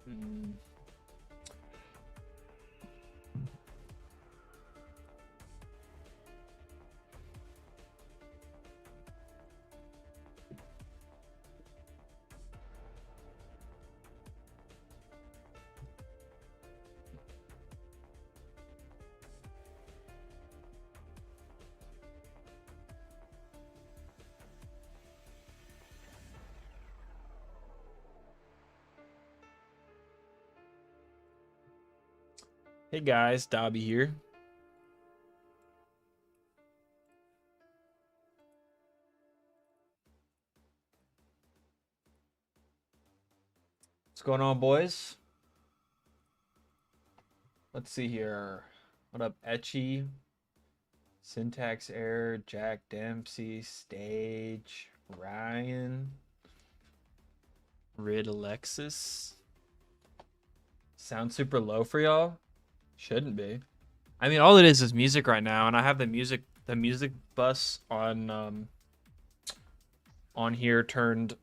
Mm. Hey guys, Dobby here. What's going on, boys? Let's see here. What up, Etchy? Syntax error, Jack Dempsey, Stage, Ryan, Rid Alexis. Sound super low for y'all? Shouldn't be. I mean, all it is music right now, and I have the music bus on here turned.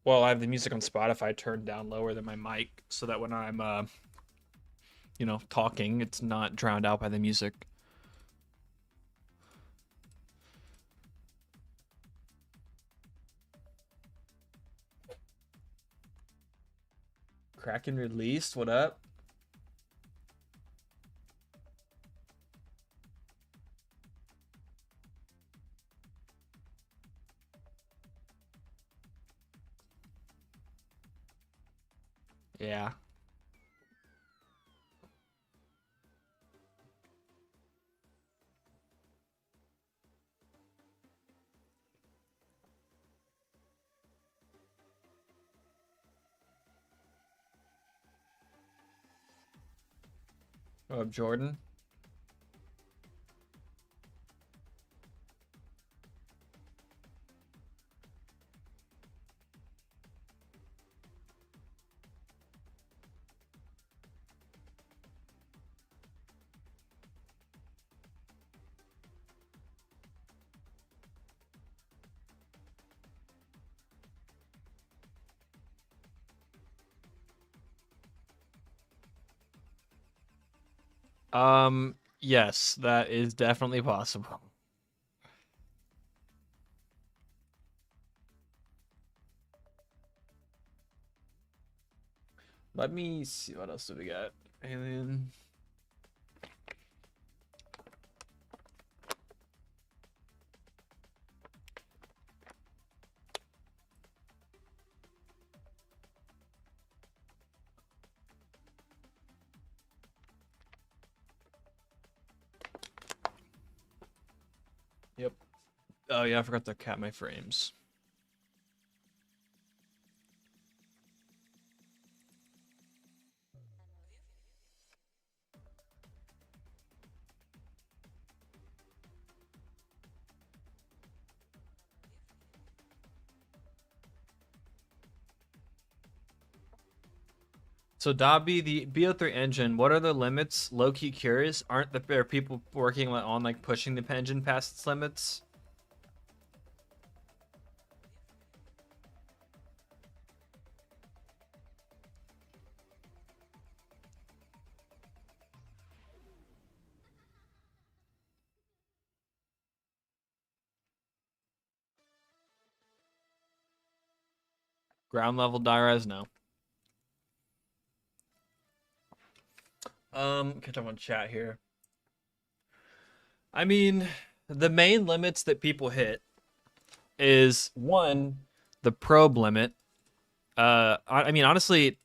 Well, I have the music on Spotify turned down lower than my mic, so that when I'm talking, it's not drowned out by the music. Kraken released. What up? Yeah. What up, Jordan? Yes, that is definitely possible. Let me see, what else do we got? Alien. Yep. Oh yeah, I forgot to cap my frames. So Dobby, the BO3 engine, what are the limits? Low-key curious. Aren't there people working on like pushing the engine past its limits? Ground level die-res? No. Catch up on chat here. I mean, the main limits that people hit is one, the probe limit. I mean, honestly,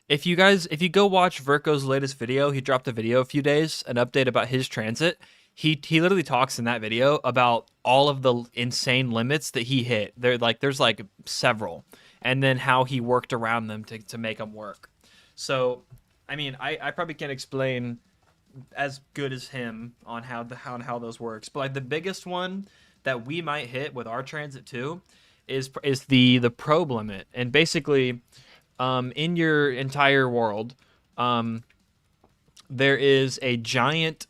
if you go watch Verko's latest video, he dropped a video a few days, an update about his TranZit. He literally talks in that video about all of the insane limits that he hit. There's like several, and then how he worked around them to make them work. So, I mean, I probably can't explain as good as him on how those works, but like the biggest one that we might hit with our TranZit too is the probe limit. And basically, in your entire world, there is a giant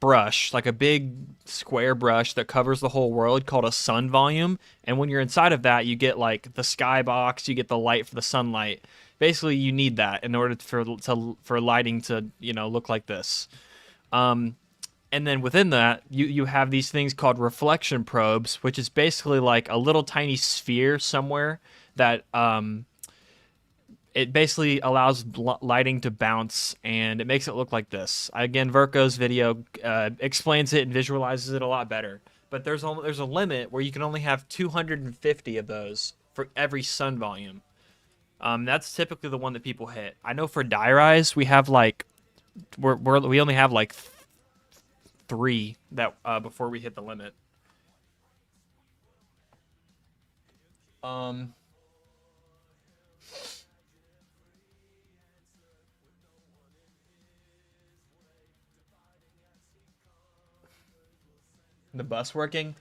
brush, like a big square brush that covers the whole world, called a sun volume. And when you're inside of that, you get like the skybox, you get the light for the sunlight. basically you need that in order for lighting to look like this. And then within that, you have these things called reflection probes, which is basically like a little tiny sphere somewhere that it basically allows lighting to bounce, and it makes it look like this. Again, Verko's video explains it and visualizes it a lot better. But there's a limit where you can only have 250 of those for every sun volume. That's typically the one that people hit. I know for Diarize, we have like we only have like 3 that before we hit the limit. The bus working?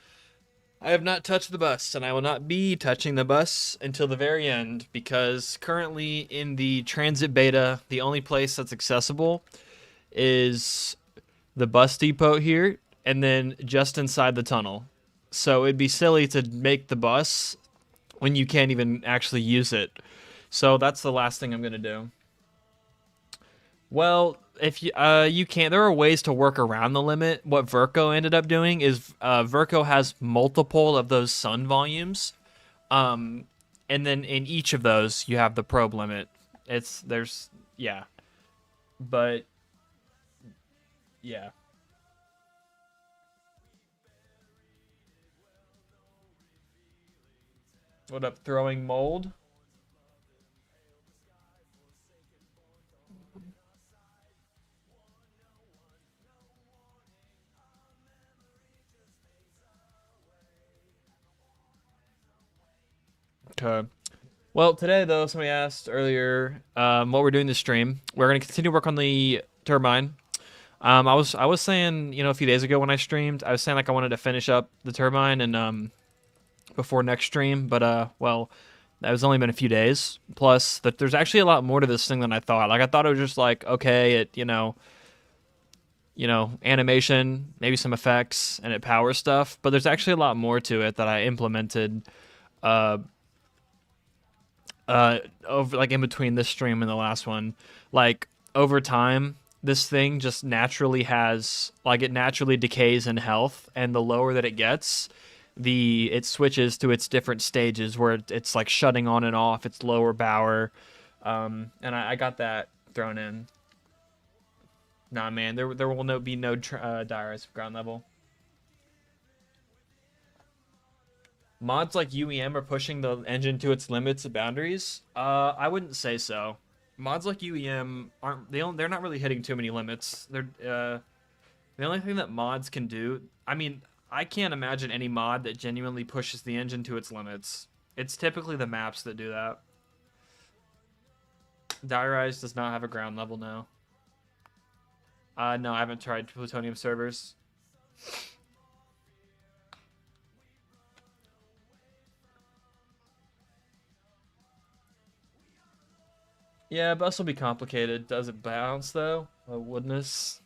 I have not touched the bus, and I will not be touching the bus until the very end, because currently in the TranZit beta, the only place that's accessible is the bus depot here, and then just inside the tunnel. So it'd be silly to make the bus when you can't even actually use it. So that's the last thing I'm gonna do. Well, if you can't, there are ways to work around the limit. What Verko ended up doing is Verko has multiple of those sun volumes, and then in each of those you have the probe limit. Yeah, but yeah. What up, throwing mold? Okay. Well, today though, somebody asked earlier what we're doing this stream. We're gonna continue work on the turbine. I was saying, a few days ago when I streamed, I was saying like I wanted to finish up the turbine and before next stream, but well, that was only been a few days. Plus, that there's actually a lot more to this thing than I thought. Like I thought it was just like okay, it animation, maybe some effects, and it powers stuff. But there's actually a lot more to it that I implemented uh, over like in between this stream and the last one. Like over time, this thing just naturally has like it naturally decays in health, and the lower that it gets, it switches to its different stages where it's like shutting on and off its lower power. And I got that thrown in. Nah, man, there will be no diaries ground level. Mods like UEM are pushing the engine to its limits and boundaries. I wouldn't say so. Mods like UEM they're not really hitting too many limits. The only thing that mods can do. I mean, I can't imagine any mod that genuinely pushes the engine to its limits. It's typically the maps that do that. Diarize does not have a ground level now. No, I haven't tried plutonium servers. Yeah, bus will be complicated. Does it bounce though? Oh, woodness.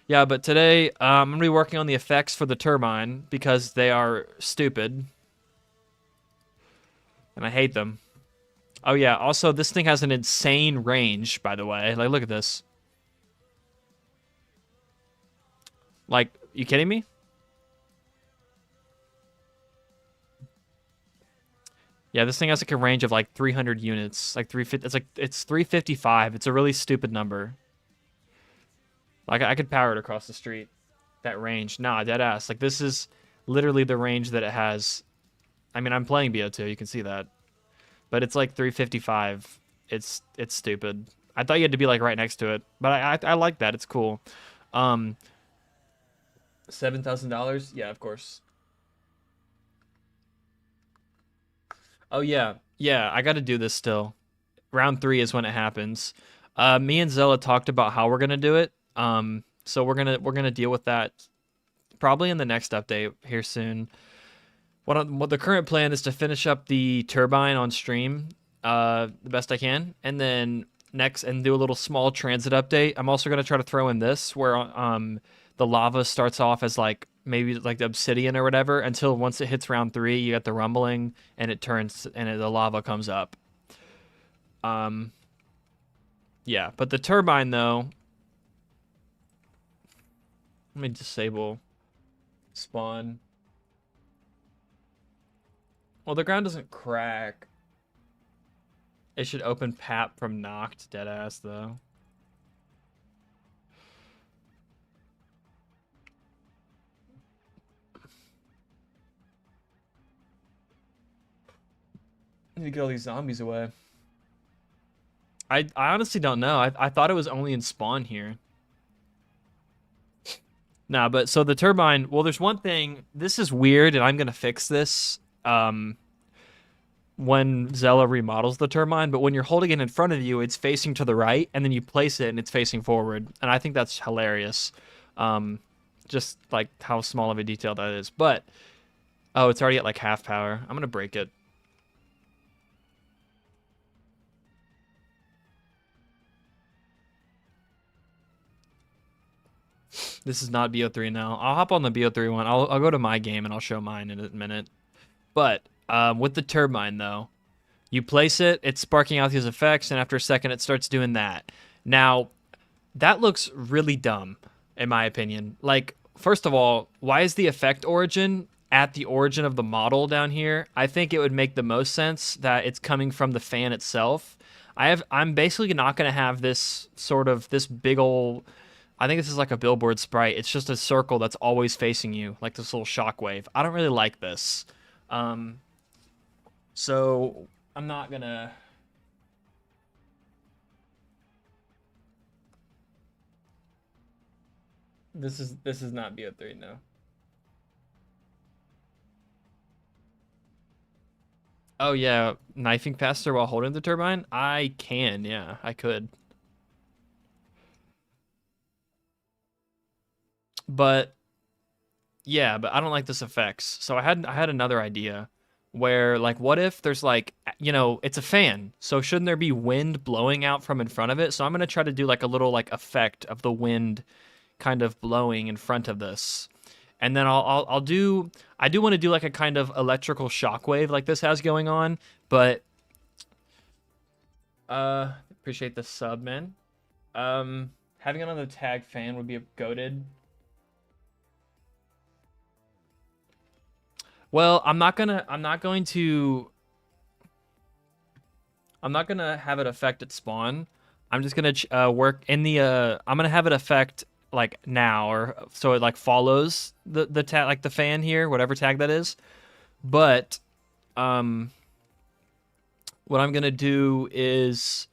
Yeah, but today I'm gonna be working on the effects for the turbine because they are stupid, and I hate them. Oh yeah. Also, this thing has an insane range, by the way. Like, look at this. Like, you kidding me? Yeah, this thing has like a range of like 300 units, like 350. It's 355. It's a really stupid number. Like I could power it across the street. That range, nah, dead ass. Like this is literally the range that it has. I mean, I'm playing BO2. You can see that, but it's like 355. It's stupid. I thought you had to be like right next to it, but I like that. It's cool. Um, $7,000. Yeah, of course. Oh yeah, yeah. I got to do this still. Round 3 is when it happens. Me and Zella talked about how we're gonna do it. So we're gonna deal with that probably in the next update here soon. What the current plan is to finish up the turbine on stream, the best I can, and then next and do a little small TranZit update. I'm also gonna try to throw in this where the lava starts off as like maybe like the obsidian or whatever until once it hits round 3, you get the rumbling and it turns and the lava comes up. Um, yeah, but the turbine though, let me disable spawn. Well, the ground doesn't crack. It should open PAP from knocked, deadass though. Let me get all these zombies away. I honestly don't know. I thought it was only in spawn here. Nah, but so the turbine, well, there's one thing. This is weird, and I'm gonna fix this when Zella remodels the turbine. But when you're holding it in front of you, it's facing to the right, and then you place it, and it's facing forward. And I think that's hilarious. Um, just like how small of a detail that is. But oh, it's already at like half power. I'm gonna break it. This is not BO3 now. I'll hop on the BO3 one. I'll go to my game and I'll show mine in a minute. But with the turbine though, you place it, it's sparking out these effects, and after a second, it starts doing that. Now, that looks really dumb, in my opinion. Like, first of all, why is the effect origin at the origin of the model down here? I think it would make the most sense that it's coming from the fan itself. I'm basically not going to have this big ol'. I think this is like a billboard sprite. It's just a circle that's always facing you, like this little shockwave. I don't really like this. So I'm not gonna. This is not BO3, no. Oh yeah, knifing faster while holding the turbine? I can, yeah, I could. But yeah, but I don't like this effects. So I had another idea where like what if there's like it's a fan. So shouldn't there be wind blowing out from in front of it? So I'm going to try to do like a little like effect of the wind kind of blowing in front of this. And then I'll do I do want to do like a kind of electrical shockwave like this has going on, but appreciate the sub, man. Having another tag fan would be a goated. Well, I'm not gonna have it affect at spawn. I'm just gonna work in the I'm gonna have it affect like now, or so it like follows the tag, like the fan here, whatever tag that is. But um what I'm gonna do is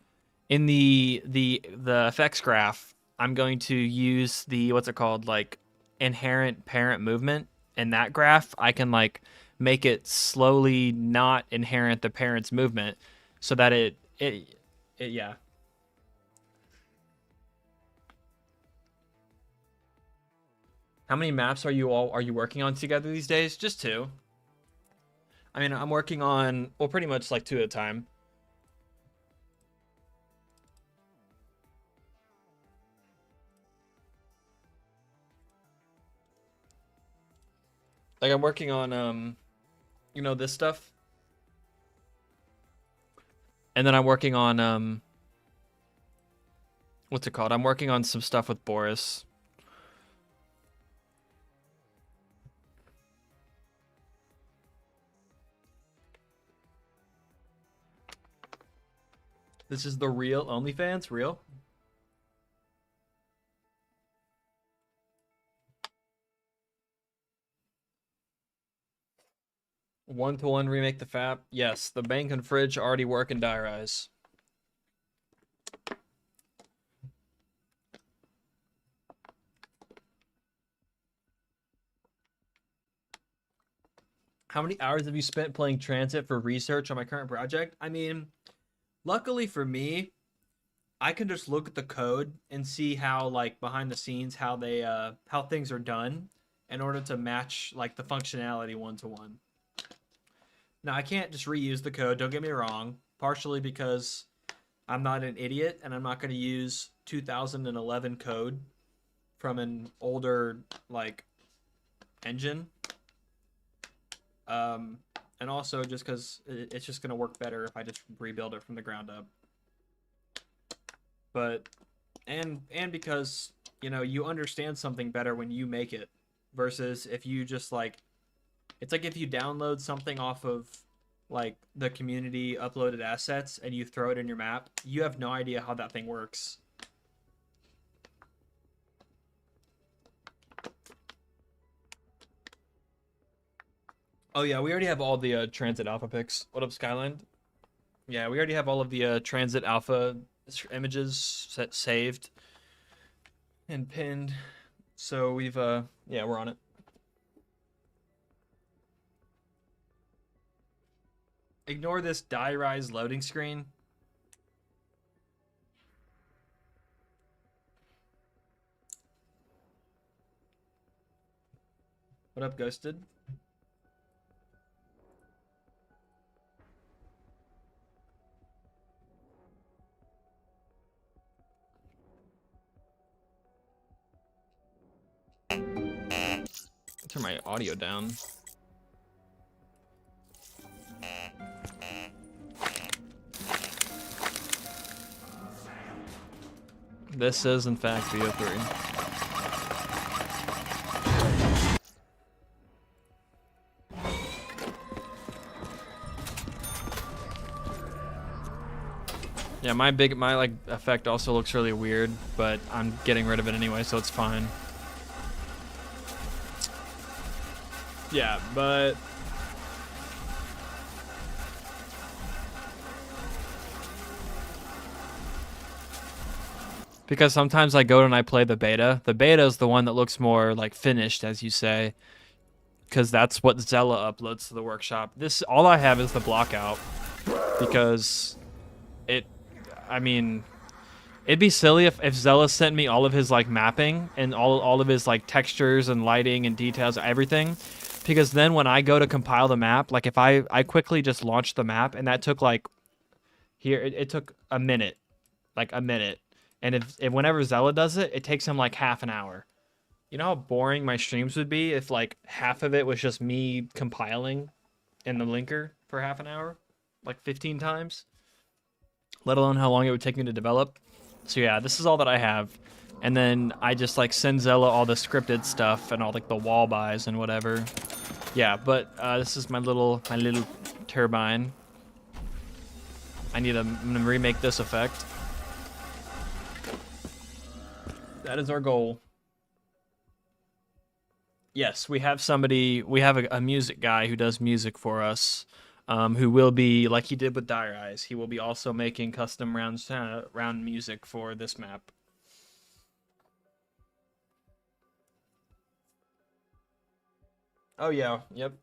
in the effects graph, I'm going to use the what's it called, like inherent parent movement. In that graph, I can like make it slowly not inherent the parent's movement, so that it yeah. How many maps are you working on together these days? Just two. I mean, I'm working on, well, pretty much like two at a time. Like I'm working on this stuff, and then I'm working on what's it called? I'm working on some stuff with Boris. This is the real OnlyFans, real. One-to-one remake the FAP. Yes, the bank and fridge already work in Dire Eyes. How many hours have you spent playing TranZit for research on my current project? I mean, luckily for me, I can just look at the code and see how like behind the scenes how things are done in order to match like the functionality one to one. Now, I can't just reuse the code, don't get me wrong, partially because I'm not an idiot and I'm not going to use 2011 code from an older like engine. And also just because it's just going to work better if I just rebuild it from the ground up. but and because you understand something better when you make it versus if you just like it's like if you download something off of like the community uploaded assets and you throw it in your map, you have no idea how that thing works. Oh yeah, we already have all the TranZit alpha pics. What up, Skyland? Yeah, we already have all of the TranZit alpha images saved and pinned. So we've yeah, we're on it. Ignore this die rise loading screen. What up, Ghosted? Turn my audio down. This is, in fact, BO3. Yeah, my like effect also looks really weird, but I'm getting rid of it anyway, so it's fine. Yeah, but because sometimes I go and I play the beta. The beta is the one that looks more like finished, as you say, because that's what Zella uploads to the workshop. This all I have is the block out because I mean, it'd be silly if Zella sent me all of his like mapping and all of his like textures and lighting and details, everything, because then when I go to compile the map, like if I quickly just launched the map and that took like it took a minute, like a minute, and if whenever Zella does it, it takes him like half an hour. You know how boring my streams would be if like half of it was just me compiling in the linker for half an hour, like 15 times? Let alone how long it would take me to develop. So yeah, this is all that I have. And then I just like send Zella all the scripted stuff and all like the wall buys and whatever. Yeah, but this is my little turbine. I'm gonna remake this effect. That is our goal. Yes, we have a music guy who does music for us. Who will be, like he did with Dire Eyes, he will be also making custom round music for this map. Oh yeah, yep.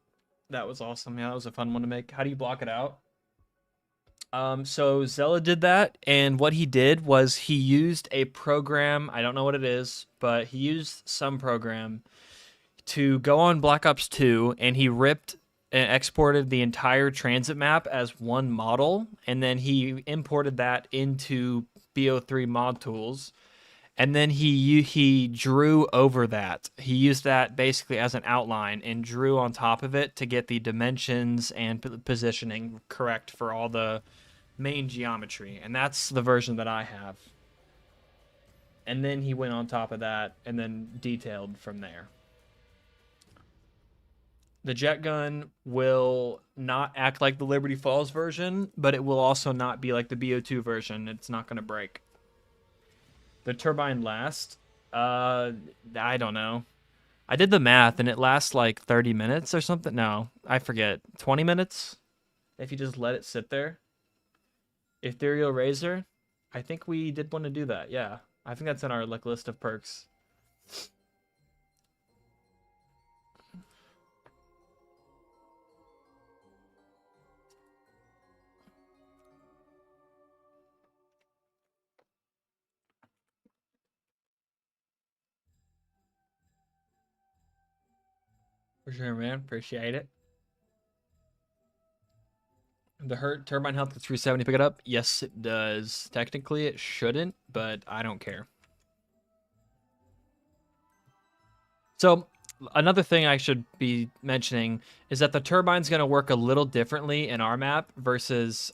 That was awesome. Yeah, that was a fun one to make. How do you block it out? So Zella did that, and what he did was he used a program, I don't know what it is, but he used some program to go on Black Ops 2, and he ripped and exported the entire TranZit map as one model, and then he imported that into BO3 mod tools, and then he drew over that. He used that basically as an outline and drew on top of it to get the dimensions and positioning correct for all the main geometry, and that's the version that I have. And then he went on top of that and then detailed from there. The jet gun will not act like the Liberty Falls version, but it will also not be like the BO2 version. It's not going to break. The turbine lasts? I don't know. I did the math, and it lasts like 30 minutes or something. No, I forget. 20 minutes? If you just let it sit there. Ethereal Razor? I think we did want to do that, yeah. I think that's in our like list of perks. For sure, man. Appreciate it. The turbine health gets 370. Pick it up. Yes, it does. Technically, it shouldn't, but I don't care. So another thing I should be mentioning is that the turbine's going to work a little differently in our map versus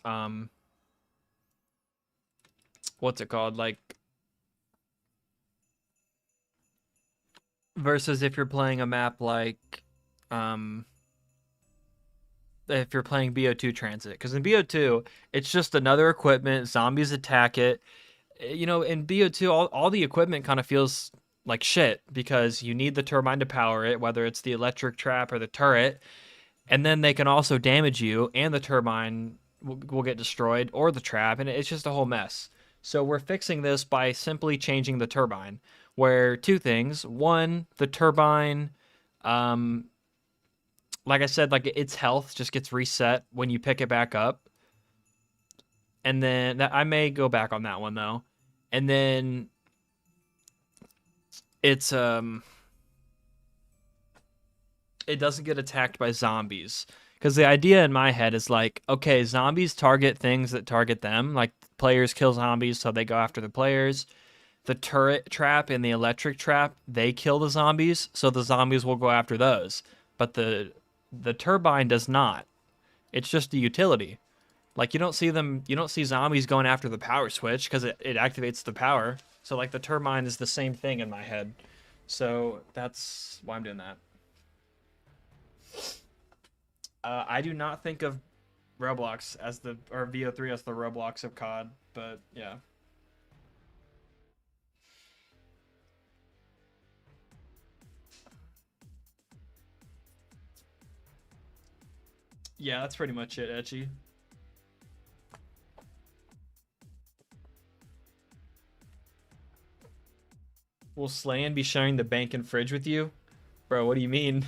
what's it called? Like versus if you're playing a map like um if you're playing BO2 Transit, because in BO2 it's just another equipment, zombies attack it. You know, in BO2 all the equipment kind of feels like shit because you need the turbine to power it, whether it's the electric trap or the turret, and then they can also damage you and the turbine will get destroyed or the trap, and it's just a whole mess. So we're fixing this by simply changing the turbine, where two things: one, the turbine, um like I said, like its health just gets reset when you pick it back up. And then that I may go back on that one though. And then it's it doesn't get attacked by zombies. Because the idea in my head is like, okay, zombies target things that target them. Like players kill zombies, so they go after the players. The turret trap and the electric trap, they kill the zombies, so the zombies will go after those. But the turbine does not. It's just a utility. Like you don't see zombies going after the power switch because it activates the power. So like the turbine is the same thing in my head. So that's why I'm doing that. I do not think of Roblox as the or VO3 as the Roblox of COD, but yeah. Yeah, that's pretty much it, Etchy. Will Slayan be sharing the bank and fridge with you? Bro, what do you mean?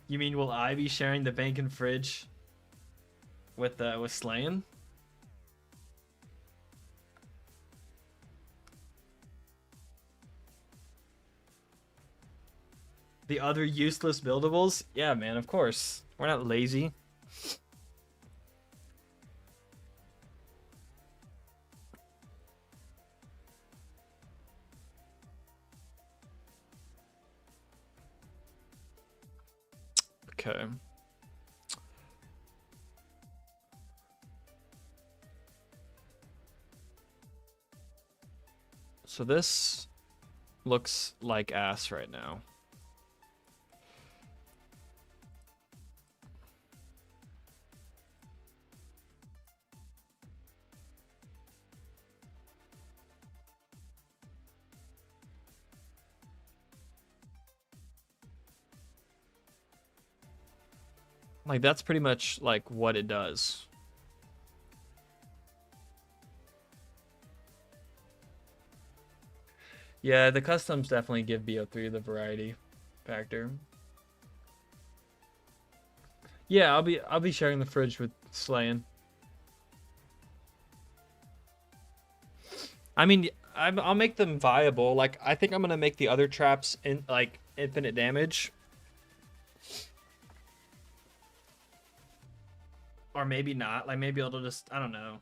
You mean will I be sharing the bank and fridge with Slayan? The other useless buildables? Yeah, man, of course. We're not lazy. Okay. So this looks like ass right now. Like that's pretty much like what it does. Yeah, the customs definitely give BO3 the variety factor. Yeah, I'll be sharing the fridge with Slayin. I mean, I'll make them viable. Like I think I'm gonna make the other traps in like infinite damage, or maybe not. Like maybe it'll just I don't know.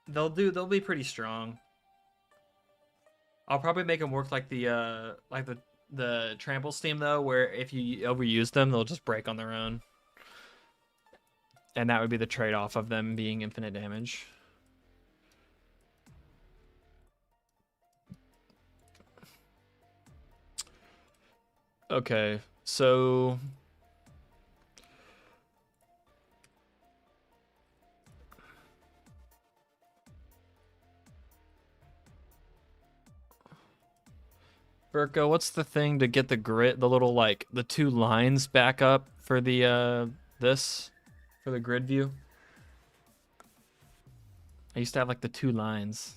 They'll be pretty strong. I'll probably make them work like the trample steam though, where if you overuse them, they'll just break on their own, and that would be the trade-off of them being infinite damage. Okay, so Virgo, what's the thing to get the grid, the little like the two lines back up for the this for the grid view? I used to have like the two lines.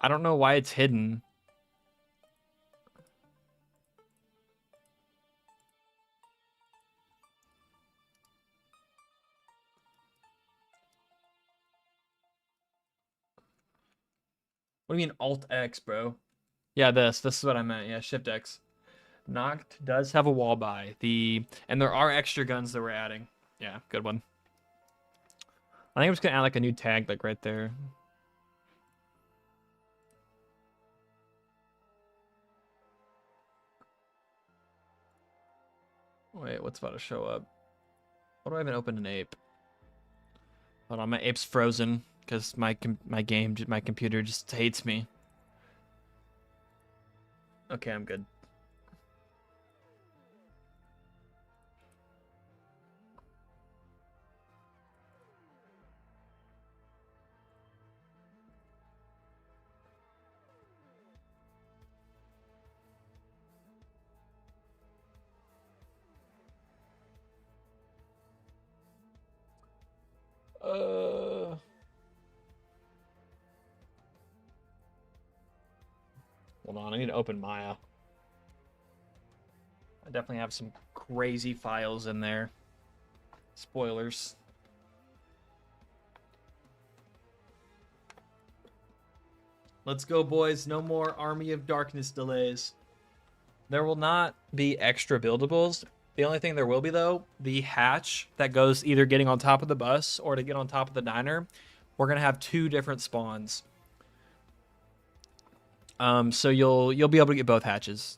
I don't know why it's hidden. What do you mean Alt X, bro? Yeah, this is what I meant. Yeah, Shift X. NUKE does have a wall buy. And there are extra guns that we're adding. Yeah, good one. I think I'm just gonna add like a new tag like right there. Wait, what's about to show up? What do I even open an ape? Hold on, my ape's frozen because my computer just hates me. Okay, I'm good. Hold on, I need to open Maya. I definitely have some crazy files in there. Spoilers. Let's go, boys. No more Army of Darkness delays. There will not be extra buildables. The only thing there will be, though, the hatch that goes either getting on top of the bus or to get on top of the diner. We're going to have 2 different spawns. So you'll be able to get both hatches.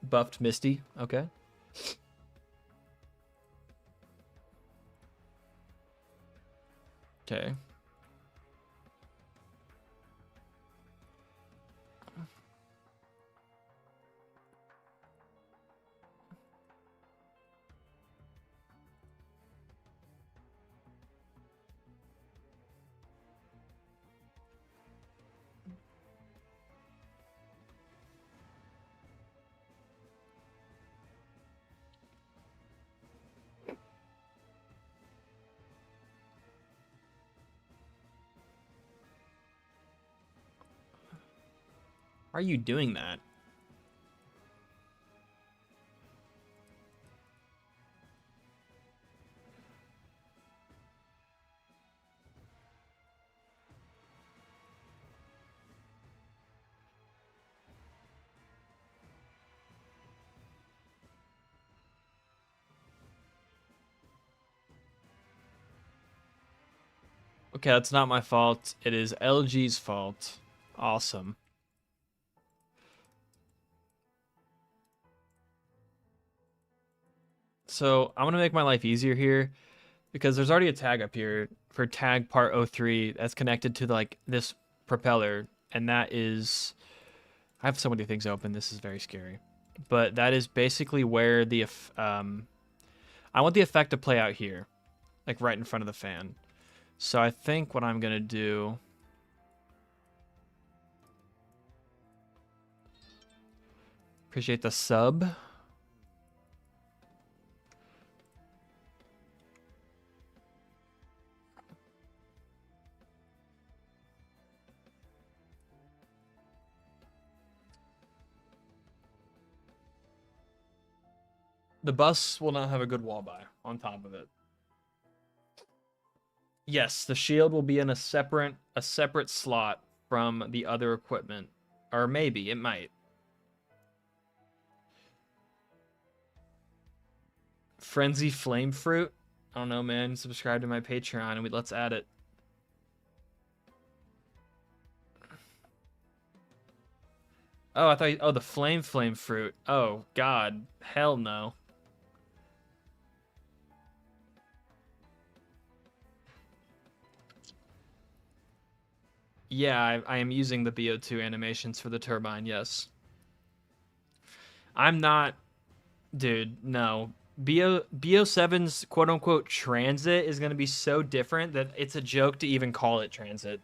Buffed Misty. Okay. Okay. Why are you doing that? Okay, that's not my fault. It is LG's fault. Awesome. So I'm going to make my life easier here because there's already a tag up here for tag part 03 that's connected to like this propeller. And that is, I have so many things open. This is very scary. But that is basically where the, I want the effect to play out here, like right in front of the fan. So I think what I'm going to do, appreciate the sub. The bus will not have a good wall buy on top of it. Yes, the shield will be in a separate slot from the other equipment. Or maybe it might. Frenzy Flame Fruit? I don't know, man. Subscribe to my Patreon and let's add it. Oh, I thought oh, the Flame Fruit. Oh, God. Hell no. Yeah, I am using the BO2 animations for the turbine, yes. I'm not... Dude, no. BO7's quote-unquote TranZit is going to be so different that it's a joke to even call it TranZit.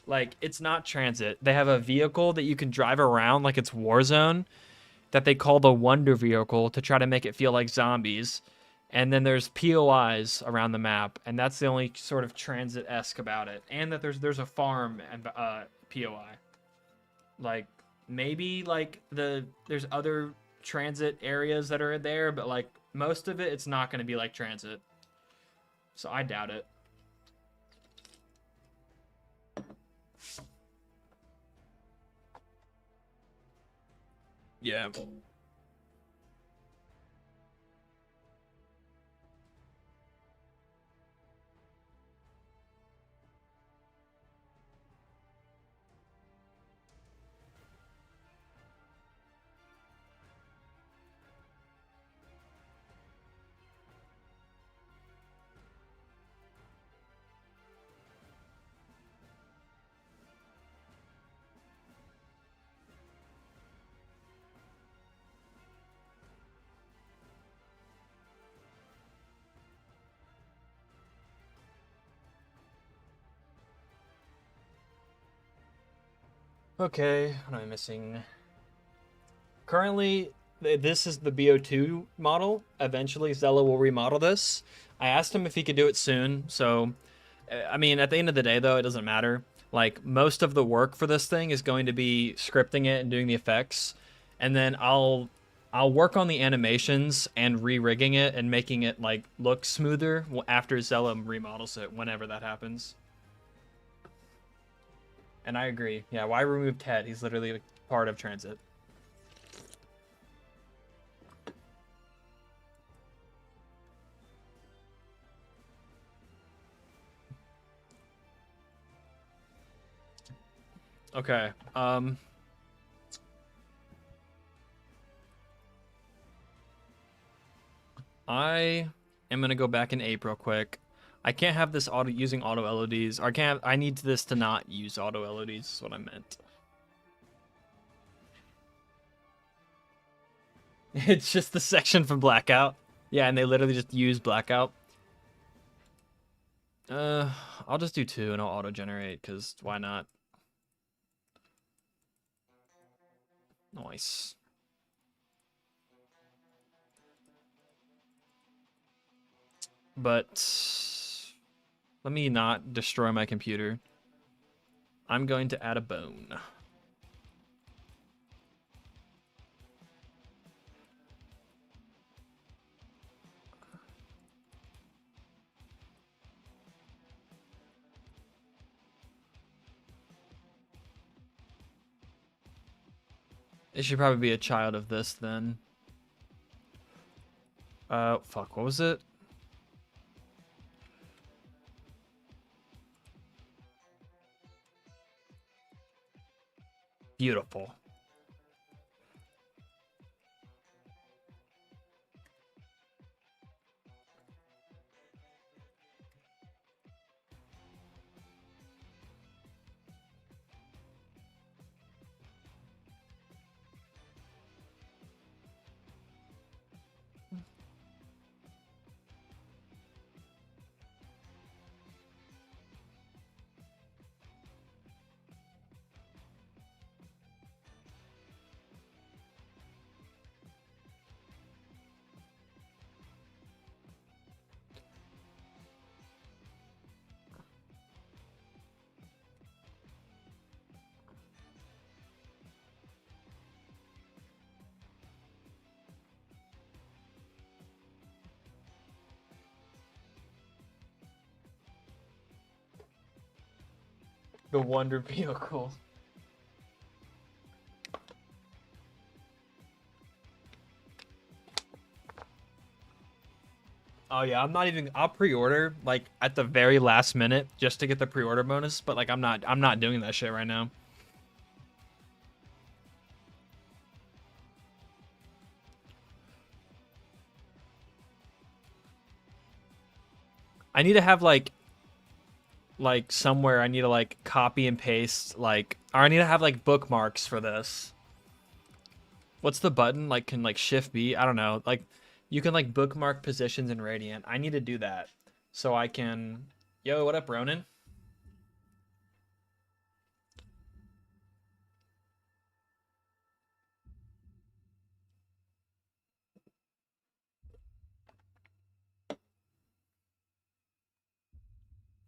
Like, it's not TranZit. They have a vehicle that you can drive around like it's Warzone that they call the Wonder Vehicle to try to make it feel like zombies. And then there's POIs around the map, and that's the only sort of TranZit-esque about it. And that there's a farm and POI. Like maybe like there's other TranZit areas that are there, but like most of it's not going to be like TranZit. So I doubt it. Yeah. Okay, what am I missing? Currently, this is the BO2 model. Eventually, Zella will remodel this. I asked him if he could do it soon. So, I mean, at the end of the day, though, it doesn't matter. Like, most of the work for this thing is going to be scripting it and doing the effects. And then I'll work on the animations and re-rigging it and making it, like, look smoother after Zella remodels it, whenever that happens. And I agree. Yeah, why remove Ted? He's literally part of TranZit. Okay. I am gonna go back in Ape real quick. I can't have this using auto LODs. I can't. I need this to not use auto LODs. Is what I meant. It's just the section from Blackout. Yeah, and they literally just use Blackout. I'll just do 2 and I'll auto generate because why not? Nice. But let me not destroy my computer. I'm going to add a bone. It should probably be a child of this then. Fuck, what was it? Beautiful. The Wonder Vehicle. Oh yeah, I'm not even. I'll pre-order like at the very last minute just to get the pre-order bonus, but like I'm not doing that shit right now. I need to have like somewhere I need to like copy and paste or I need to have like bookmarks for this. What's the button? Like can like shift B? I don't know. Like you can like bookmark positions in Radiant. I need to do that so I can. Yo, what up, Ronan?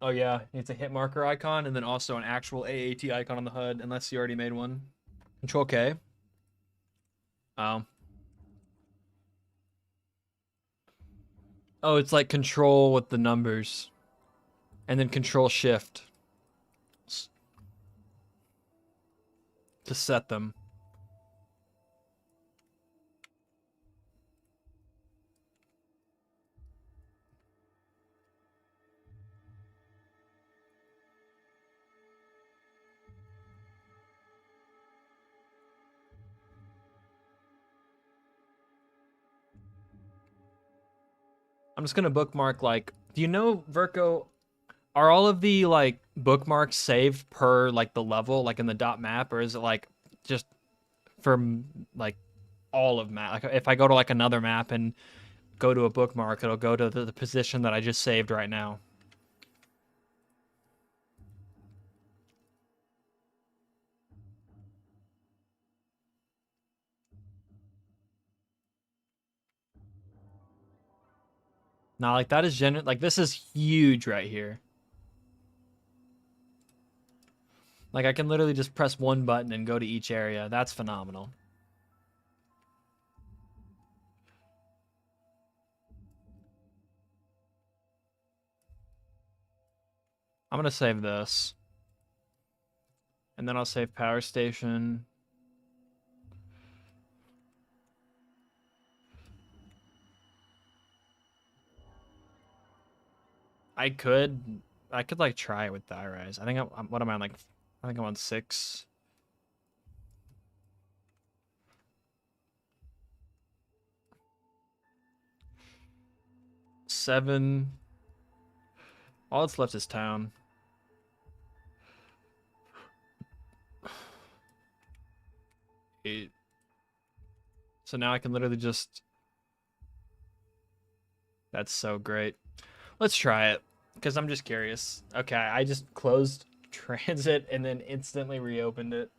Oh yeah, it's a hit marker icon and then also an actual AAT icon on the HUD, unless you already made one. Control K. Oh. Oh, it's like control with the numbers. And then control shift to set them. I'm just gonna bookmark like. Do you know, Verco? Are all of the like bookmarks saved per like the level, like in the dot map, or is it like just for like all of map? Like if I go to like another map and go to a bookmark, it'll go to the position that I just saved right now. Now, like that is like this is huge right here. Like I can literally just press one button and go to each area. That's phenomenal. I'm gonna save this. And then I'll save power station. I could like try it with die rise. I think what am I on, like I think I'm on 6. Seven. All that's left is town. Eight. So now I can literally just. That's so great. Let's try it because I'm just curious. Okay, I just closed TranZit and then instantly reopened it.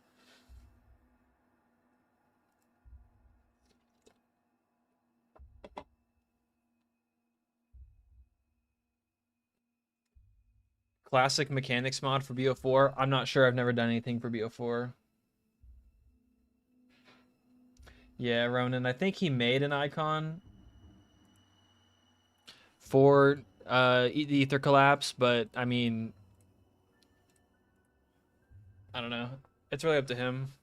Classic mechanics mod for BO4. I'm not sure. I've never done anything for BO4. Yeah, Ronan. I think he made an icon for the Ether collapse, but I mean, I don't know. It's really up to him.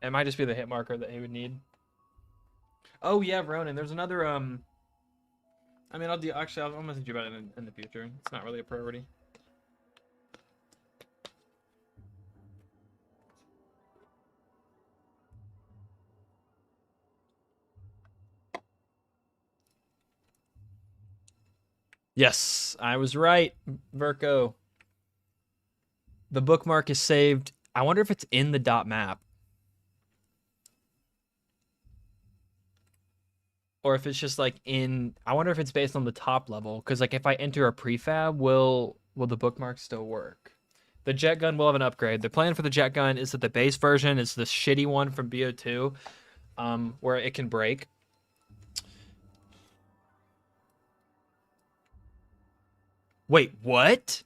It might just be the hit marker that he would need. Oh yeah, Ronan. There's another I mean, I'll message you about it in the future. It's not really a priority. Yes, I was right, Verco. The bookmark is saved. I wonder if it's in the dot map. Or if it's just like in, I wonder if it's based on the top level. Because like if I enter a prefab, will the bookmark still work? The jet gun will have an upgrade. The plan for the jet gun is that the base version is the shitty one from BO2, where it can break. Wait, what?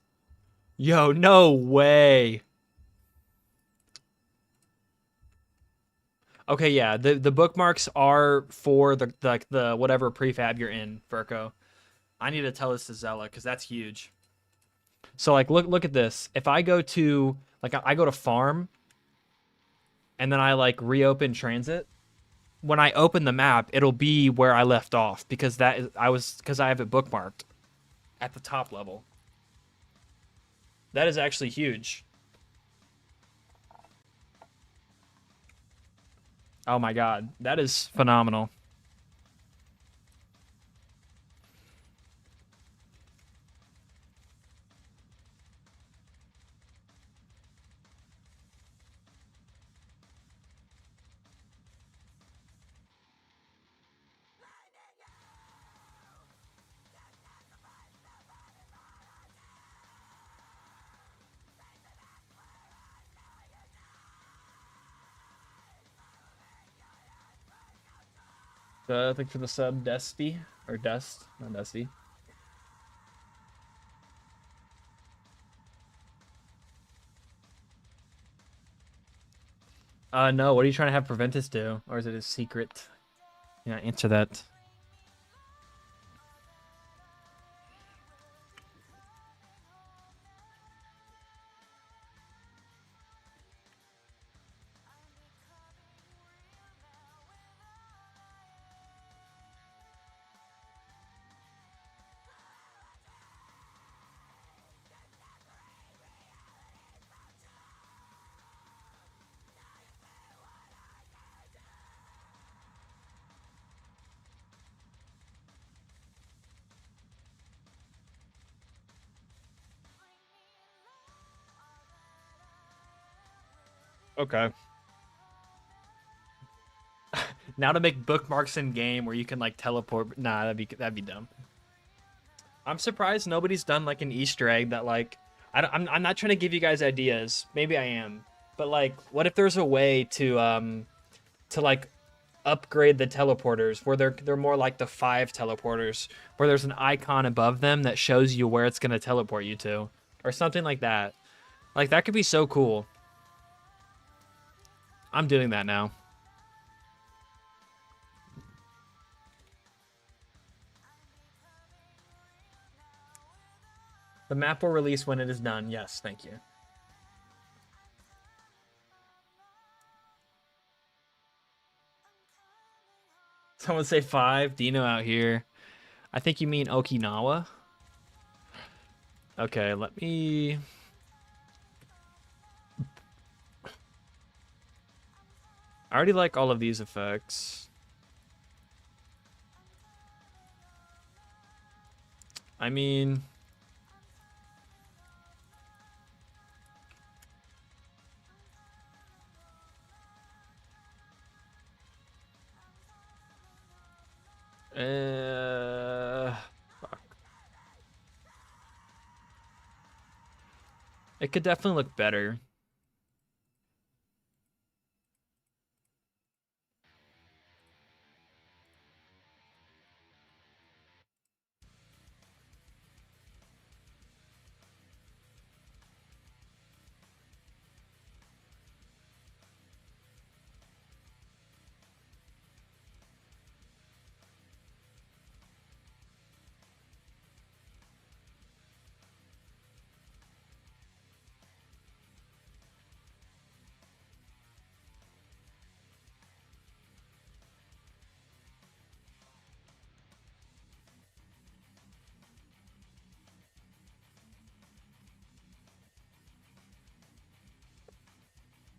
Yo, no way. Okay, yeah, the bookmarks are for the whatever prefab you're in, Verco. I need to tell this to Zella because that's huge. So like look at this. If I go to like I go to farm and then I like reopen TranZit, when I open the map, it'll be where I left off because I have it bookmarked at the top level. That is actually huge. Oh my god, that is phenomenal. I think for the sub, Dusty or Dust, not Dusty. No. What are you trying to have Preventus do, or is it a secret? Yeah, answer that. Okay. Now to make bookmarks in game where you can like teleport. Nah, that'd be dumb. I'm surprised nobody's done like an Easter egg that like I'm not trying to give you guys ideas. Maybe I am, but like, what if there's a way to like upgrade the teleporters where they're more like the 5 teleporters where there's an icon above them that shows you where it's gonna teleport you to or something like that. Like that could be so cool. I'm doing that now. The map will release when it is done. Yes, thank you. Someone say 5. Dino out here. I think you mean Okinawa. Okay, let me. I already like all of these effects. I mean, fuck. It could definitely look better.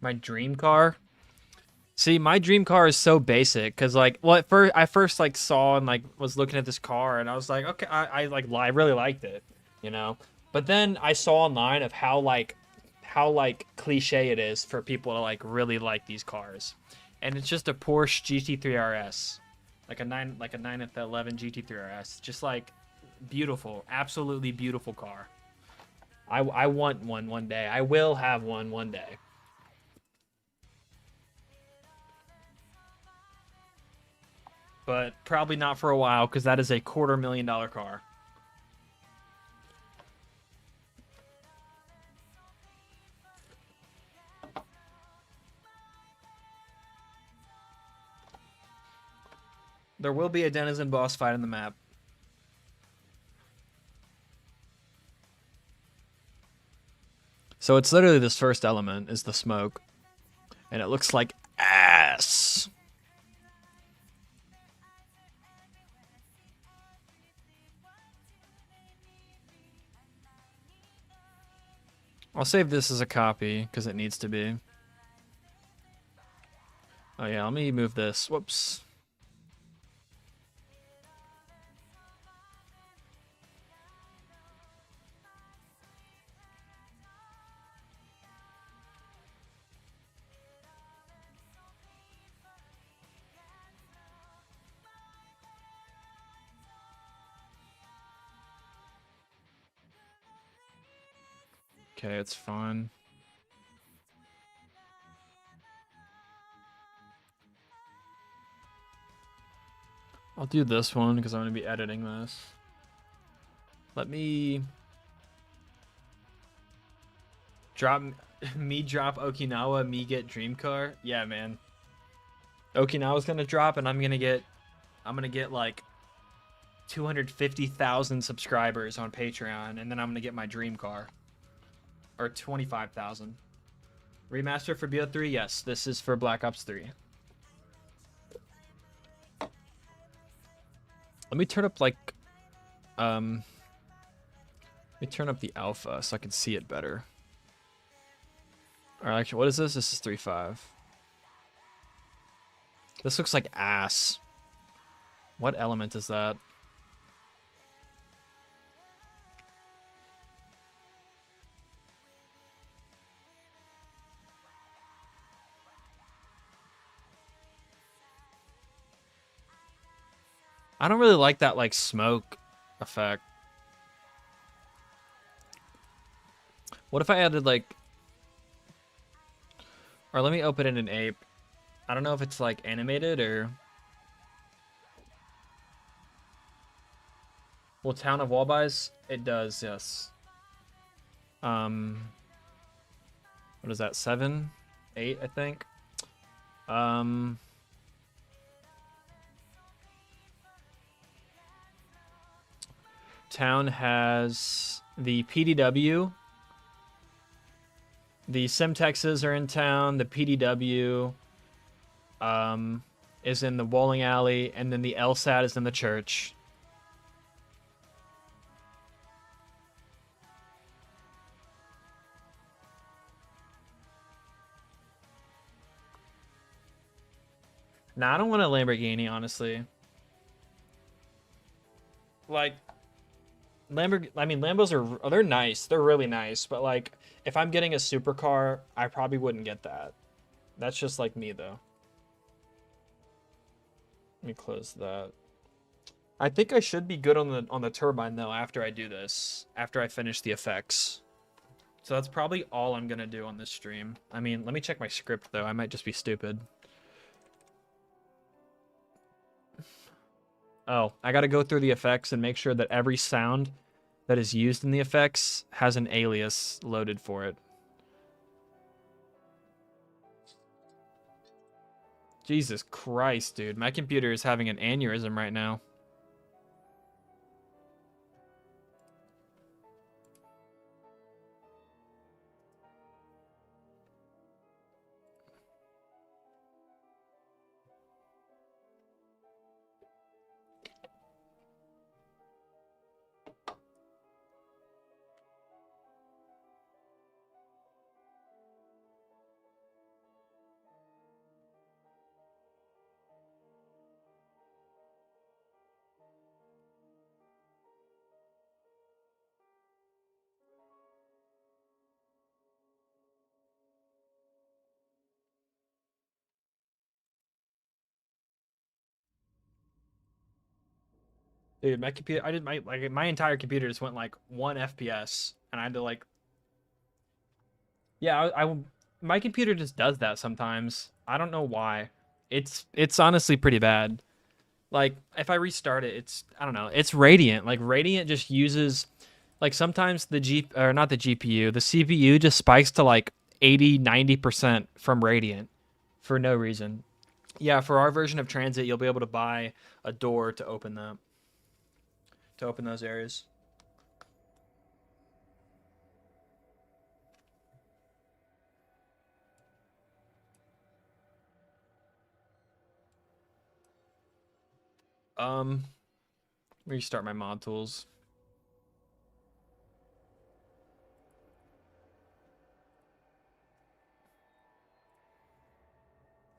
My dream car. See, my dream car is so basic because, like, well, at first I first like saw and like was looking at this car and I was like, okay, I really liked it, you know. But then I saw online of how cliche it is for people to like really like these cars, and it's just a Porsche GT3 RS, like a 911 GT3 RS, just like beautiful, absolutely beautiful car. I want one day. I will have one day. But probably not for a while because that is a $250,000 car. There will be a Denizen boss fight in the map. So it's literally this first element is the smoke. And it looks like ass. I'll save this as a copy because it needs to be. Oh yeah, let me move this. Whoops. Okay, it's fine. I'll do this one because I'm going to be editing this. Let me drop drop Okinawa, me get dream car. Yeah, man. Okinawa's going to drop and I'm going to get like 250,000 subscribers on Patreon and then I'm going to get my dream car. Or 25,000. Remaster for BO3? Yes, this is for Black Ops 3. Let me turn up like let me turn up the alpha so I can see it better. Alright, actually, what is this? This is 3.5. This looks like ass. What element is that? I don't really like that like smoke effect. What if I added like, or let me open it in Ape. I don't know if it's like animated or. Well, Town of Wallbyes, it does, yes. What is that? 7, 8, I think. Um, Town has the PDW. The Simtexes are in town. The PDW is in the bowling alley, and then the LSAT is in the church. Nah, I don't want a Lamborghini, honestly. Like, Lambos are they're nice. They're really nice, but like if I'm getting a supercar, I probably wouldn't get that. That's just like me though. Let me close that. I think I should be good on the turbine though after I do this, after I finish the effects. So that's probably all I'm going to do on this stream. I mean, let me check my script though. I might just be stupid. Oh, I got to go through the effects and make sure that every sound that is used in the effects has an alias loaded for it. Jesus Christ, dude. My computer is having an aneurysm right now. Dude, my computer, I did my entire computer just went like 1 FPS and I had to like yeah, my computer just does that sometimes. I don't know why. It's honestly pretty bad. Like if I restart it, it's I don't know. It's Radiant. Like Radiant just uses like sometimes the G or not the GPU, the CPU just spikes to like 80, 90% from Radiant for no reason. Yeah, for our version of TranZit, you'll be able to buy a door to open that to open those areas. Restart my mod tools.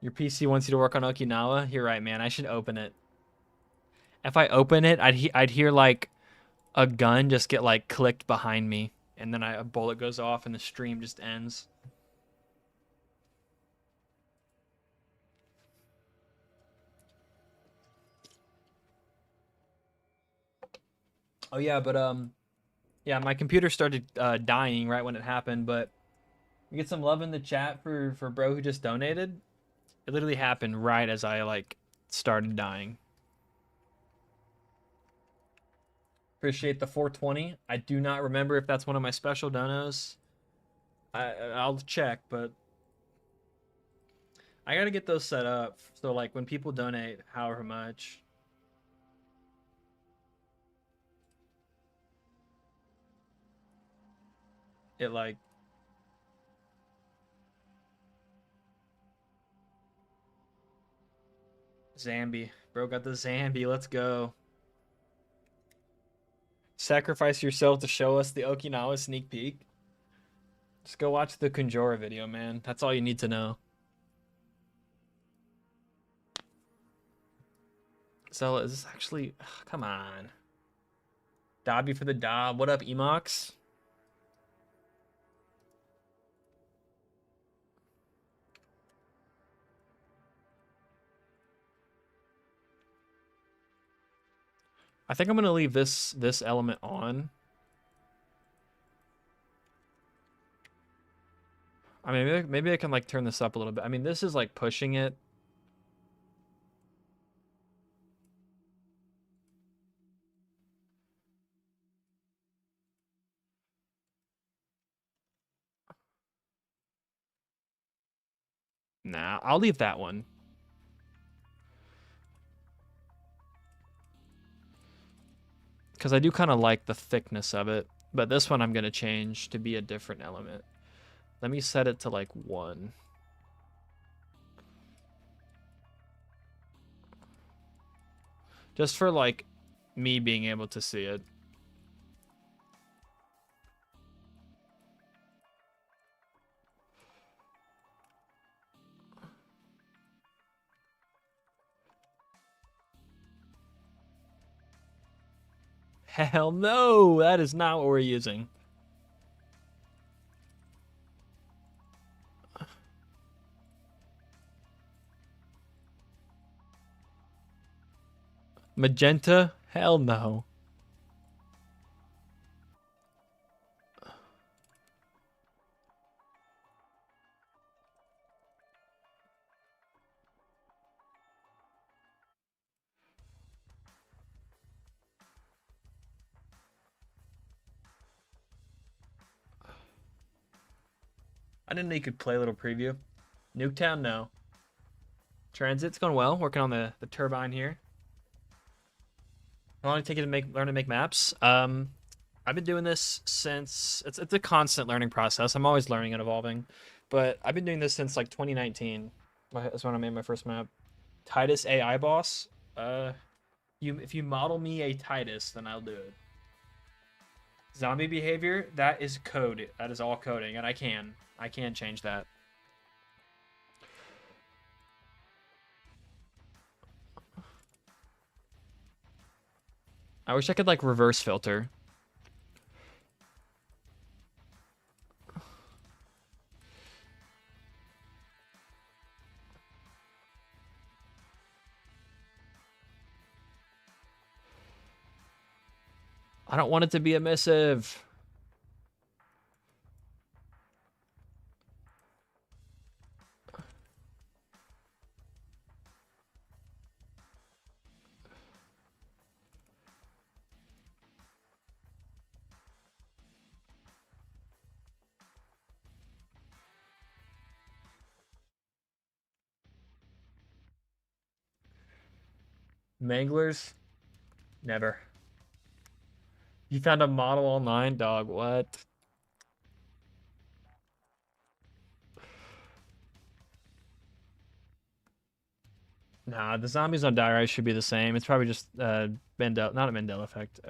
Your PC wants you to work on Okinawa. You're right, man. I should open it. If I open it, I'd hear like a gun just get like clicked behind me, and then a bullet goes off, and the stream just ends. Oh yeah, but yeah, my computer started dying right when it happened. But we get some love in the chat for bro who just donated. It literally happened right as I like started dying. Appreciate the 420. I do not remember if that's one of my special donos. I'll check, but I gotta get those set up so like when people donate however much, it like ZA'MBIE. Bro got the ZA'MBIE. Let's go. Sacrifice yourself to show us the Okinawa sneak peek. Just go watch the Kunjora video, man. That's all you need to know. So is this actually? Ugh, come on. Dobby for the Dob. What up, Emox? I think I'm gonna leave this element on. I mean, maybe I can like turn this up a little bit. I mean, this is like pushing it. Nah, I'll leave that one. Because I do kind of like the thickness of it. But this one I'm going to change to be a different element. Let me set it to like 1. Just for like me being able to see it. Hell no, that is not what we're using. Magenta? Hell no. I didn't know you could play a little preview. Nuketown, no. TranZit's going well. Working on the turbine here. How long did it take you to learn to make maps? I've been doing this since it's a constant learning process. I'm always learning and evolving, but I've been doing this since like 2019. That's when I made my first map. Titus AI boss. If you model me a Titus, then I'll do it. Zombie behavior, that is code. That is all coding, and I can change that. I wish I could like reverse filter. I don't want it to be emissive. Manglers? Never. You found a model online, dog. What? Nah, the zombies on Die Rise should be the same. It's probably just Mandela, not a Mandela effect.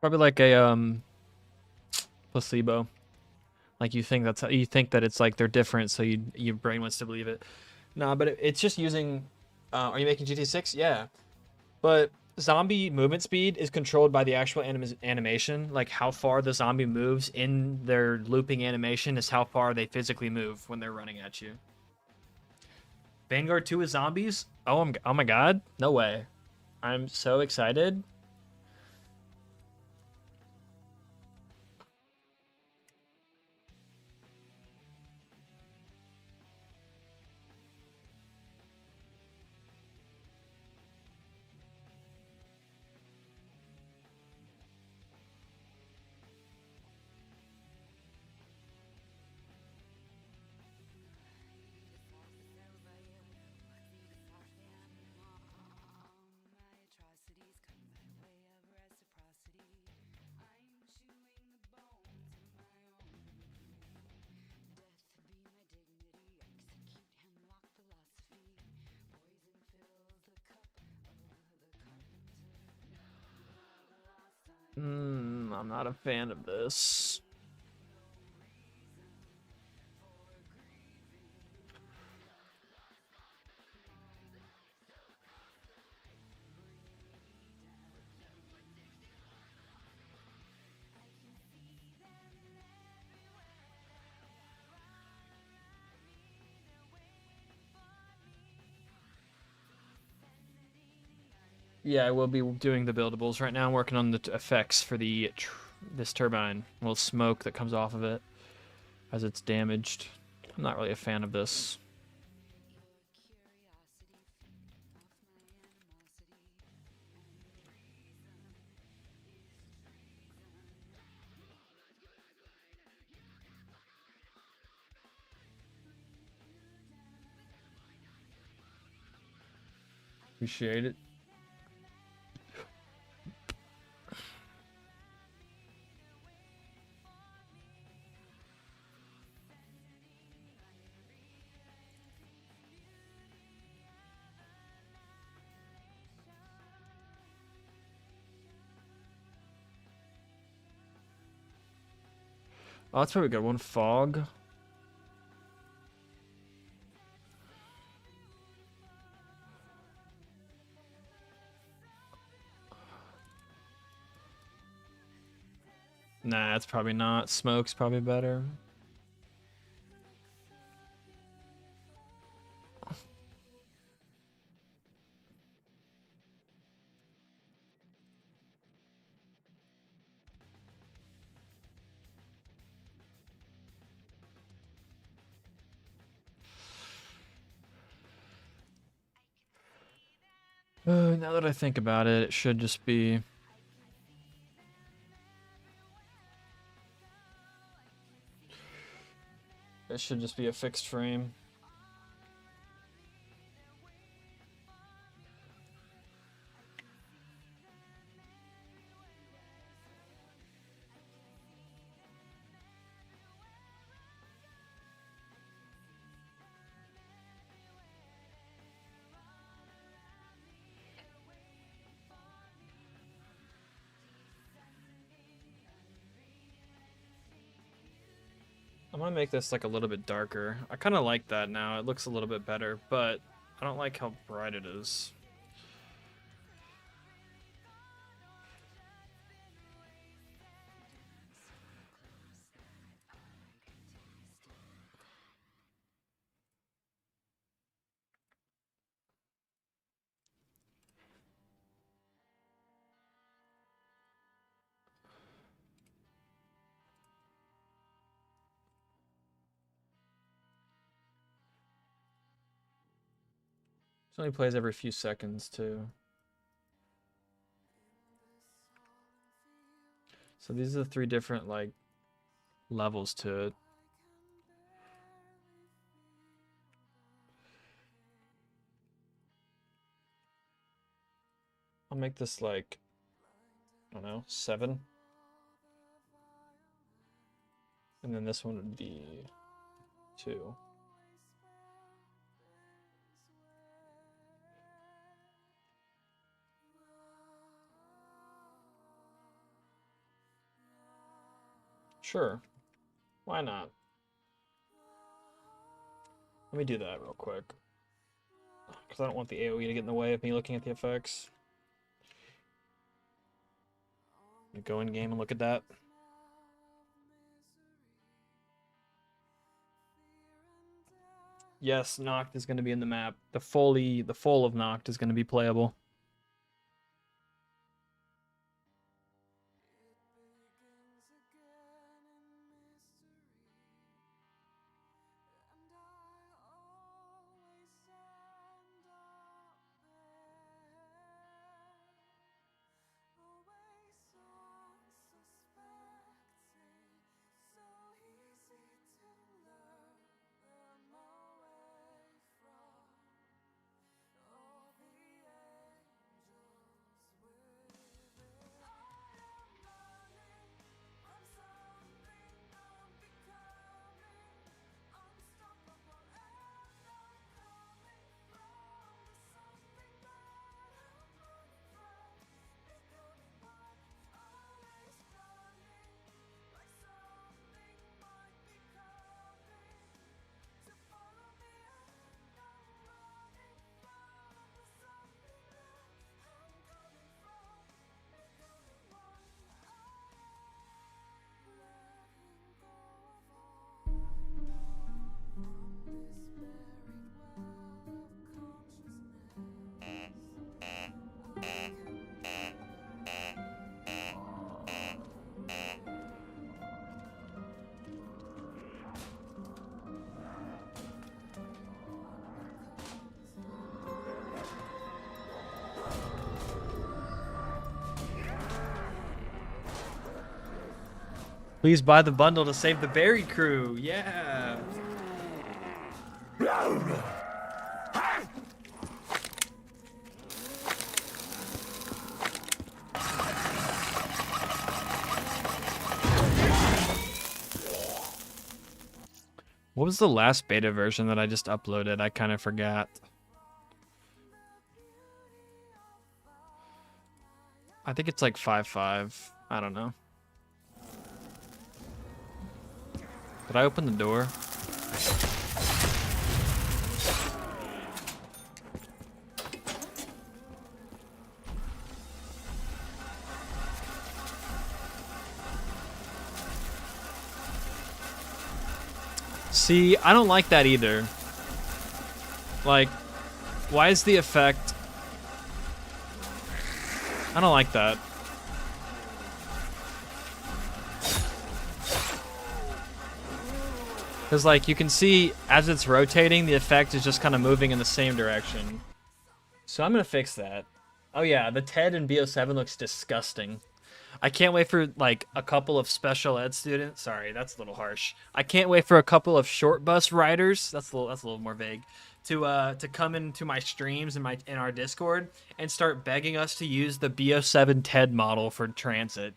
Probably like a placebo. Like you think that it's like they're different, so your brain wants to believe it. Nah, but it's just using. Are you making GT6? Yeah, but zombie movement speed is controlled by the actual animation. Like how far the zombie moves in their looping animation is how far they physically move when they're running at you. Vanguard 2 is zombies? Oh my god, no way! I'm so excited. I'm not a fan of this. Yeah, I will be doing the buildables right now. I'm working on the effects for the this turbine. A little smoke that comes off of it as it's damaged. I'm not really a fan of this. Appreciate it. Oh, that's probably a good one. Fog. Nah, it's probably not. Smoke's probably better. Now that I think about it, it should just be... It should just be a fixed frame. I'm gonna make this like a little bit darker. I kind of like that now. It looks a little bit better, but I don't like how bright it is. It only plays every few seconds too. So these are the 3 different like levels to it. I'll make this like, I don't know, 7. And then this one would be 2. Sure. Why not? Let me do that real quick. Because I don't want the AoE to get in the way of me looking at the effects. Go in game and look at that. Yes, NUKE is going to be in the map. The full of NUKE is going to be playable. Please buy the bundle to save the buried crew. Yeah. What was the last beta version that I just uploaded? I kind of forgot. I think it's like 5.5. I don't know. Did I open the door? See, I don't like that either. Like, why is the effect... I don't like that. Because, like, you can see as it's rotating, the effect is just kind of moving in the same direction. So I'm going to fix that. Oh, yeah, the TED in BO7 looks disgusting. I can't wait for, like, a couple of special ed students. Sorry, that's a little harsh. I can't wait for a couple of short bus riders. That's a little more vague. To come into my streams in our Discord and start begging us to use the BO7 TED model for TranZit.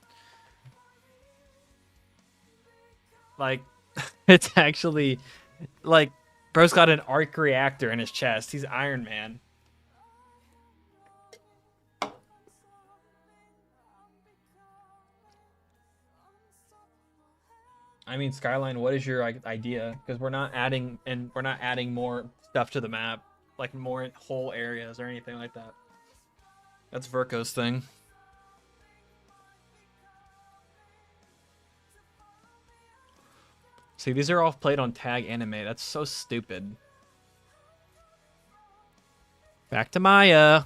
Like, it's actually, like, bro's got an arc reactor in his chest. He's Iron Man. I mean, Skyline, what is your idea? Because we're not adding more stuff to the map, like more whole areas or anything like that. That's Verko's thing. See, these are all played on tag anime. That's so stupid. Back to Maya.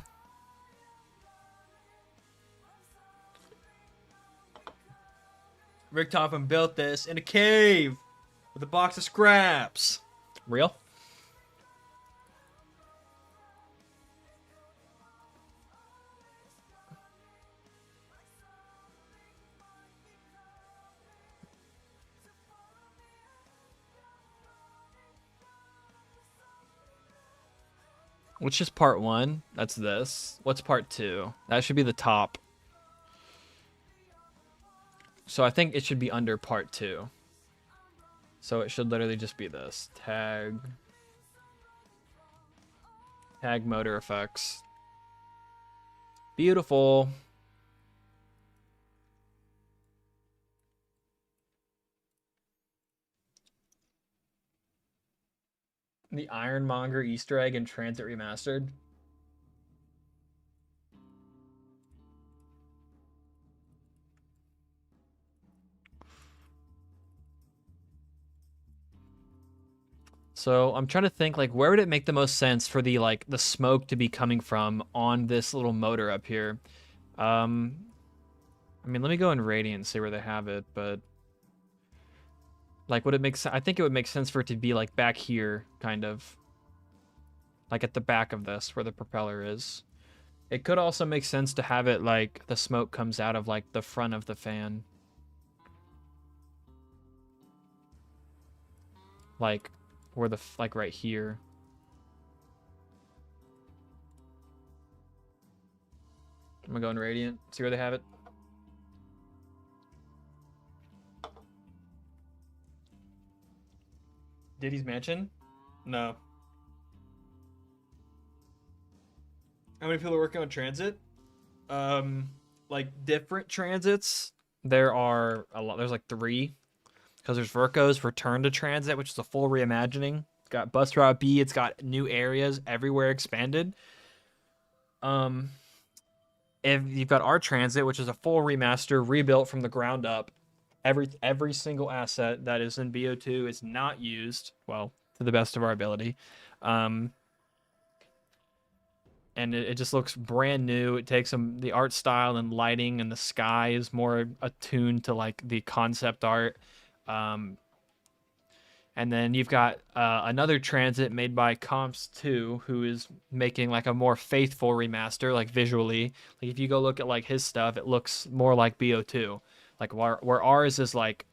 Rick Topham built this in a cave with a box of scraps. Real? Which is part 1? That's this. What's part 2? That should be the top. So I think it should be under part 2. So it should literally just be this. Tag motor effects. Beautiful. The Ironmonger Easter egg in TranZit Remastered. So I'm trying to think, like, where would it make the most sense for the smoke to be coming from on this little motor up here? I mean, let me go in Radiant and see where they have it, but like, would it make sense? I think it would make sense for it to be like back here, kind of like at the back of this where the propeller is. It could also make sense to have it like the smoke comes out of like the front of the fan, like where the like right here. I'm gonna go in Radiant, see where they have it. Diddy's Mansion? No. How many people are working on TranZit? Like different TranZits. There are a lot. There's like 3. Because there's Verko's Return to TranZit, which is a full reimagining. It's got Bus Route B. It's got new areas everywhere expanded. If you've got our TranZit, which is a full remaster, rebuilt from the ground up. Every single asset that is in BO2 is not used, well, to the best of our ability. And it just looks brand new. It takes the art style and lighting and the sky is more attuned to like the concept art. And then you've got another TranZit made by Comps2, who is making like a more faithful remaster, like visually. Like if you go look at like his stuff, it looks more like BO2. Like where ours is like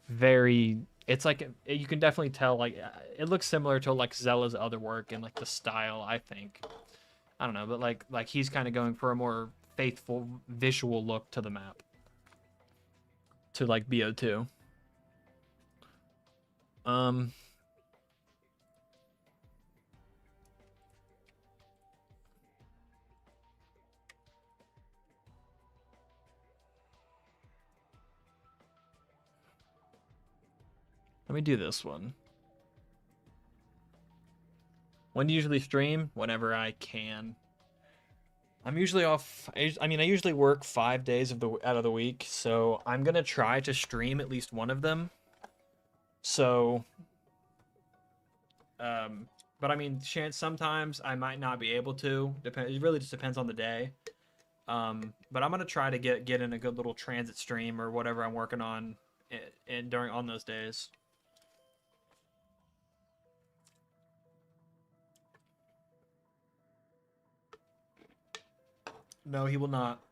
very. It's like you can definitely tell like it looks similar to like Zella's other work and like the style. I think I don't know, but like he's kind of going for a more faithful visual look to the map to like BO2. Um, let me do this one. When do you usually stream? Whenever I can. I'm usually off. I mean, I usually work 5 days out of the week, so I'm gonna try to stream at least one of them. So, but I mean, chance sometimes I might not be able to. It really just depends on the day. But I'm gonna try to get in a good little TranZit stream or whatever I'm working on, and during on those days. No, he will not,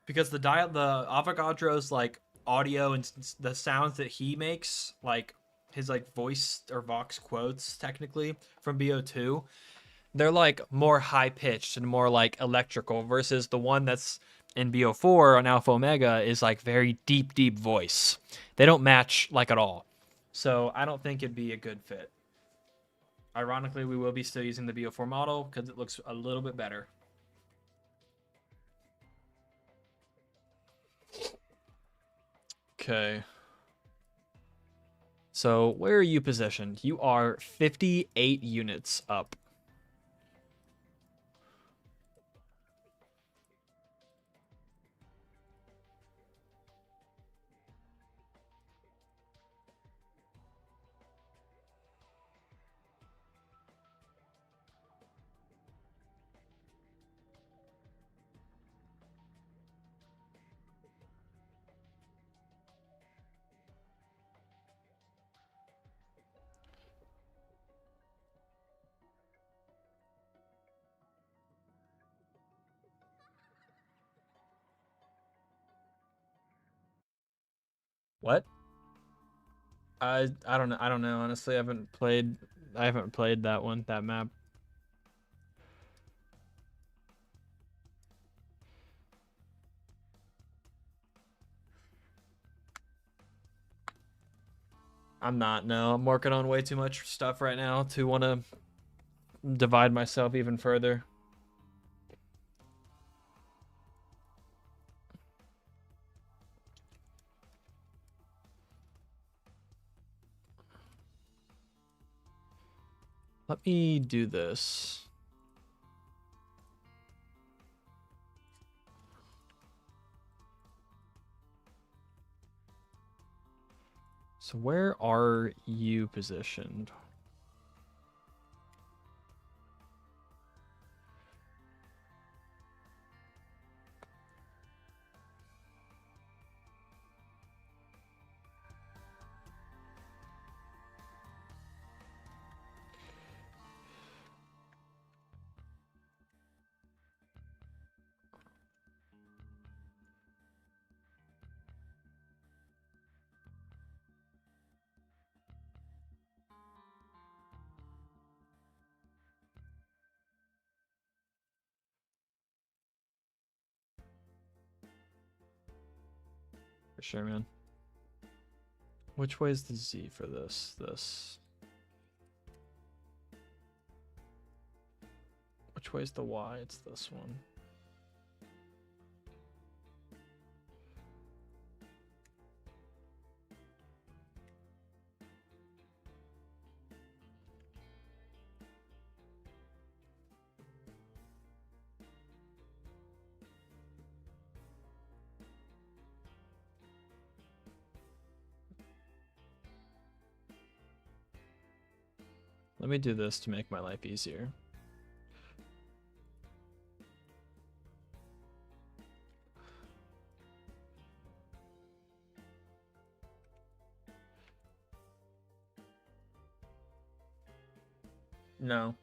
because the Avogadro's like audio and the sounds that he makes, like his like voice or vox quotes technically from BO2, they're like more high pitched and more like electrical versus the one that's in BO4 on Alpha Omega is like very deep voice. They don't match like at all. So I don't think it'd be a good fit. Ironically, we will be still using the BO4 model because it looks a little bit better. Okay. So where are you positioned? You are 58 units up. What? I don't know. I don't know. Honestly, I haven't played that one, that map. I'm not. No, I'm working on way too much stuff right now to want to divide myself even further. Let me do this. So where are you positioned? For sure, man. Which way is the Z for this? This. Which way is the Y? It's this one. Let me do this to make my life easier. No.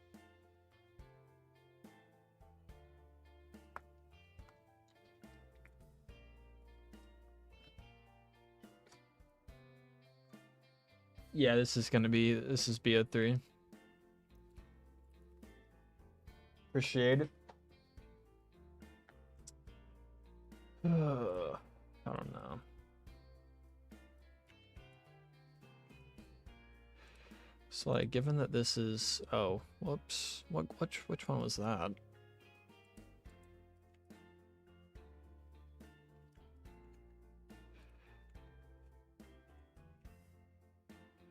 Yeah, this is BO3. Appreciate it. I don't know. So like, given that this is, oh, whoops, which one was that?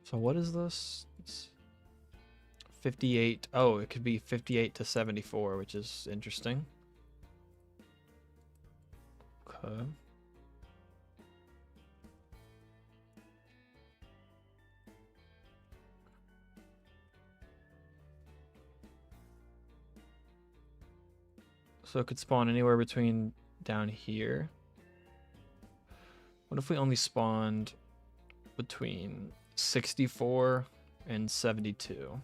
So what is this? It's 58. Oh, it could be 58 to 74, which is interesting. Okay. So it could spawn anywhere between down here. What if we only spawned between 64 and 72?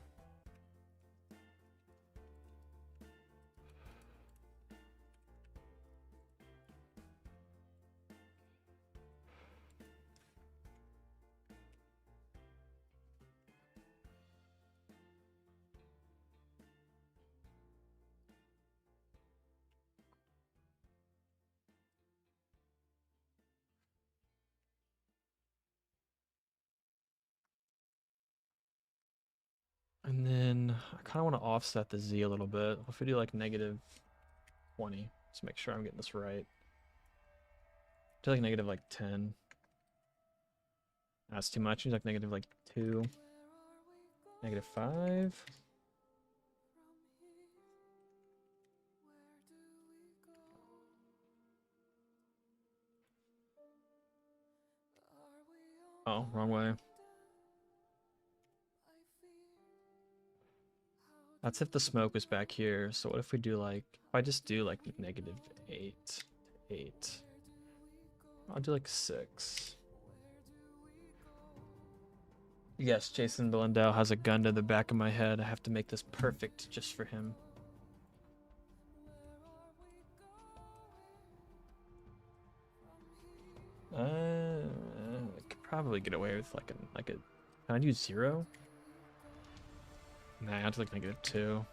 And then I kind of want to offset the Z a little bit. If we do like negative 20, let's make sure I'm getting this right. Do like negative like 10. That's too much. Use like negative like 2. Negative 5. Oh, wrong way. That's if the smoke was back here. So what if we do like, if I just do like negative 8, 8. I'll do like 6. Yes, Jason Belendel has a gun to the back of my head. I have to make this perfect just for him. I could probably get away with like a, can I do 0? Nah, I have to like negative 2.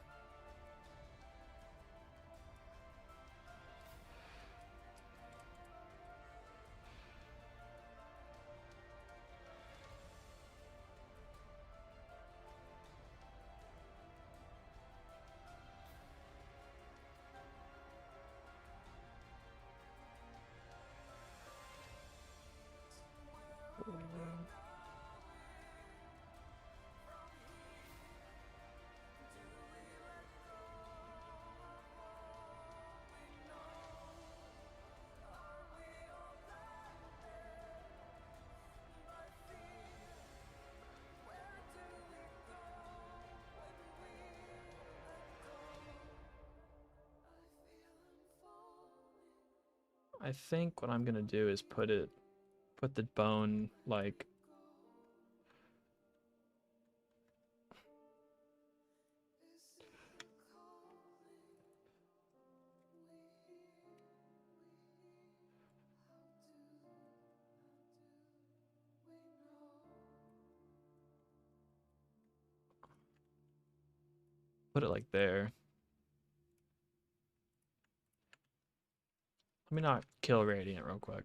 I think what I'm gonna do is put the bone like there. Let me not kill Radiant real quick.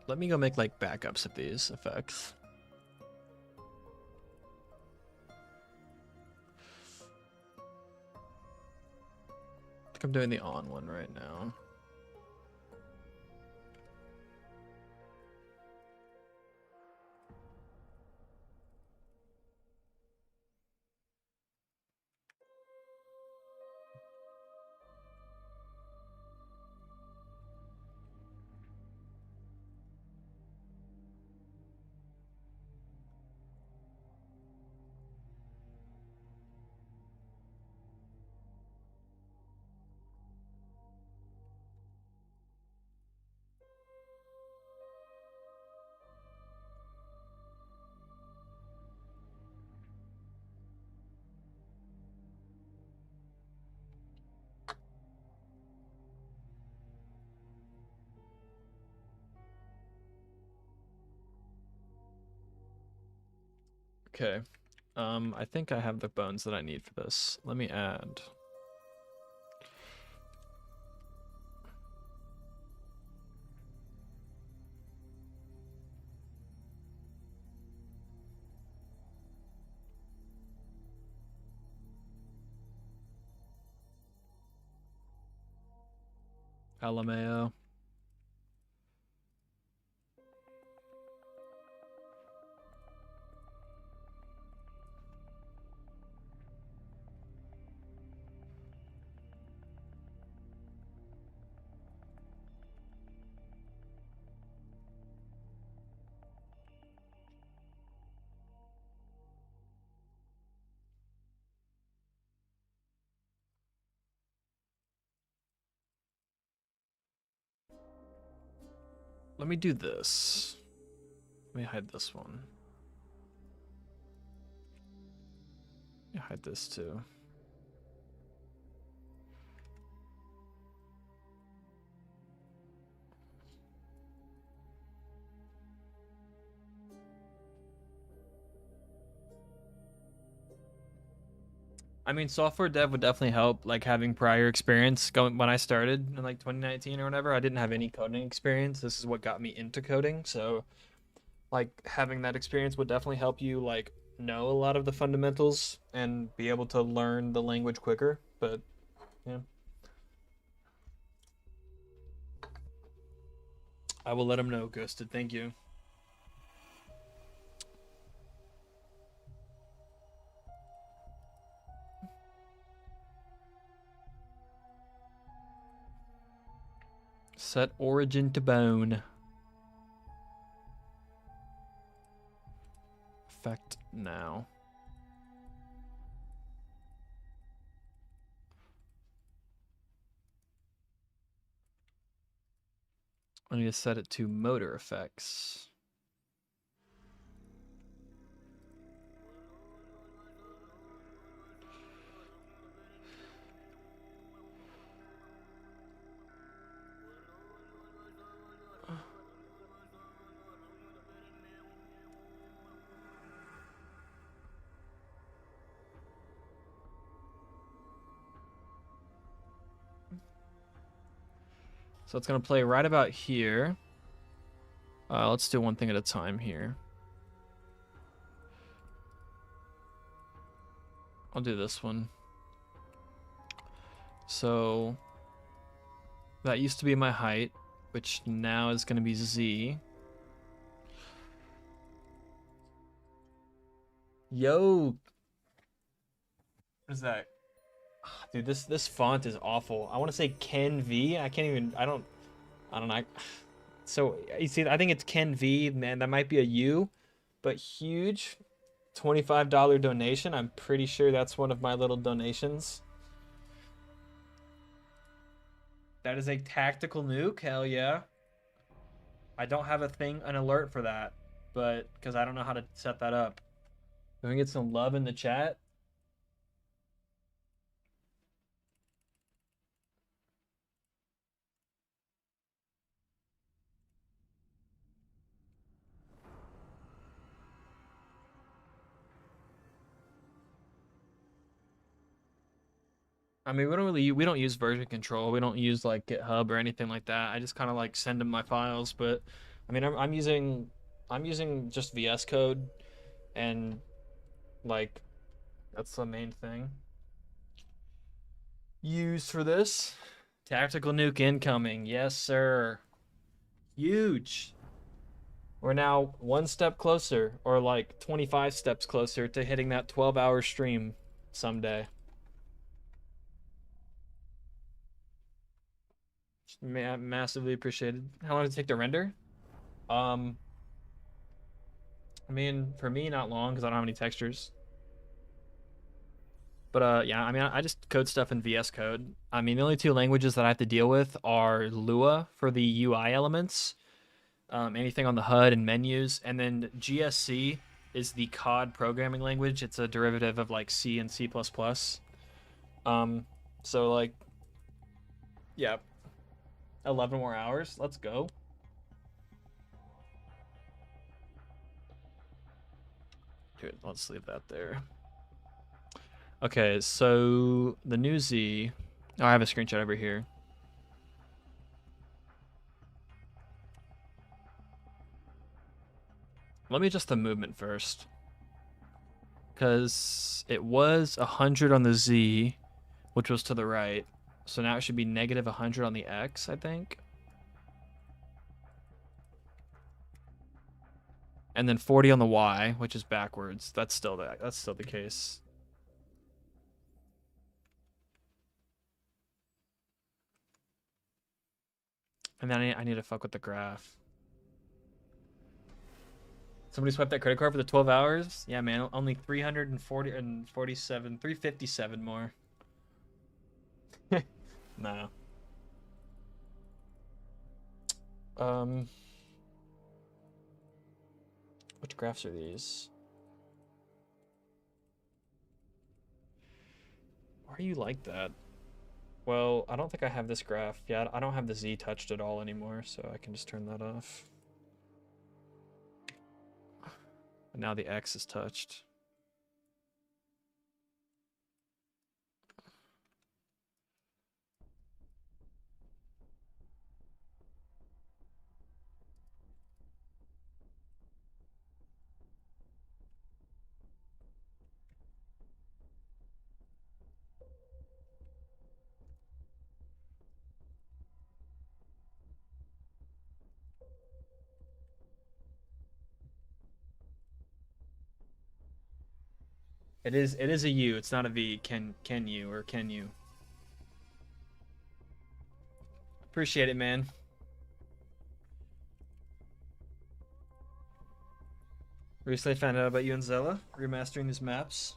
Let me go make like backups of these effects. I think I'm doing the on one right now. Okay. I think I have the bones that I need for this. Let me add. LMAO. Let me do this. Let me hide this one. Let me hide this too. I mean, software dev would definitely help, like having prior experience going when I started in like 2019 or whatever. I didn't have any coding experience. This is what got me into coding. So, like having that experience would definitely help you like know a lot of the fundamentals and be able to learn the language quicker. But yeah, I will let him know, Ghosted. Thank you. Set origin to bone. Effect now. I need to set it to motor effects. So it's going to play right about here. Let's do one thing at a time here. I'll do this one. So that used to be my height, which now is going to be Z. Yo. What is that? Dude, this font is awful. I want to say Ken V. I can't even. I don't know. So you see, I think it's Ken V. Man, that might be a U, but huge. $25 donation. I'm pretty sure that's one of my little donations. That is a tactical nuke. Hell yeah. I don't have an alert for that, but because I don't know how to set that up. Can we get some love in the chat? I mean, we don't use version control. We don't use like GitHub or anything like that. I just kind of like send them my files, but I mean, I'm using just VS Code and like that's the main thing used for this. Tactical nuke incoming. Yes, sir. Huge. We're now one step closer, or like 25 steps closer to hitting that 12-hour stream someday. Massively appreciated. How long does it take to render? Um, I mean, for me, not long because I don't have any textures. But yeah, I mean, I just code stuff in VS Code. I mean, the only two languages that I have to deal with are Lua for the UI elements, anything on the HUD and menus, and then GSC is the COD programming language. It's a derivative of like C and C++. So like, yeah, 11 more hours. Let's go. Okay, let's leave that there. Okay, so the new Z. Oh, I have a screenshot over here. Let me adjust the movement first. Because it was 100 on the Z, which was to the right. So now it should be negative 100 on the X, I think. And then 40 on the Y, which is backwards. That's still the case. And then I need to fuck with the graph. Somebody swiped that credit card for the 12 hours? Yeah, man, only 357 more. No. Which graphs are these? Why are you like that? Well, I don't think I have this graph. Yeah, I don't have the Z touched at all anymore, so I can just turn that off. And now the X is touched. It is a U, it's not a V. Can you or can you? Appreciate it, man. Recently found out about you and Zella remastering these maps.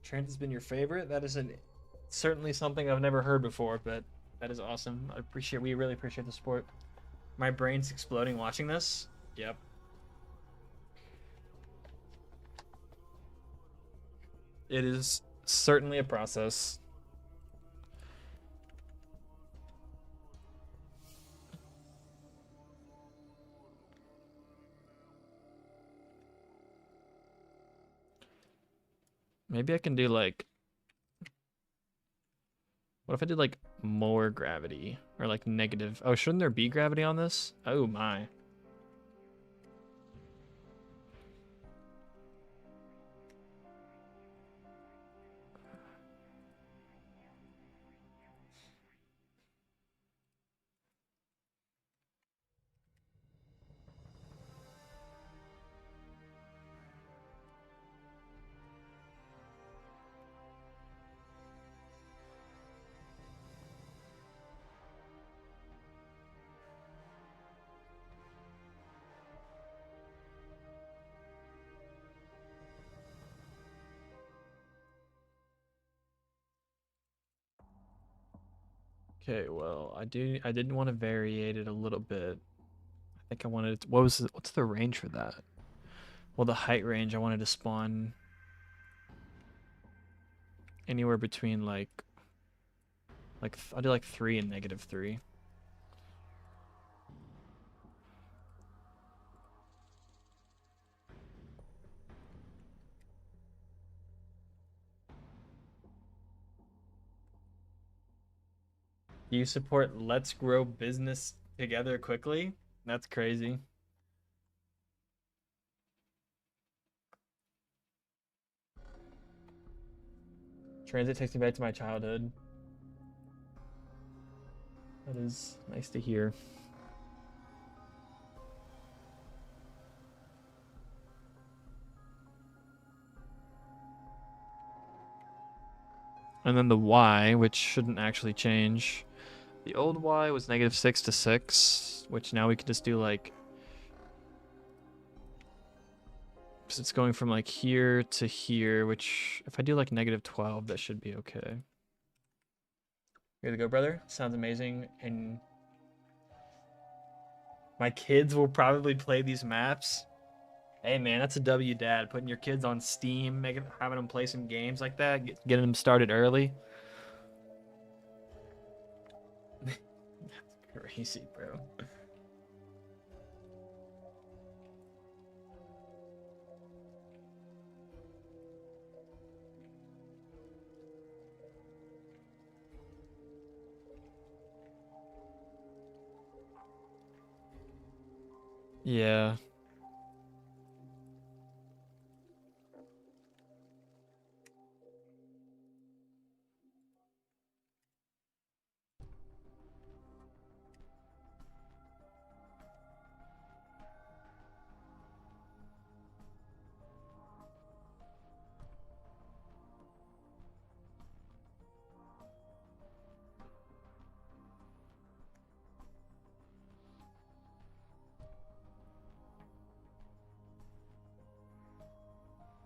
TranZit's been your favorite? That is certainly something I've never heard before, but that is awesome. We really appreciate the support. My brain's exploding watching this. Yep. It is certainly a process. Maybe I can do like... What if I did like more gravity? Or like negative... Oh, shouldn't there be gravity on this? Oh my. Okay, well, I didn't want to variate it a little bit. I think I wanted to, what's the range for that? Well, the height range I wanted to spawn anywhere between like I'll do like 3 and -3. Do you support Let's Grow Business Together Quickly? That's crazy. TranZit takes me back to my childhood. That is nice to hear. And then the Y, which shouldn't actually change. The old Y was -6 to 6, which now we can just do like... So it's going from like here to here, which if I do like -12, that should be okay. Here to go, brother. Sounds amazing. And my kids will probably play these maps. Hey man, that's a W, Dad. Putting your kids on Steam, having them play some games like that, getting them started early. That's crazy, bro. Yeah.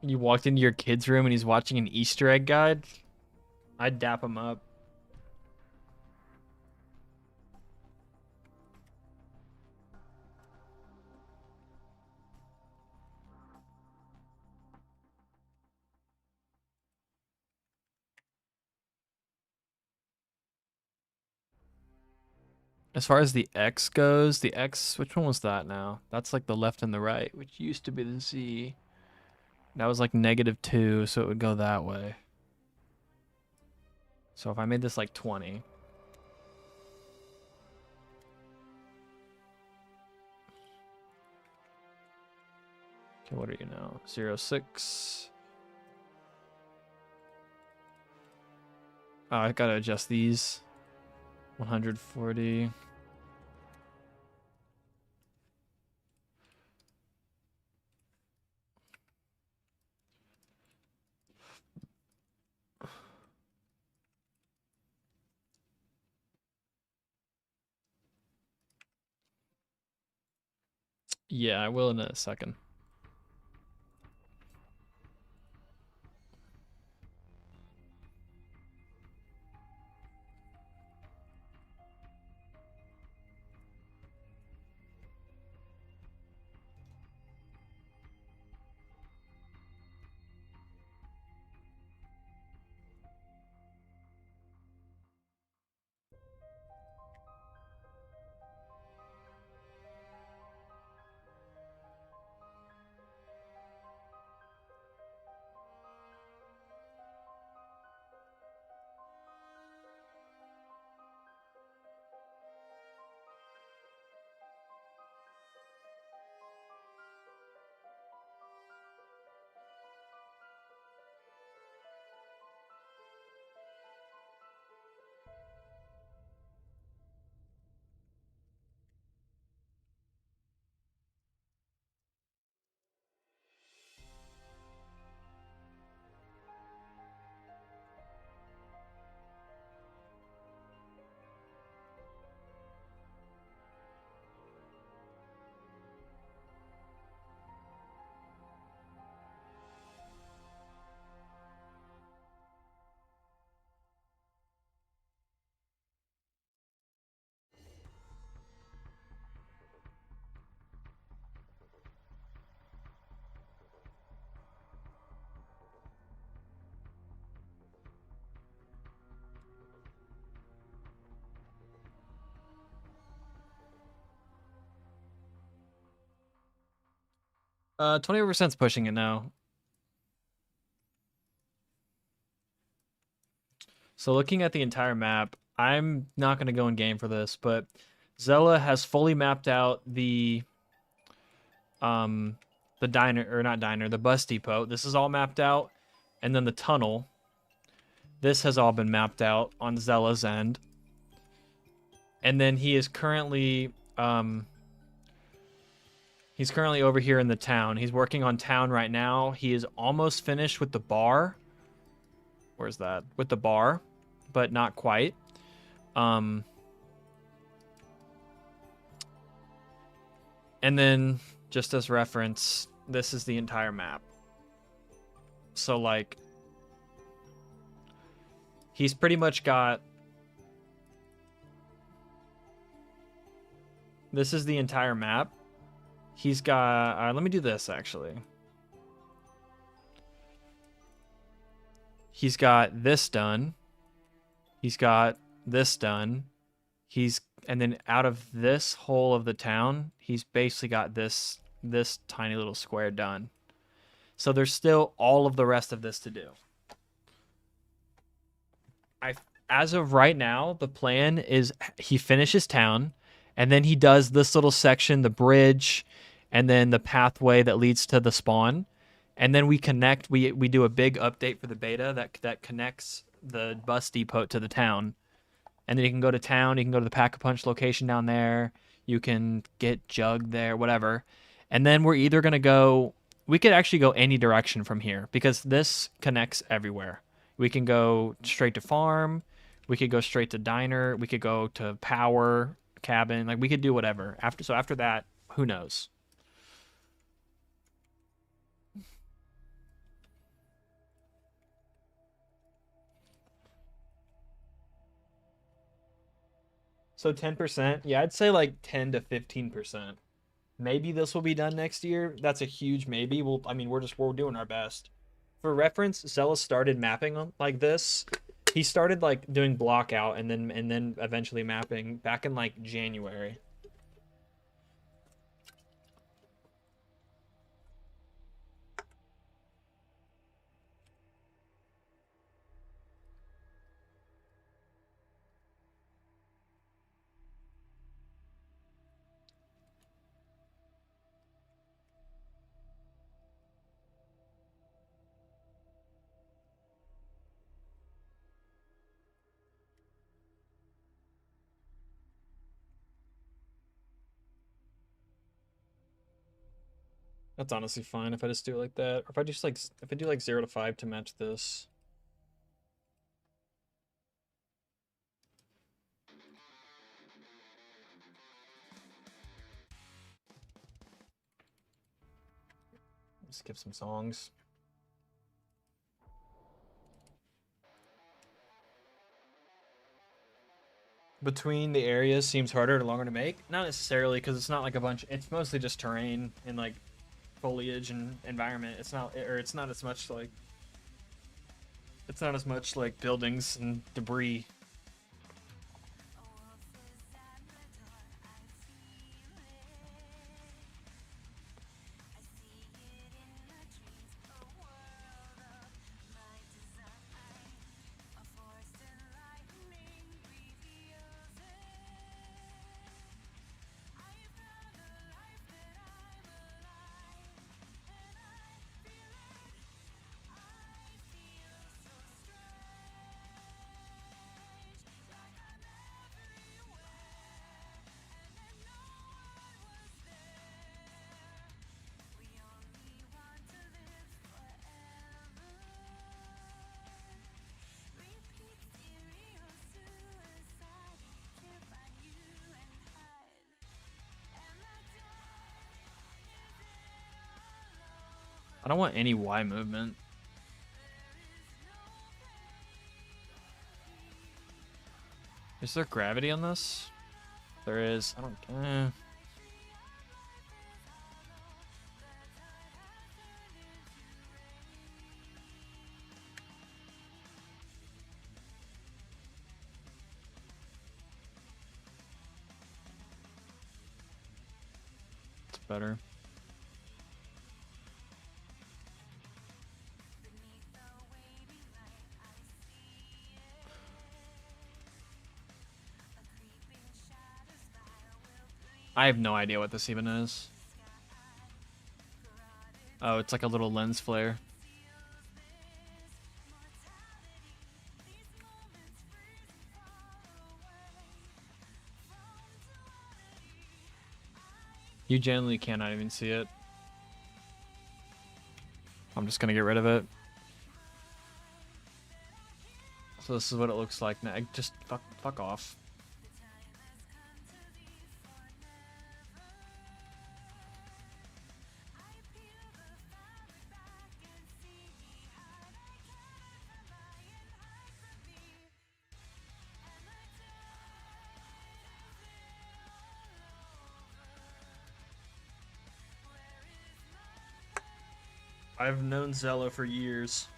You walked into your kid's room and he's watching an Easter egg guide? I'd dap him up. As far as the X goes, the X, which one was that now? That's like the left and the right, which used to be the Z. That was like -2, so it would go that way. So if I made this like 20. Okay, what are you now? 0.6. Oh, I gotta adjust these. 140. Yeah, I will in a second. Uh, 20%'s pushing it now. So looking at the entire map, I'm not going to go in game for this, but Zella has fully mapped out the diner, or not diner, the bus depot. This is all mapped out, and then the tunnel. This has all been mapped out on Zella's end. And then he is currently he's currently over here in the town. He's working on town right now. He is almost finished with the bar. Where's that? With the bar, but not quite. And then, just as reference, this is the entire map. So, like, he's pretty much got... This is the entire map. He's got... let me do this, actually. He's got this done. He's got this done. And then out of this whole of the town, he's basically got this tiny little square done. So there's still all of the rest of this to do. As of right now, the plan is he finishes town, and then he does this little section, the bridge, and then the pathway that leads to the spawn, and then we connect. We do a big update for the beta that connects the bus depot to the town, and then you can go to town. You can go to the Pack-a-Punch location down there. You can get Jug there, whatever, and then we're either gonna go. We could actually go any direction from here because this connects everywhere. We can go straight to farm. We could go straight to diner. We could go to power cabin. Like we could do whatever. After that, who knows? So 10%. Yeah, I'd say like 10 to 15%. Maybe this will be done next year. That's a huge maybe. I mean, we're doing our best. For reference, Zealous started mapping like this. He started like doing block out and then eventually mapping back in like January. That's honestly fine if I just do it like that. Or if I do like 0 to 5 to match this. Skip some songs. Between the areas seems harder or longer to make. Not necessarily, because it's not like a bunch. It's mostly just terrain and like foliage and environment. It's not as much like. It's not as much like buildings and debris. I don't want any Y movement. Is there gravity on this? There is. I don't. It's better. I have no idea what this even is. Oh, it's like a little lens flare. You generally cannot even see it. I'm just gonna get rid of it. So this is what it looks like now. Just fuck off. I've known Zello for years.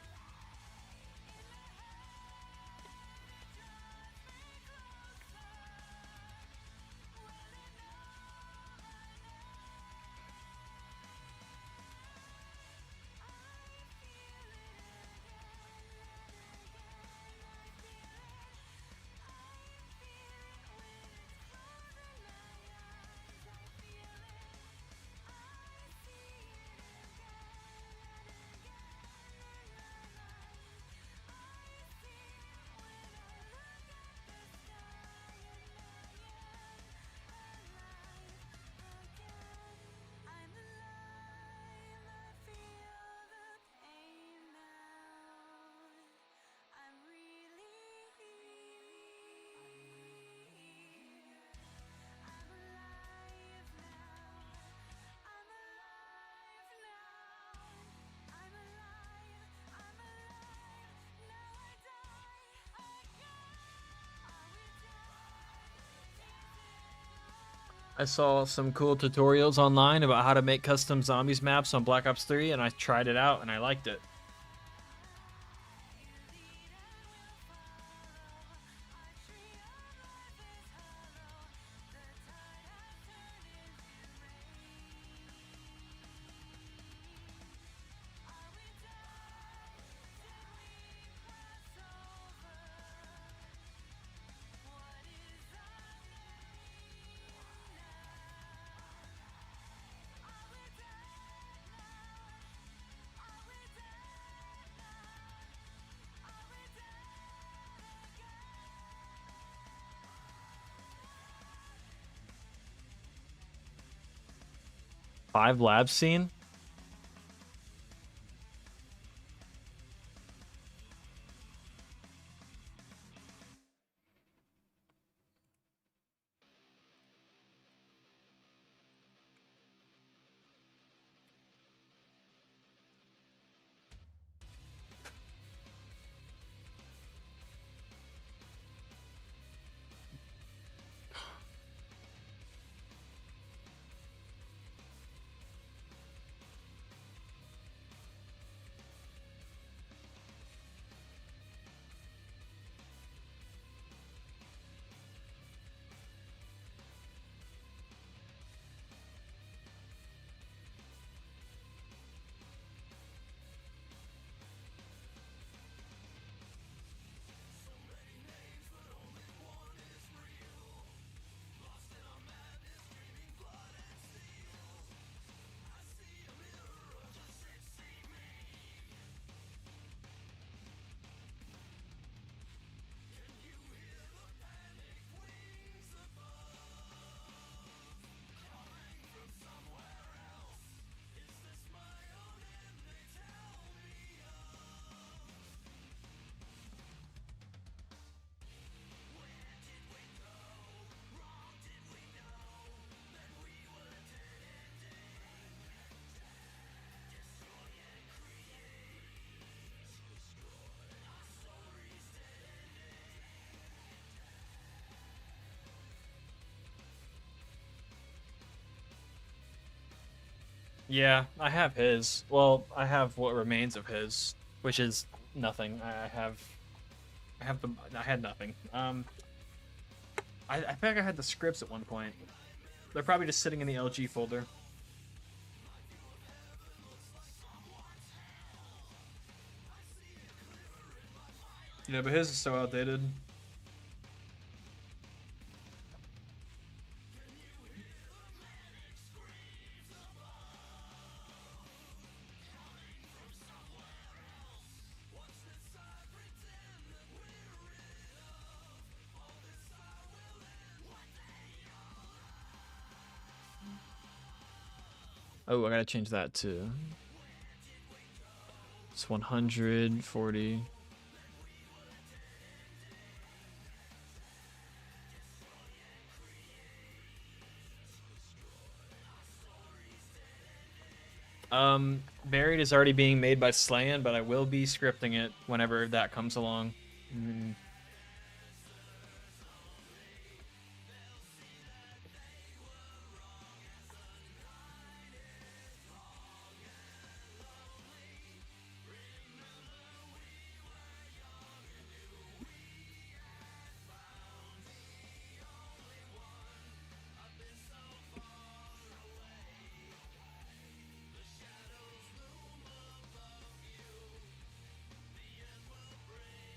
I saw some cool tutorials online about how to make custom zombies maps on Black Ops 3, and I tried it out and I liked it. Five labs scene? Yeah, I have his. Well, I have what remains of his, which is nothing. I had nothing. I think I had the scripts at one point. They're probably just sitting in the LG folder. Yeah, but his is so outdated. Oh, I gotta change that too. It's 140. Buried is already being made by Slayan, but I will be scripting it whenever that comes along.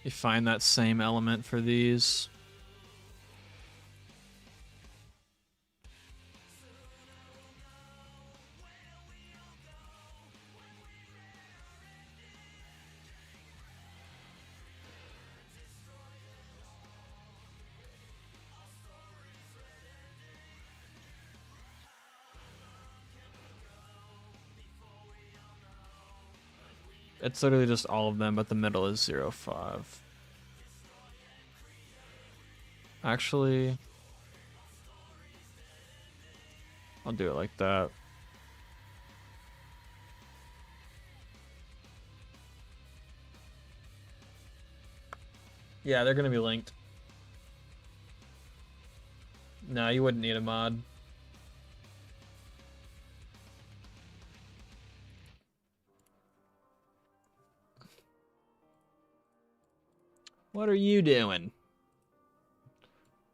You find that same element for these. It's literally just all of them, but the middle is 0.5. Actually, I'll do it like that. Yeah, they're gonna be linked. No, you wouldn't need a mod. What are you doing?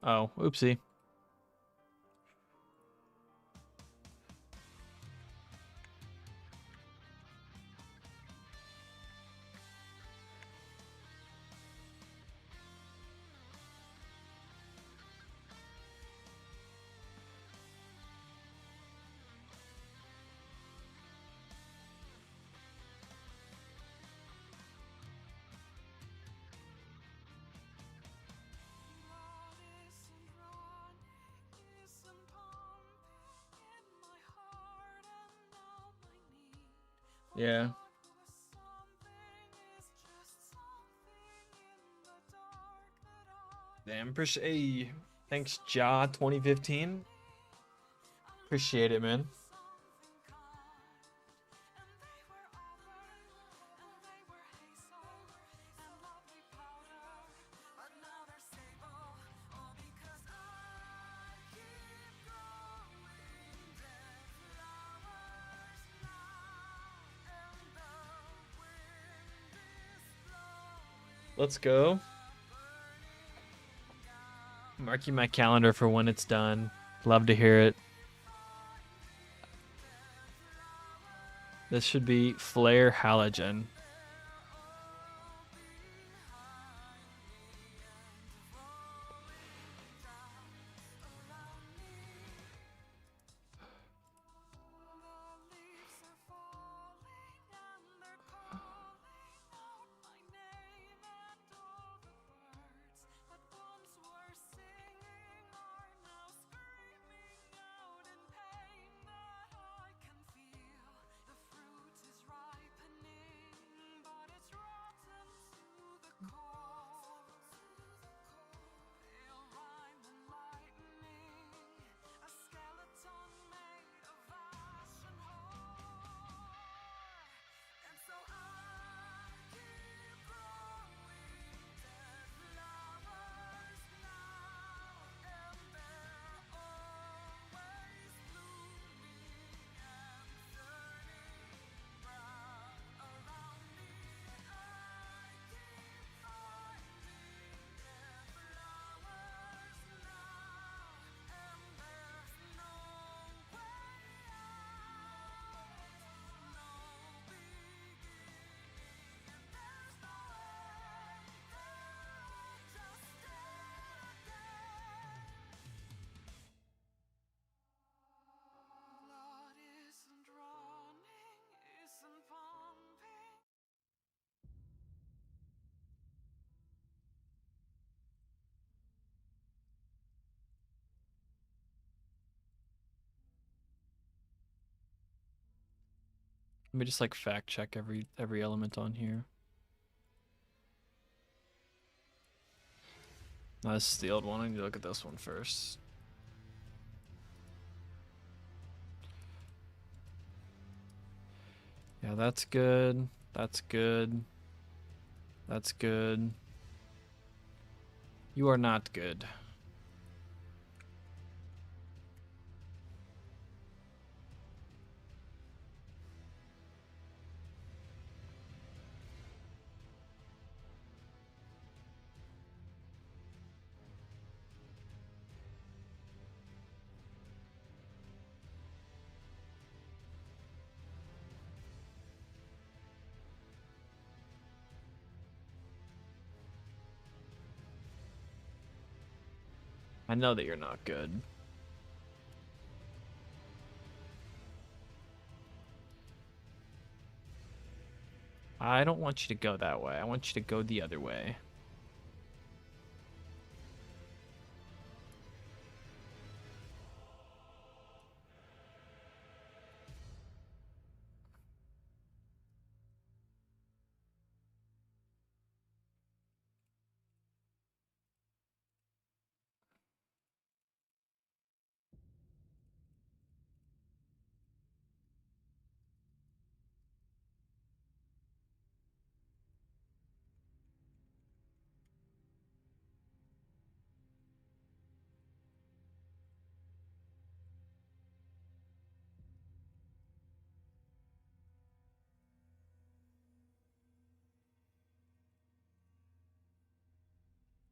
Oh, oopsie. Yeah. Damn, appreciate. Thanks, Ja 2015. Appreciate it, man. Let's go. Marking my calendar for when it's done. Love to hear it. This should be Flare Halogen. Let me just like fact check every element on here. No, this is the old one. I need to look at this one first. Yeah, that's good. That's good. That's good. You are not good. I know that you're not good. I don't want you to go that way. I want you to go the other way.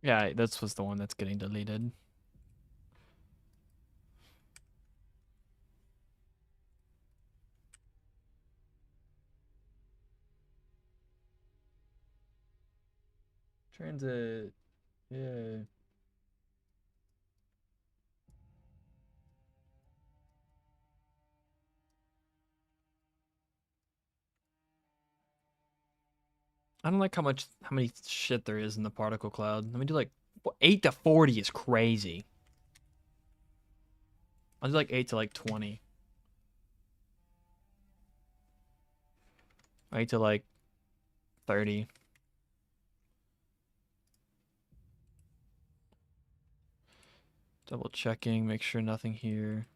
Yeah, this was the one that's getting deleted. TranZit. Yeah. I don't like how many shit there is in the particle cloud. Let me do like 8 to 40 is crazy. I'll do like 8 to like 20. 8 to like 30. Double checking, make sure nothing here.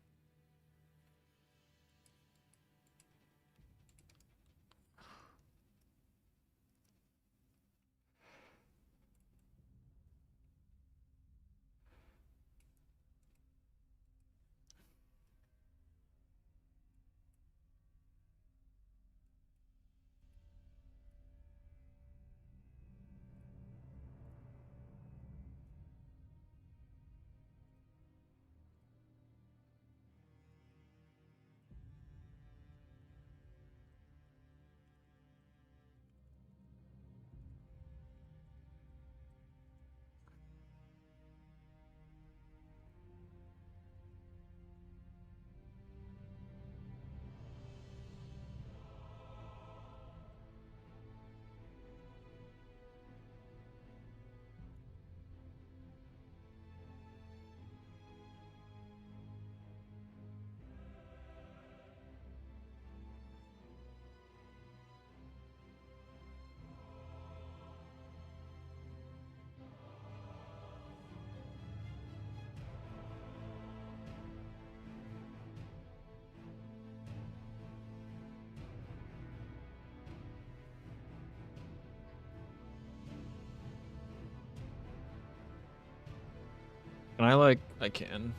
And I can.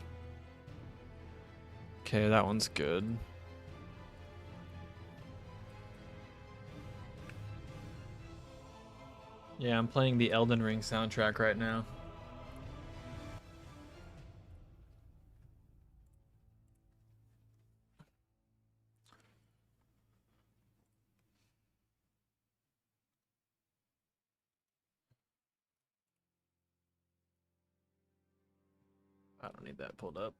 Okay, that one's good. Yeah, I'm playing the Elden Ring soundtrack right now. I don't need that pulled up.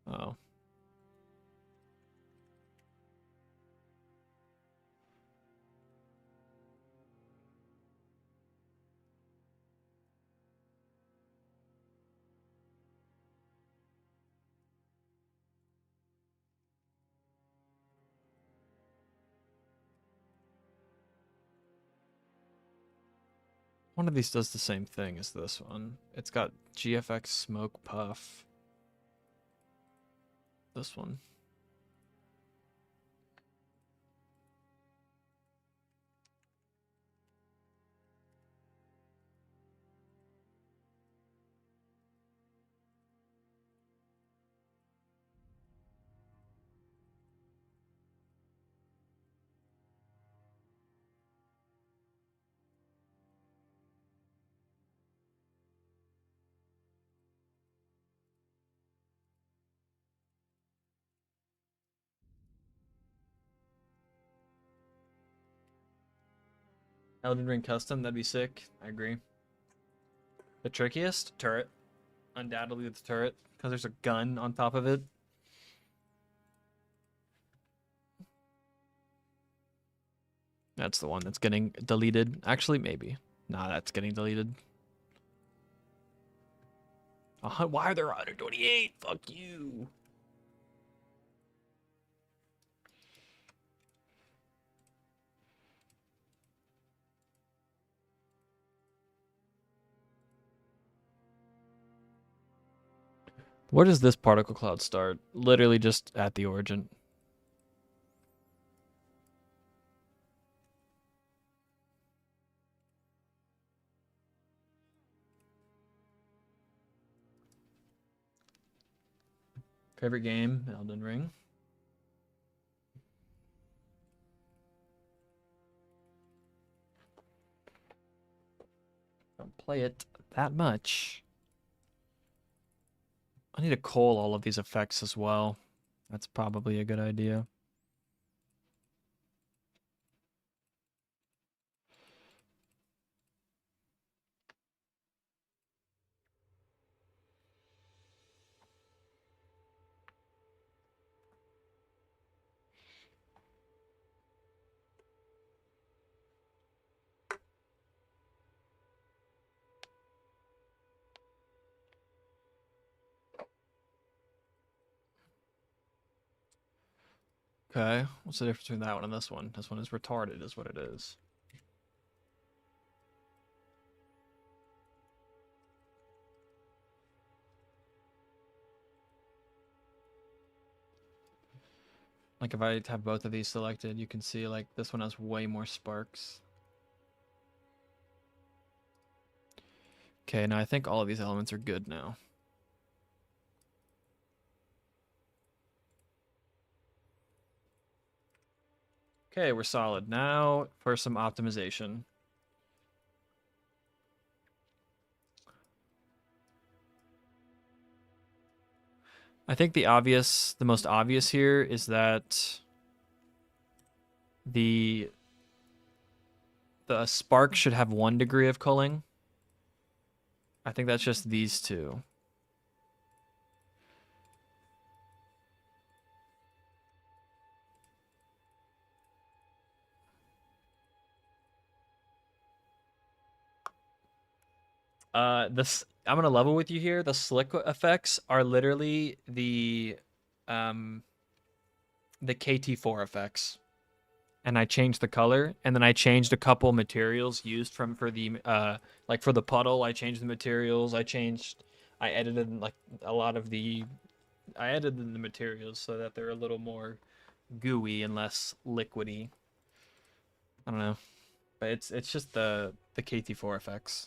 Oh. One of these does the same thing as this one. It's got GFX Smoke Puff. This one. Elden Ring Custom, that'd be sick. I agree. The trickiest? Turret. Undoubtedly the turret, because there's a gun on top of it. That's the one that's getting deleted. Actually, maybe. Nah, that's getting deleted. Why are there 128? Fuck you. Where does this particle cloud start? Literally just at the origin. Favorite game, Elden Ring. Don't play it that much. I need to cull all of these effects as well. That's probably a good idea. Okay, what's the difference between that one and this one? This one is retarded, is what it is. Like if I have both of these selected, you can see like this one has way more sparks. Okay, now I think all of these elements are good now. Okay, we're solid. Now for some optimization. I think the most obvious here is that the spark should have 1 degree of culling. I think that's just these two. I'm gonna level with you here. The slick effects are literally the KT4 effects. And I changed the color, and then I changed a couple materials used for the like for the puddle. I changed the materials. I edited like a lot of I edited the materials so that they're a little more gooey and less liquidy. I don't know, but it's just the KT4 effects.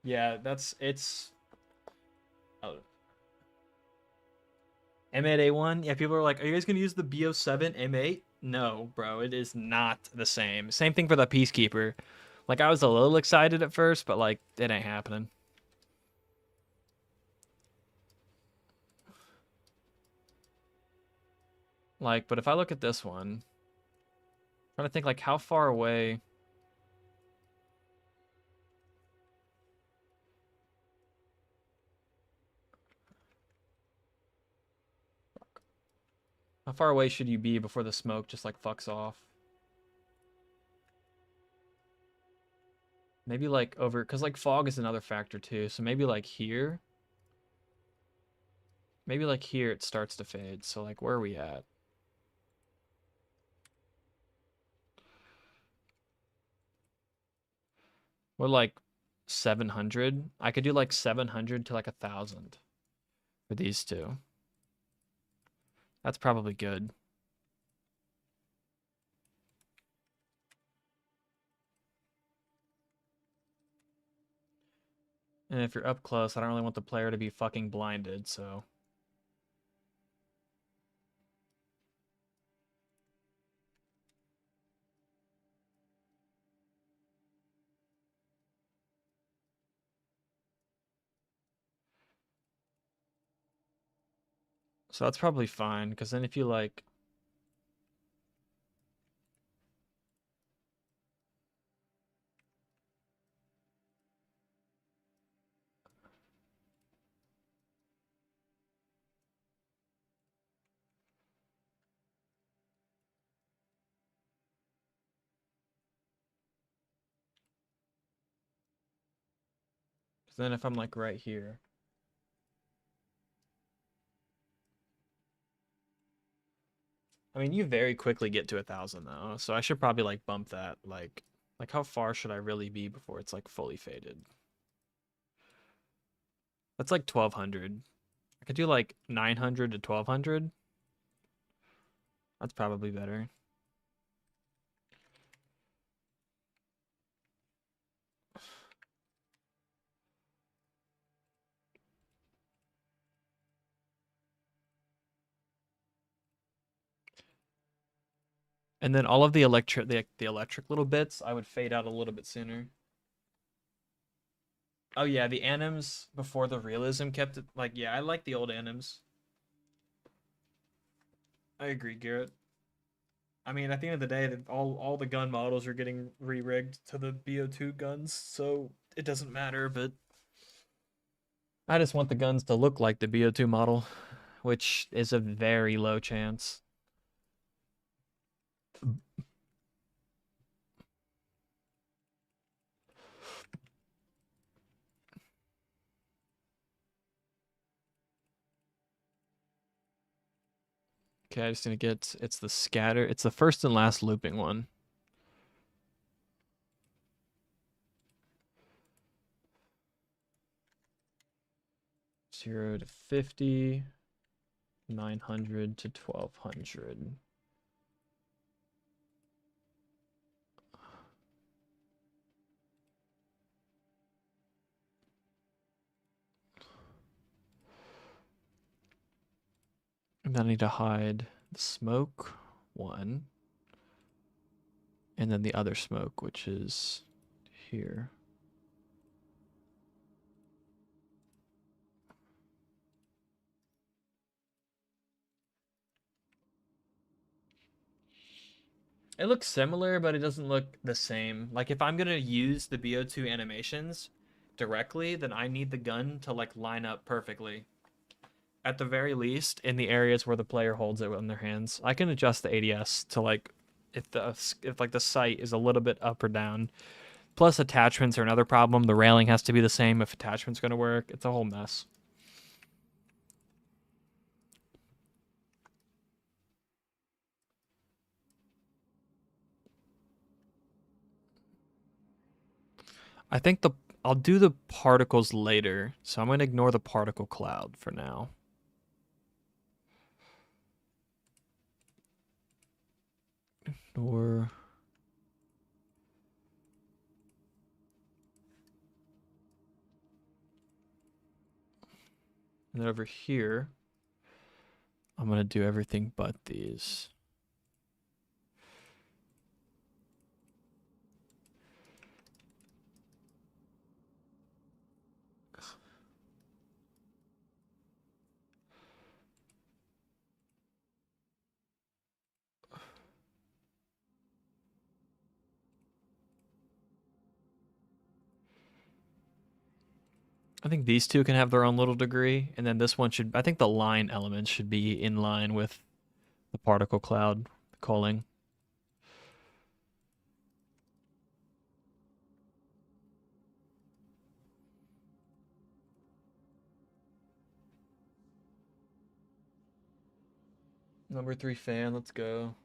Yeah, it's oh, M8 A1. Yeah, people are like, are you guys gonna use the BO7 M8? No, bro, it is not the same. Same thing for the Peacekeeper. Like I was a little excited at first, but like it ain't happening. Like, but if I look at this one, I'm trying to think like how far away. How far away should you be before the smoke just like fucks off? Maybe like over, because like fog is another factor too. So maybe like here. Maybe like here it starts to fade. So like where are we at? We're like 700. I could do like 700 to like 1,000 for these two. That's probably good. And if you're up close, I don't really want the player to be fucking blinded, so. So that's probably fine, because then if you like. Because then if I'm like right here. I mean, you very quickly get to 1,000 though, so I should probably like bump that. Like how far should I really be before it's like fully faded? That's like 1,200. I could do like 900 to 1,200. That's probably better. And then all of the electric little bits, I would fade out a little bit sooner. Oh yeah, the anims before the realism kept it like yeah, I like the old anims. I agree, Garrett. I mean, at the end of the day, all the gun models are getting re-rigged to the BO2 guns, so it doesn't matter. But I just want the guns to look like the BO2 model, which is a very low chance. Okay, I just need to get it's the scatter. It's the first and last looping one. 0 to 50, 900 to 1200. And then I need to hide the smoke one. And then the other smoke, which is here. It looks similar, but it doesn't look the same. Like if I'm gonna use the BO2 animations directly, then I need the gun to like line up perfectly. At the very least, in the areas where the player holds it in their hands, I can adjust the ADS to like if like the sight is a little bit up or down. Plus attachments are another problem. The railing has to be the same if attachment's gonna work. It's a whole mess. I think I'll do the particles later, so I'm gonna ignore the particle cloud for now. Or and then over here, I'm gonna do everything but these. I think these two can have their own little degree, and then this one should. I think the line elements should be in line with the particle cloud culling. Number 3 fan, let's go.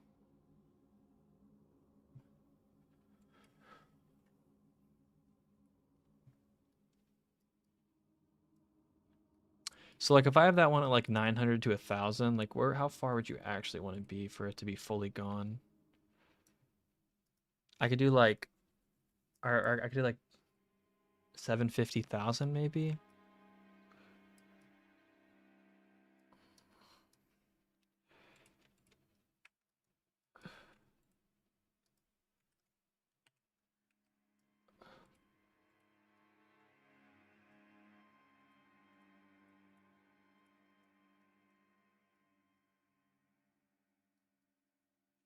So like if I have that one at like 900 to 1,000, like how far would you actually want to be for it to be fully gone? I could do like, or I could do like 750,000 maybe.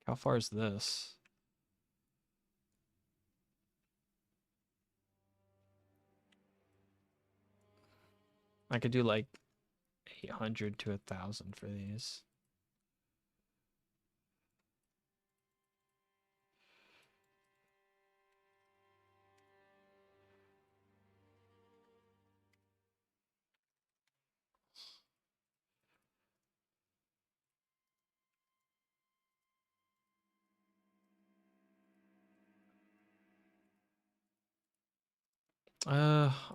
How far is this? I could do like 800 to 1,000 for these.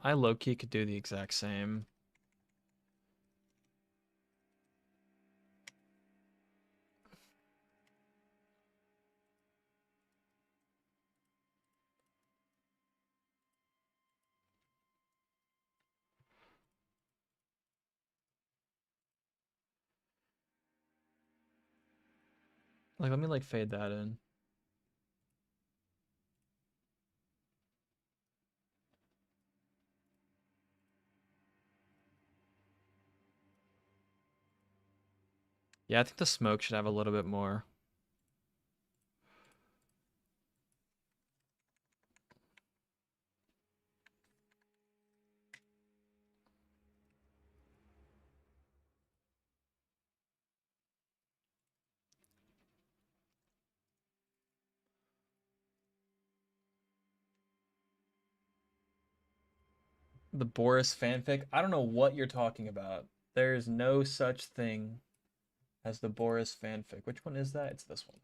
I low-key could do the exact same. Like, let me like fade that in. Yeah, I think the smoke should have a little bit more. The Boris fanfic? I don't know what you're talking about. There's no such thing as the Boris fanfic. Which one is that? It's this one.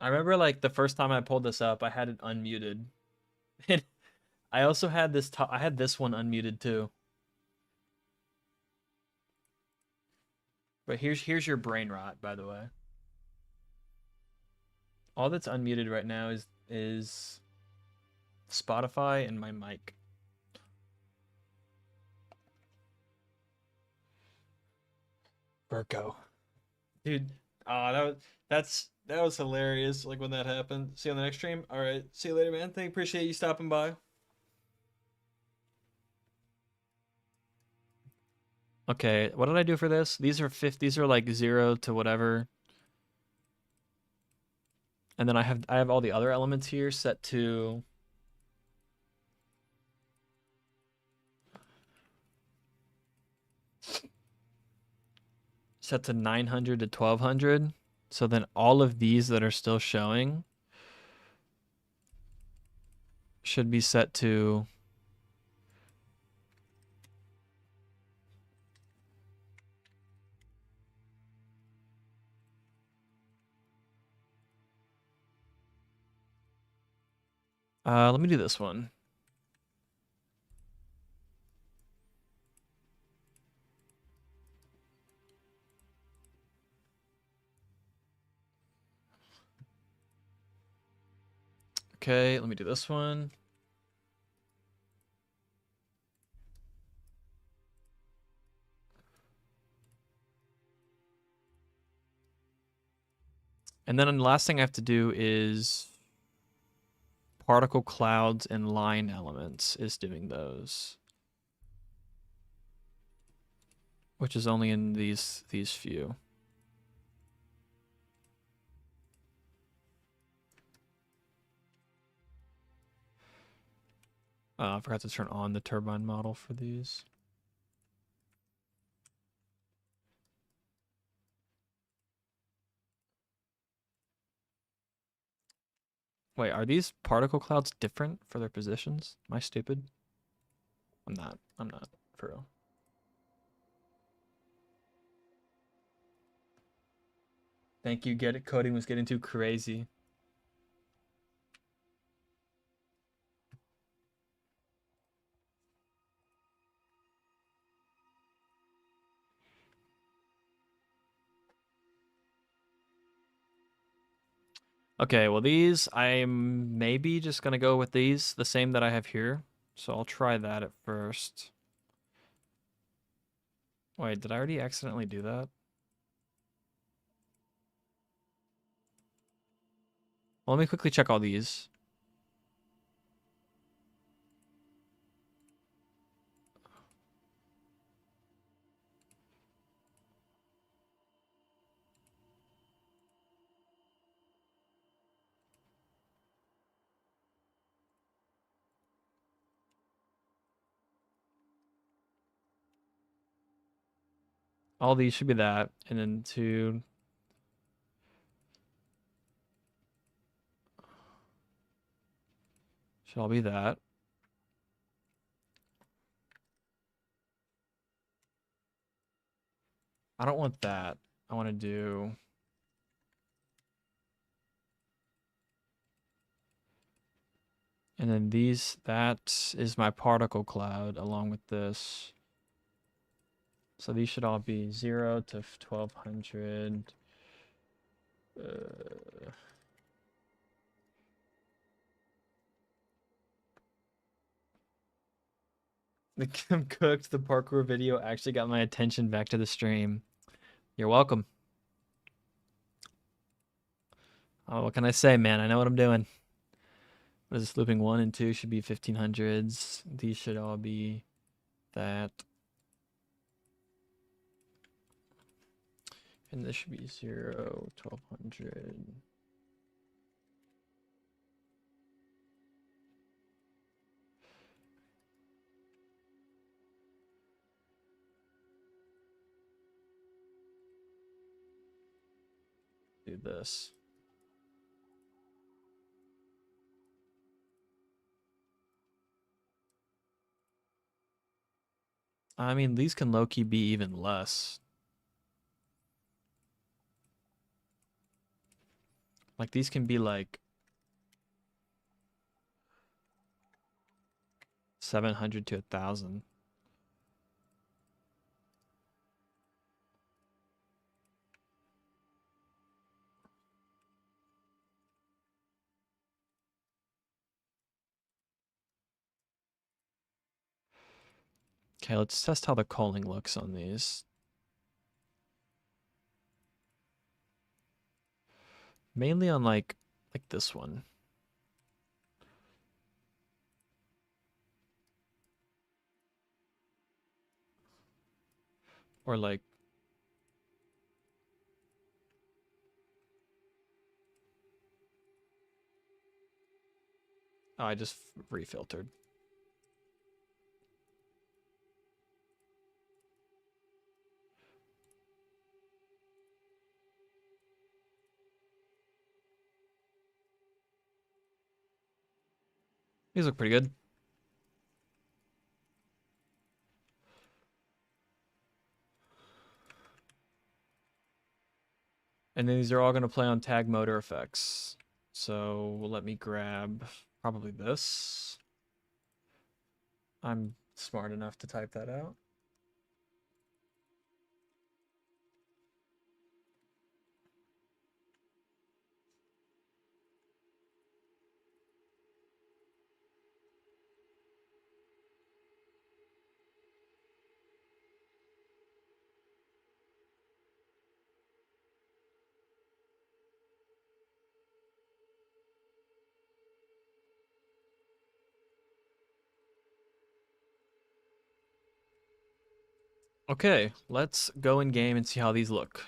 I remember like the first time I pulled this up, I had it unmuted. I also had this I had this one unmuted too. But here's your brain rot, by the way. All that's unmuted right now is Spotify and my mic. Virgo. Dude, that was hilarious. Like when that happened. See you on the next stream. All right, see you later, man. Appreciate you stopping by. Okay, what did I do for this? These are these are like 0 to whatever. And then I have all the other elements here set to set to 900 to 1200. So then all of these that are still showing should be set to let me do this one. Okay, let me do this one. And then the last thing I have to do is particle clouds and line elements is doing those. Which is only in these few. I forgot to turn on the turbine model for these. Wait, are these particle clouds different for their positions? Am I stupid? I'm not. I'm not, for real. Thank you, get it. Coding was getting too crazy. Okay, well these, I'm maybe just gonna go with these, the same that I have here. So I'll try that at first. Wait, did I already accidentally do that? Well, let me quickly check all these. All these should be that, and then two. Should all be that. I don't want that. I want to do. And then these, that is my particle cloud along with this. So these should all be 0 to 1200. The Kim cooked the parkour video actually got my attention back to the stream. You're welcome. Oh, what can I say, man? I know what I'm doing. What is this? Looping 1 and 2 should be 1500s. These should all be that. And this should be 0, 1200. Do this. I mean, these can low-key be even less. Like, these can be like 700 to 1,000. Okay, let's test how the calling looks on these. Mainly on like this one. Or like oh, I just refiltered. These look pretty good. And then these are all going to play on tag motor effects. So let me grab probably this. I'm smart enough to type that out. Okay, let's go in game and see how these look.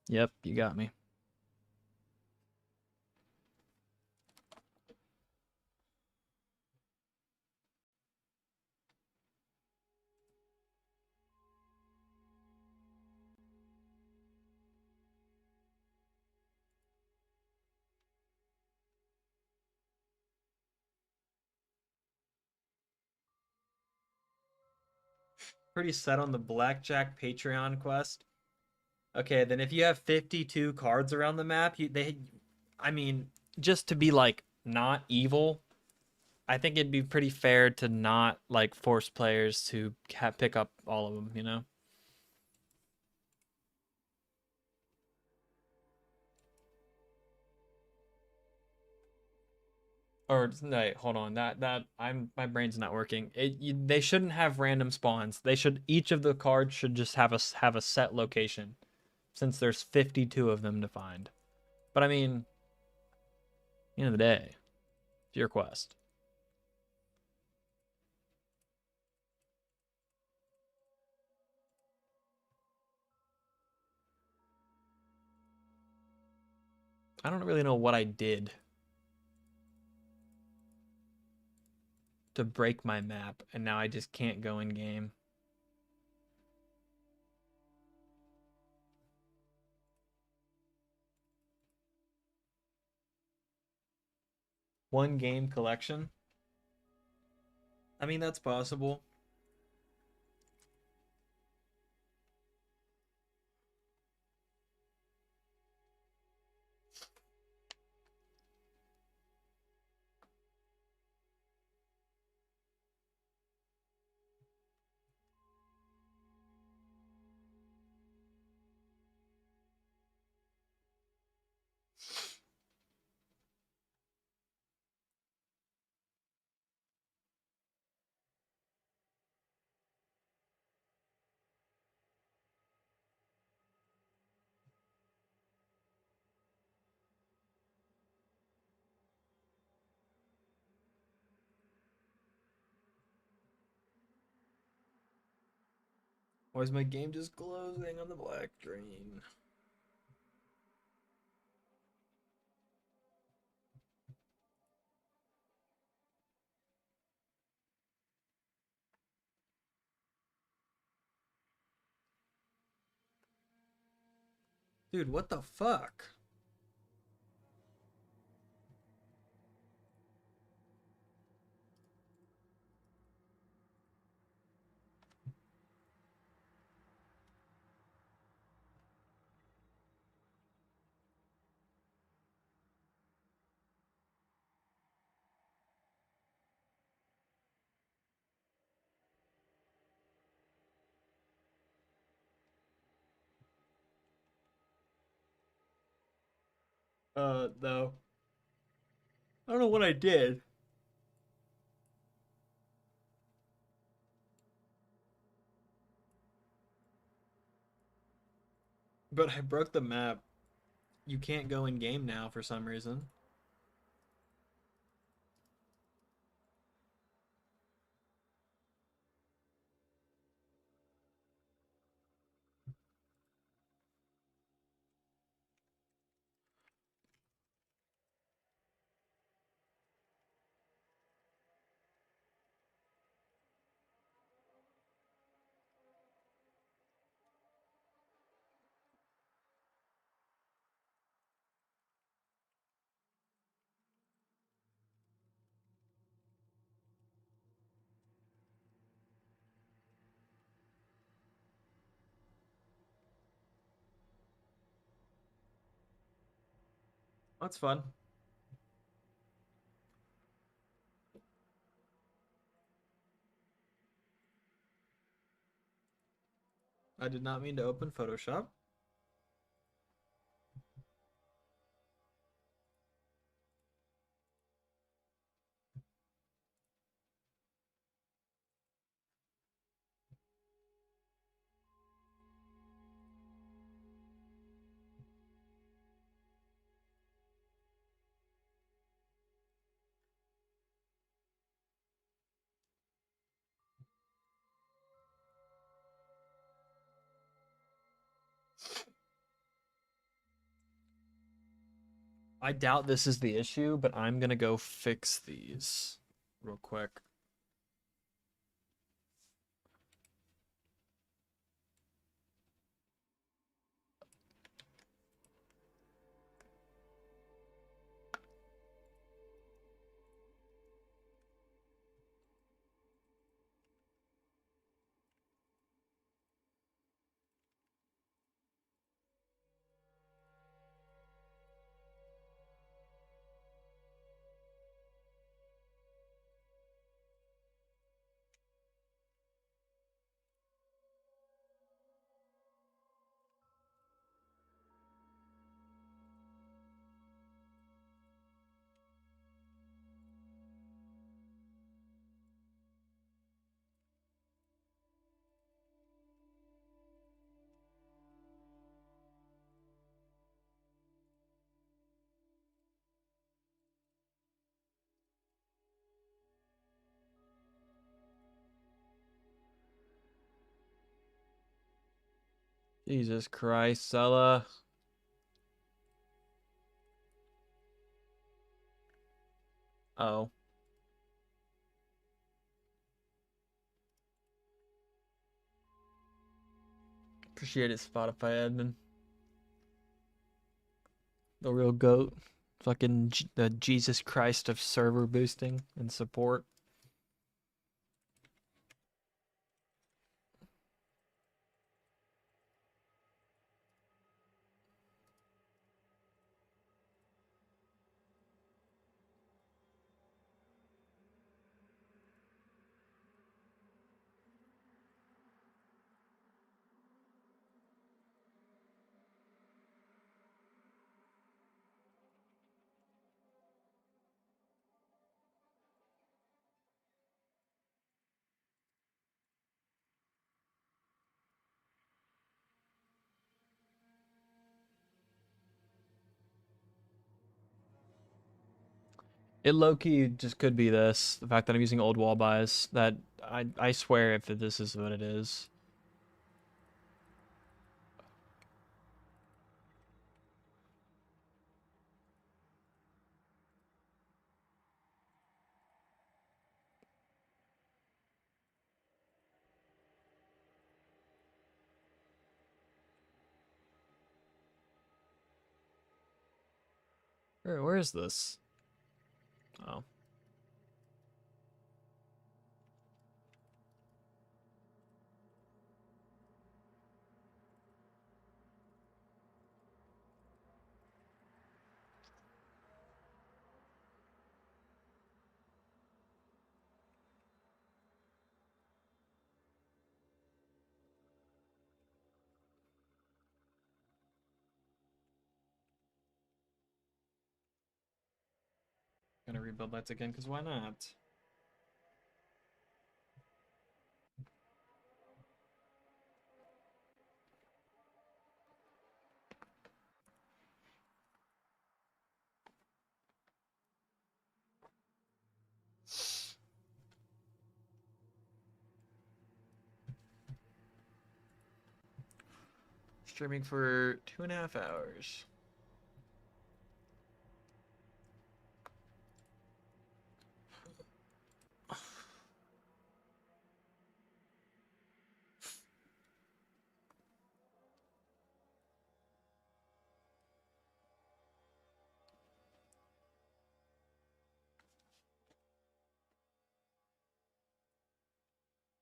Yep, you got me. Pretty set on the blackjack Patreon quest. Okay, then if you have 52 cards around the map, I mean, just to be like not evil, I think it'd be pretty fair to not like force players to pick up all of them, you know? Or no, hold on. That I'm my brain's not working. They shouldn't have random spawns. They should each of the cards should just have a set location, since there's 52 of them to find. But I mean, at the end of the day, it's your quest. I don't really know what I did to break my map, and now I just can't go in game. One game collection. I mean, that's possible. Why is my game just closing on the black screen? Dude, what the fuck? No. I don't know what I did, but I broke the map. You can't go in game now for some reason. That's fun. I did not mean to open Photoshop. I doubt this is the issue, but I'm gonna go fix these real quick. Jesus Christ, Sella. Oh. Appreciate it, Spotify admin. The real goat. Fucking the Jesus Christ of server boosting and support. It low-key just could be this. The fact that I'm using old wall buys. That I swear if this is what it is. Where is this? Oh. Gonna rebuild lights again, because why not? Streaming for 2.5 hours.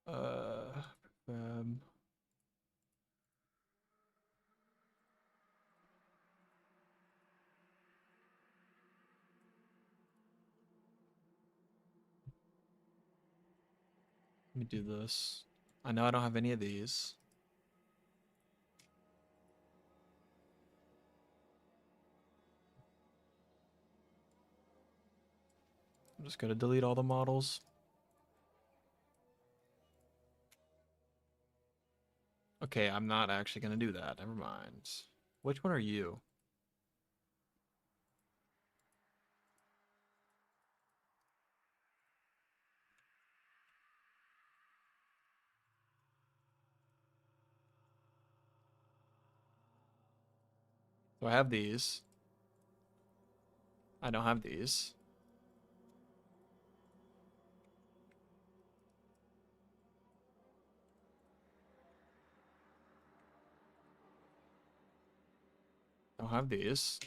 Uh, um, Let me do this. I know I don't have any of these. I'm just gonna delete all the models. Okay, I'm not actually gonna do that. Never mind. Which one are you? So I have these. I don't have these. Don't have these.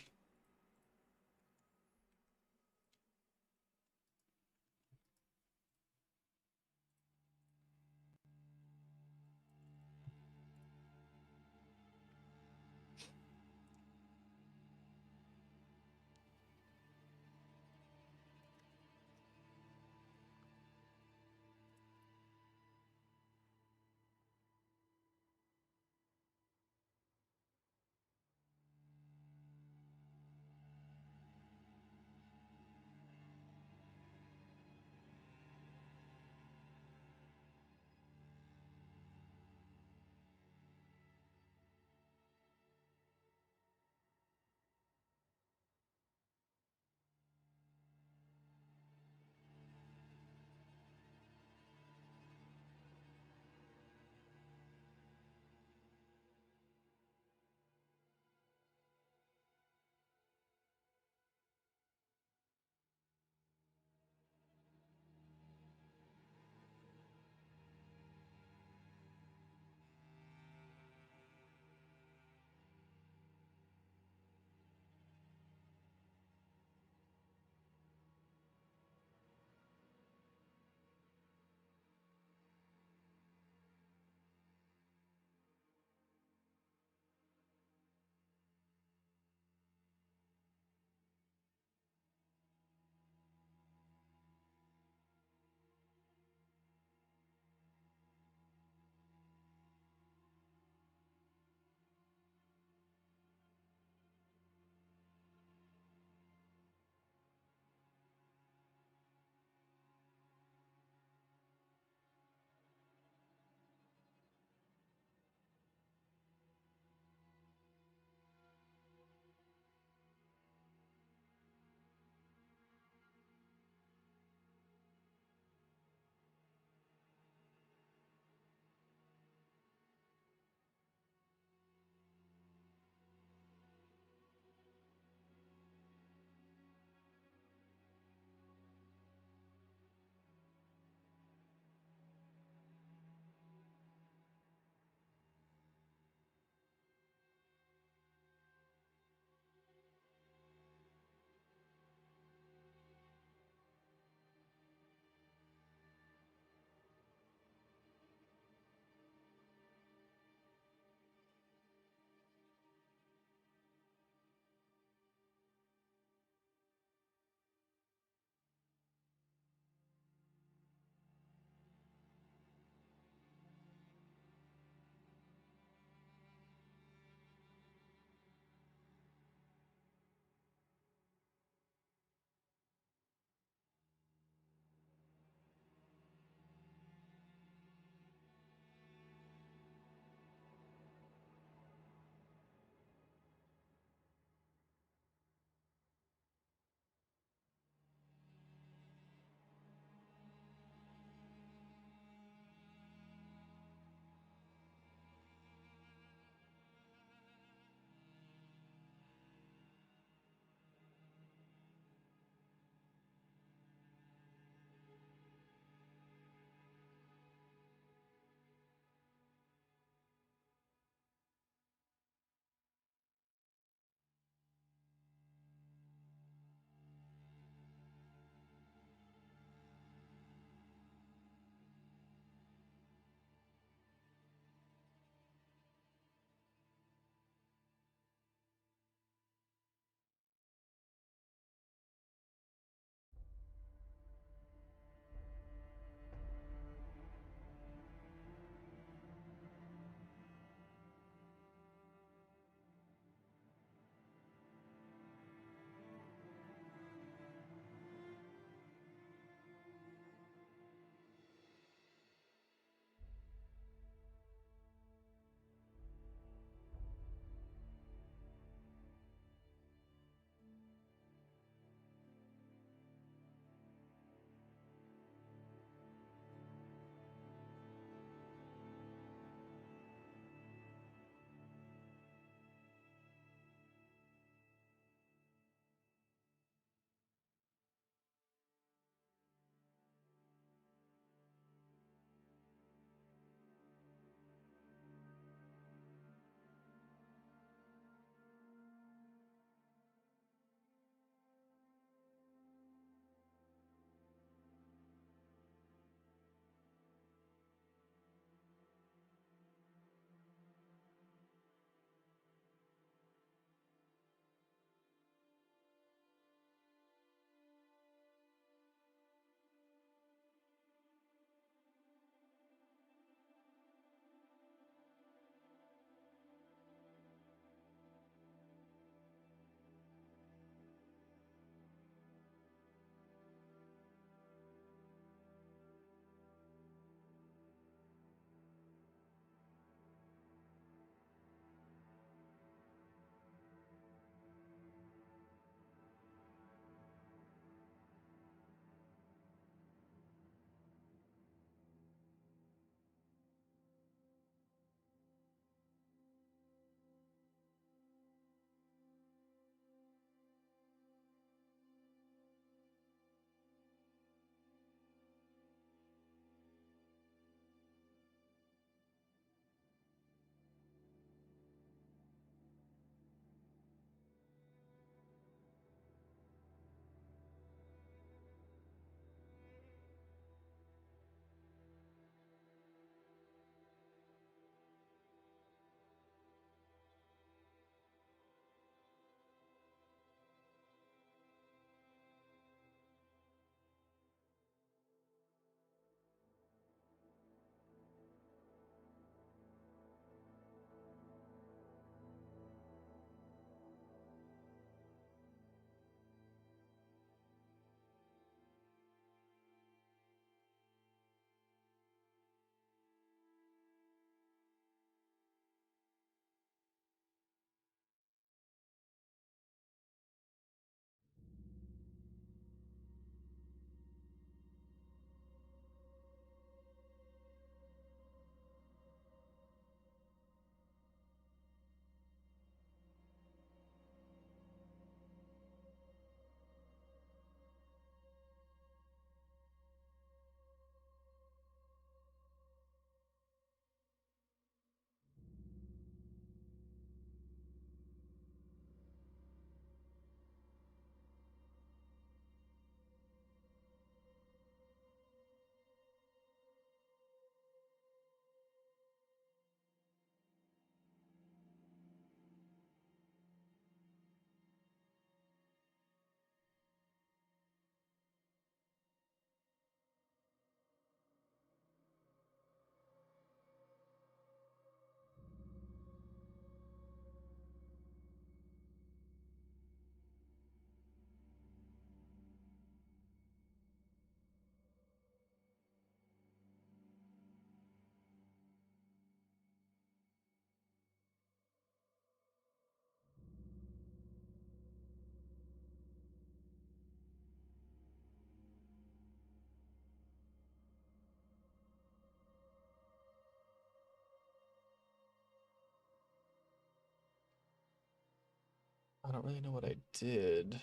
I don't really know what I did.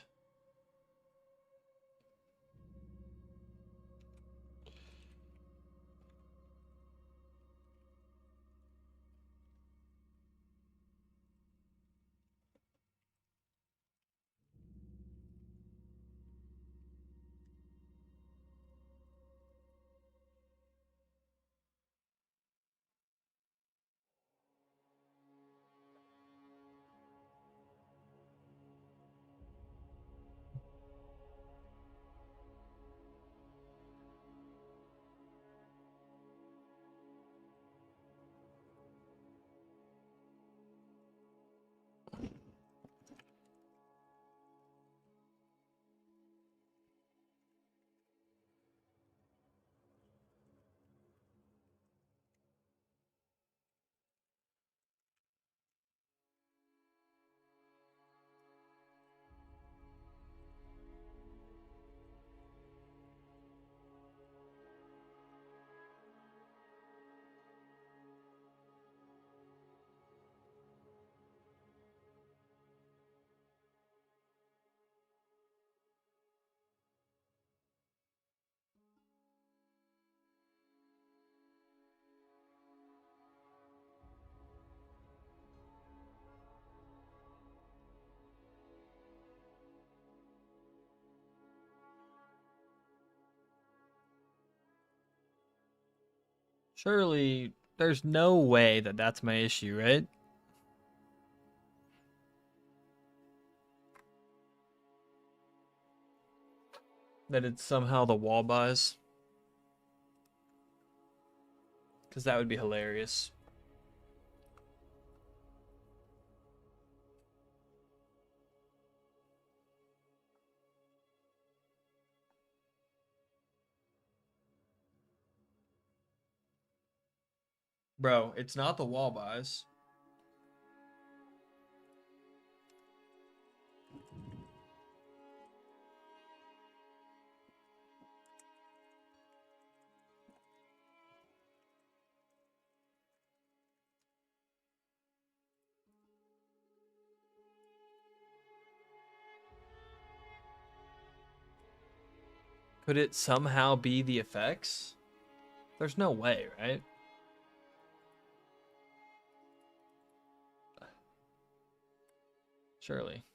Surely there's no way that that's my issue, right? That it's somehow the wall buys. Because that would be hilarious. Bro, it's not the wall buys. Could it somehow be the effects? There's no way, right? Surely.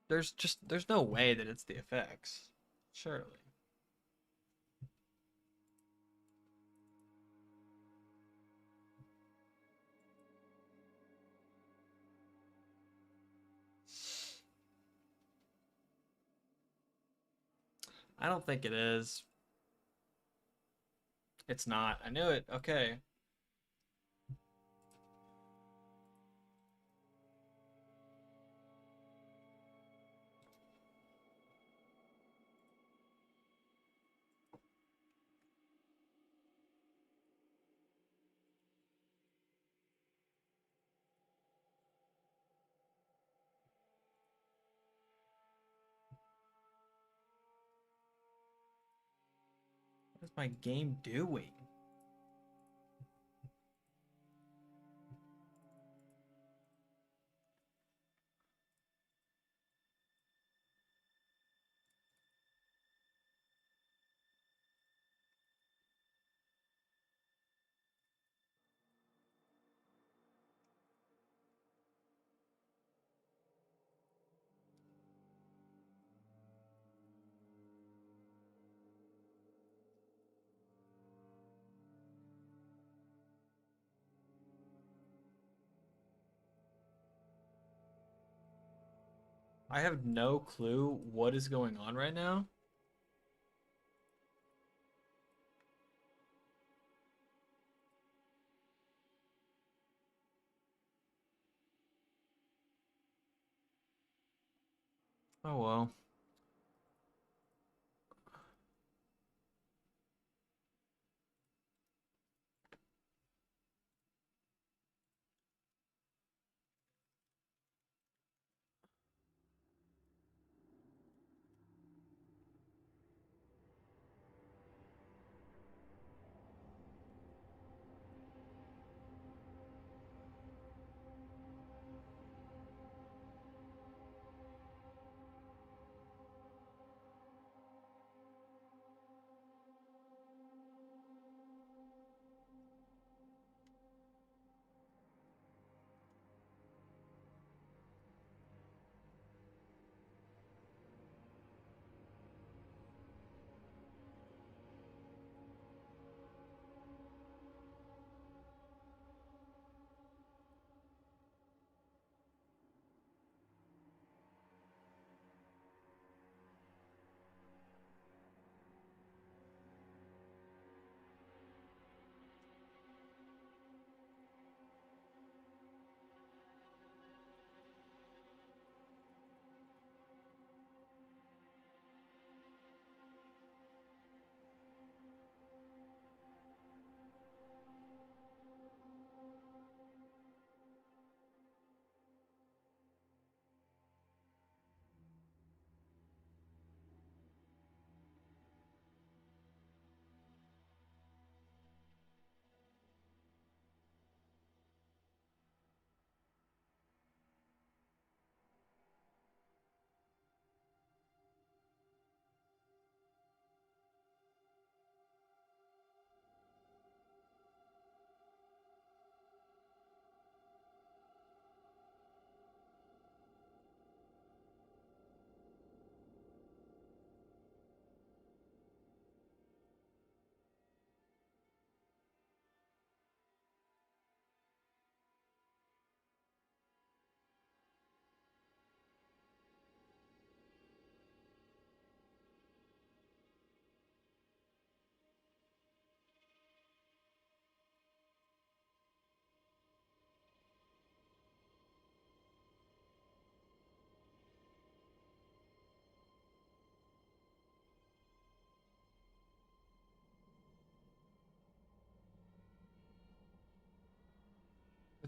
There's no way that it's the effects. Surely. I don't think it is. It's not. I knew it. Okay. What's my game doing? I have no clue what is going on right now. Oh well.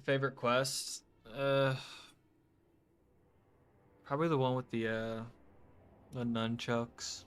Favorite quest? Probably the one with the nunchucks.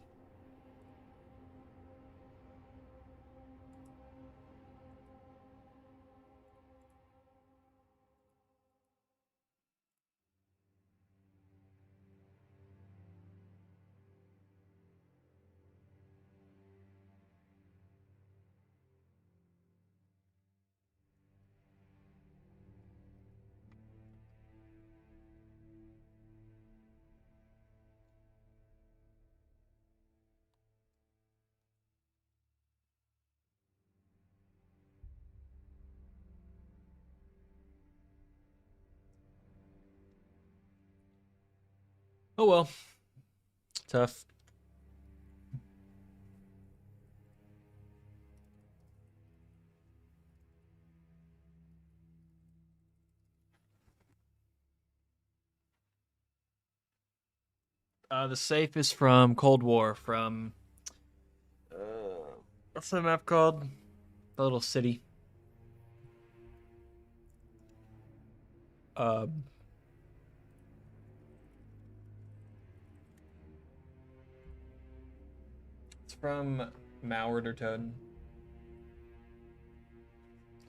Oh well, tough. The safe is from Cold War, from what's the map called? The little city. Uh, it's from Mallard or Toad.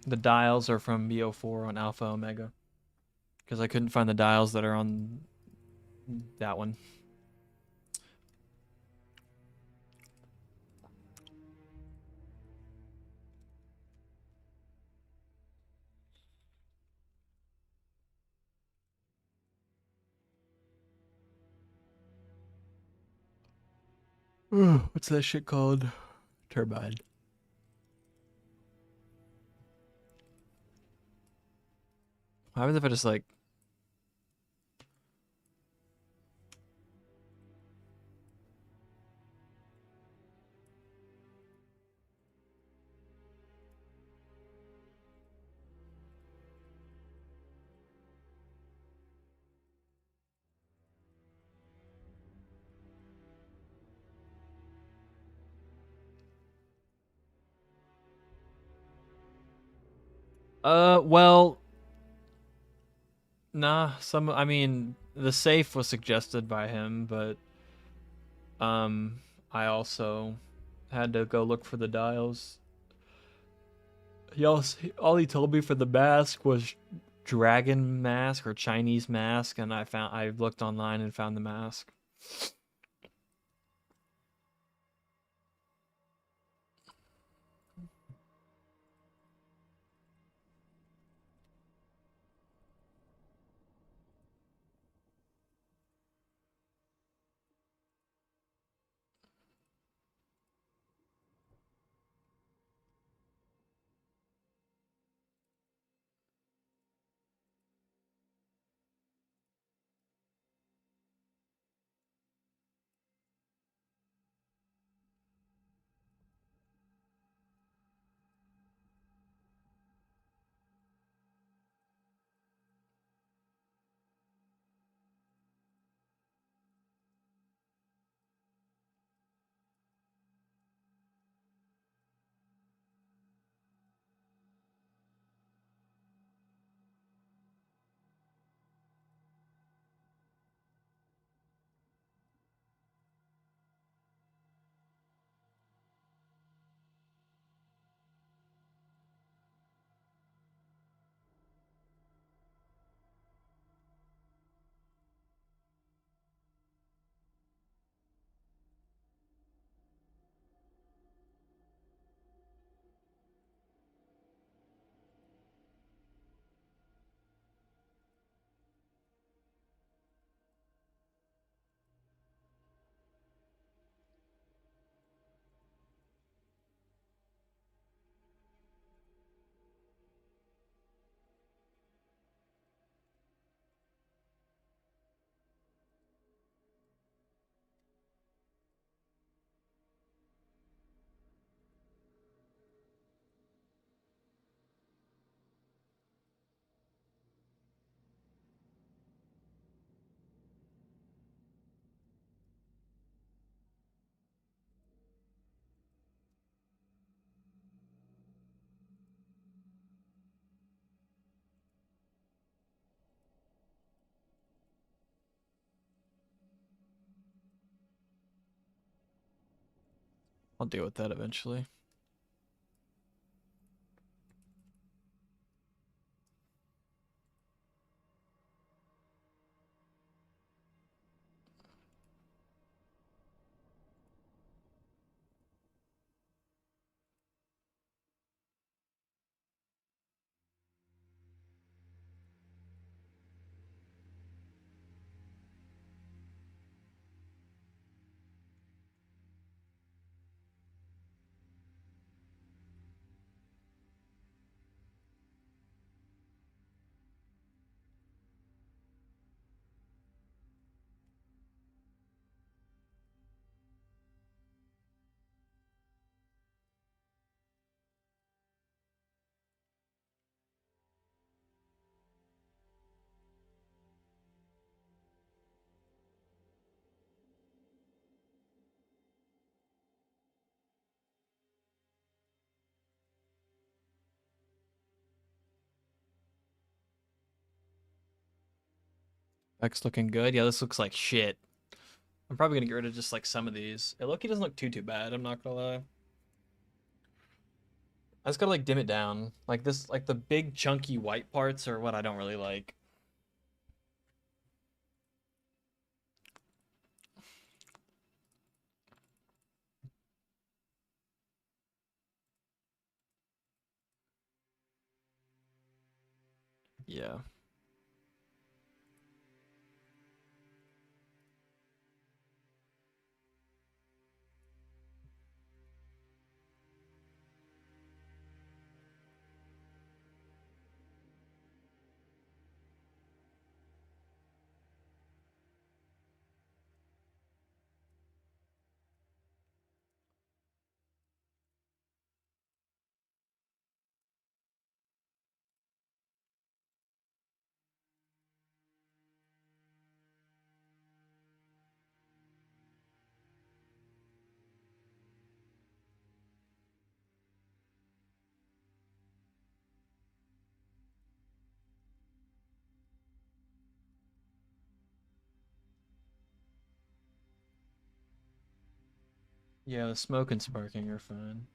The dials are from BO4 on Alpha Omega. Because I couldn't find the dials that are on that one. What's that shit called? Turbine. What happens if I just like... Well... Nah, I mean, the safe was suggested by him, but... I also had to go look for the dials. All he told me for the mask was dragon mask or Chinese mask, and I looked online and found the mask. I'll deal with that eventually. X looking good. Yeah, this looks like shit. I'm probably gonna get rid of just like some of these. Loki doesn't look too bad. I'm not gonna lie. I just gotta like dim it down. Like this, like the big chunky white parts are what I don't really like. Yeah. Yeah, the smoke and sparking are fine.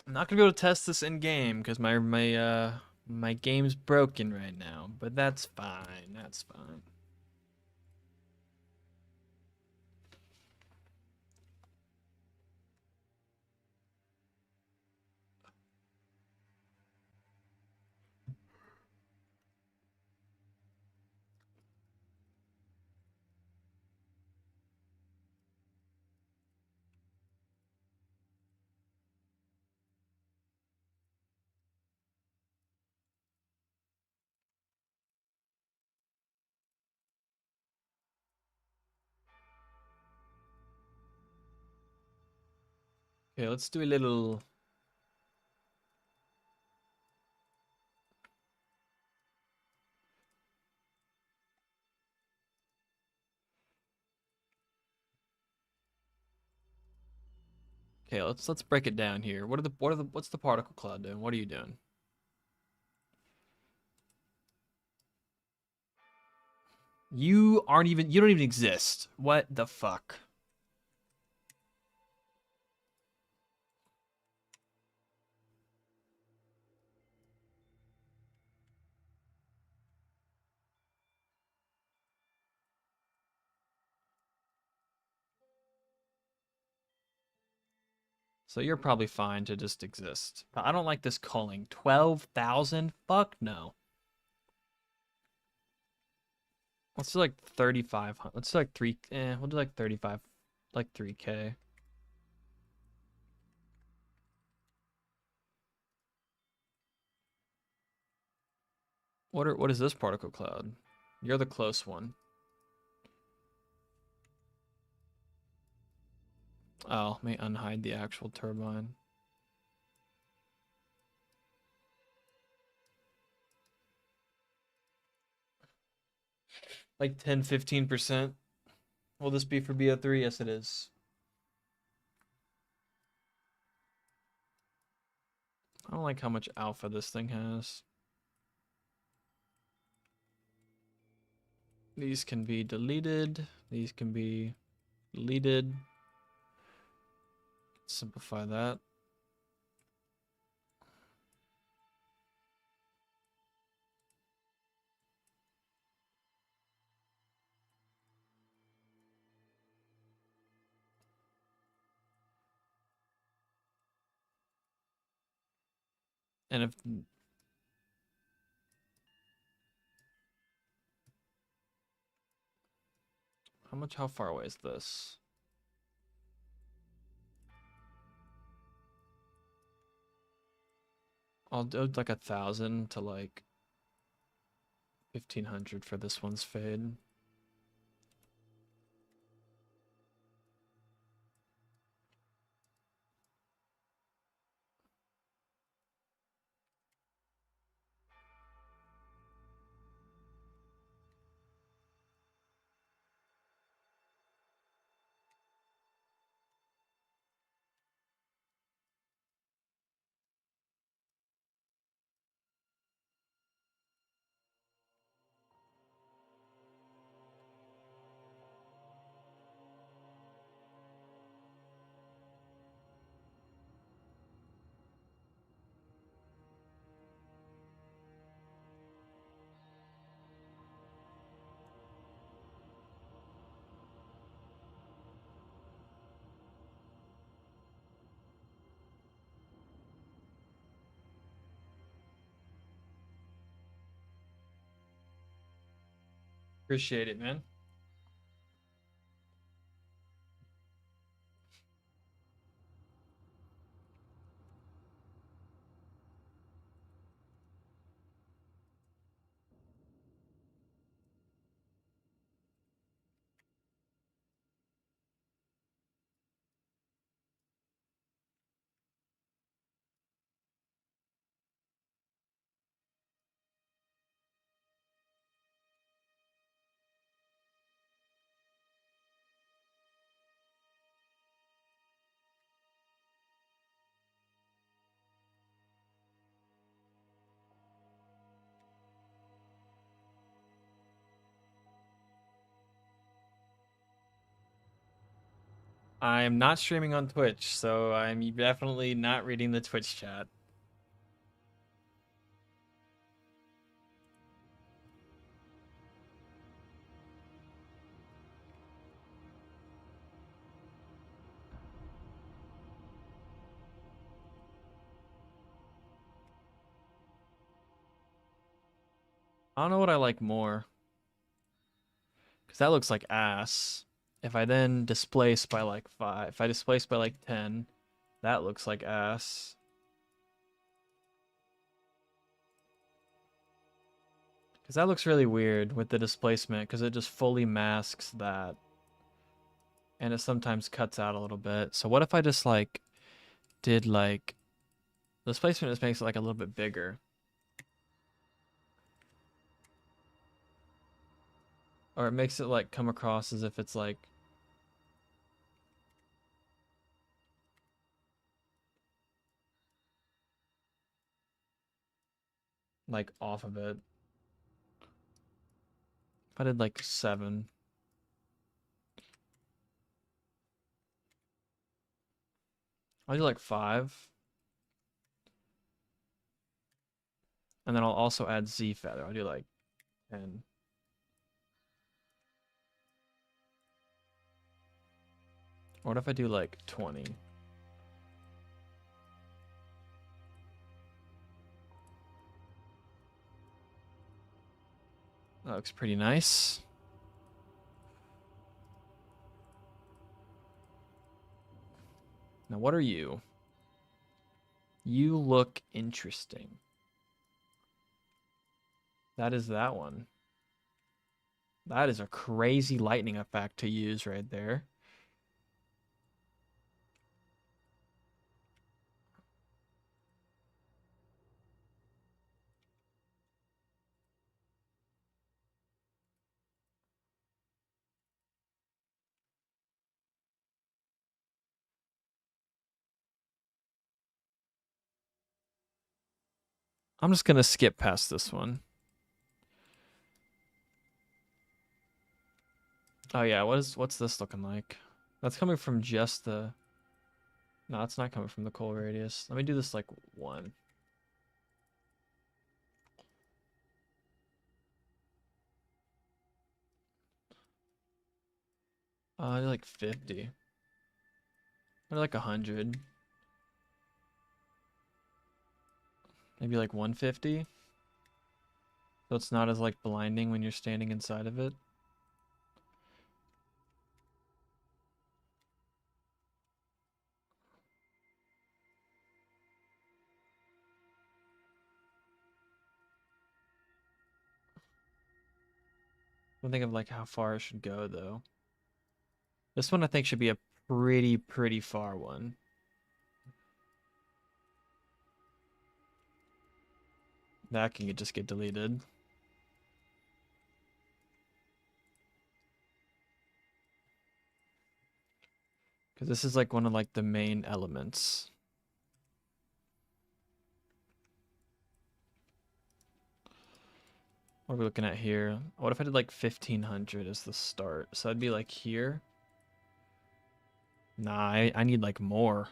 I'm not gonna be able to test this in game because my game's broken right now, but that's fine. That's fine. Okay, let's do a little. Okay, let's break it down here. What's the particle cloud doing? What are you doing? You don't even exist. What the fuck? So you're probably fine to just exist. But I don't like this culling. 12,000? Fuck no. Let's do like 3,500. Let's do like we'll do like 35, like 3K. What is this particle cloud? You're the close one. Oh, let me unhide the actual turbine. Like 10, 15%. Will this be for BO3? Yes, it is. I don't like how much alpha this thing has. These can be deleted. These can be deleted. Simplify that. And if how far away is this? I'll do like 1,000 to like 1,500 for this one's fade. Appreciate it, man. I'm not streaming on Twitch, so I'm definitely not reading the Twitch chat. I don't know what I like more. Because that looks like ass. If I then displace by like 5, if I displace by like 10, that looks like ass. Because that looks really weird with the displacement, because it just fully masks that. And it sometimes cuts out a little bit. So what if I just like did like, the displacement just makes it like a little bit bigger. Or it makes it like come across as if it's like off of it. If I did like 7. I'll do like 5. And then I'll also add Z feather. I'll do like 10. Or what if I do like 20? That looks pretty nice. Now, what are you? You look interesting. That is that one. That is a crazy lightning effect to use right there. I'm just gonna skip past this one. Oh yeah, what's this looking like? That's coming from just the... No, it's not coming from the coal radius. Let me do this like 1. I do like 50. Or like 100. Maybe like 150. So it's not as like blinding when you're standing inside of it. I'm thinking of like how far it should go though. This one I think should be a pretty far one. That can just get deleted. Because this is like one of like the main elements. What are we looking at here? What if I did like 1500 as the start? So I'd be like here. Nah, I need like more.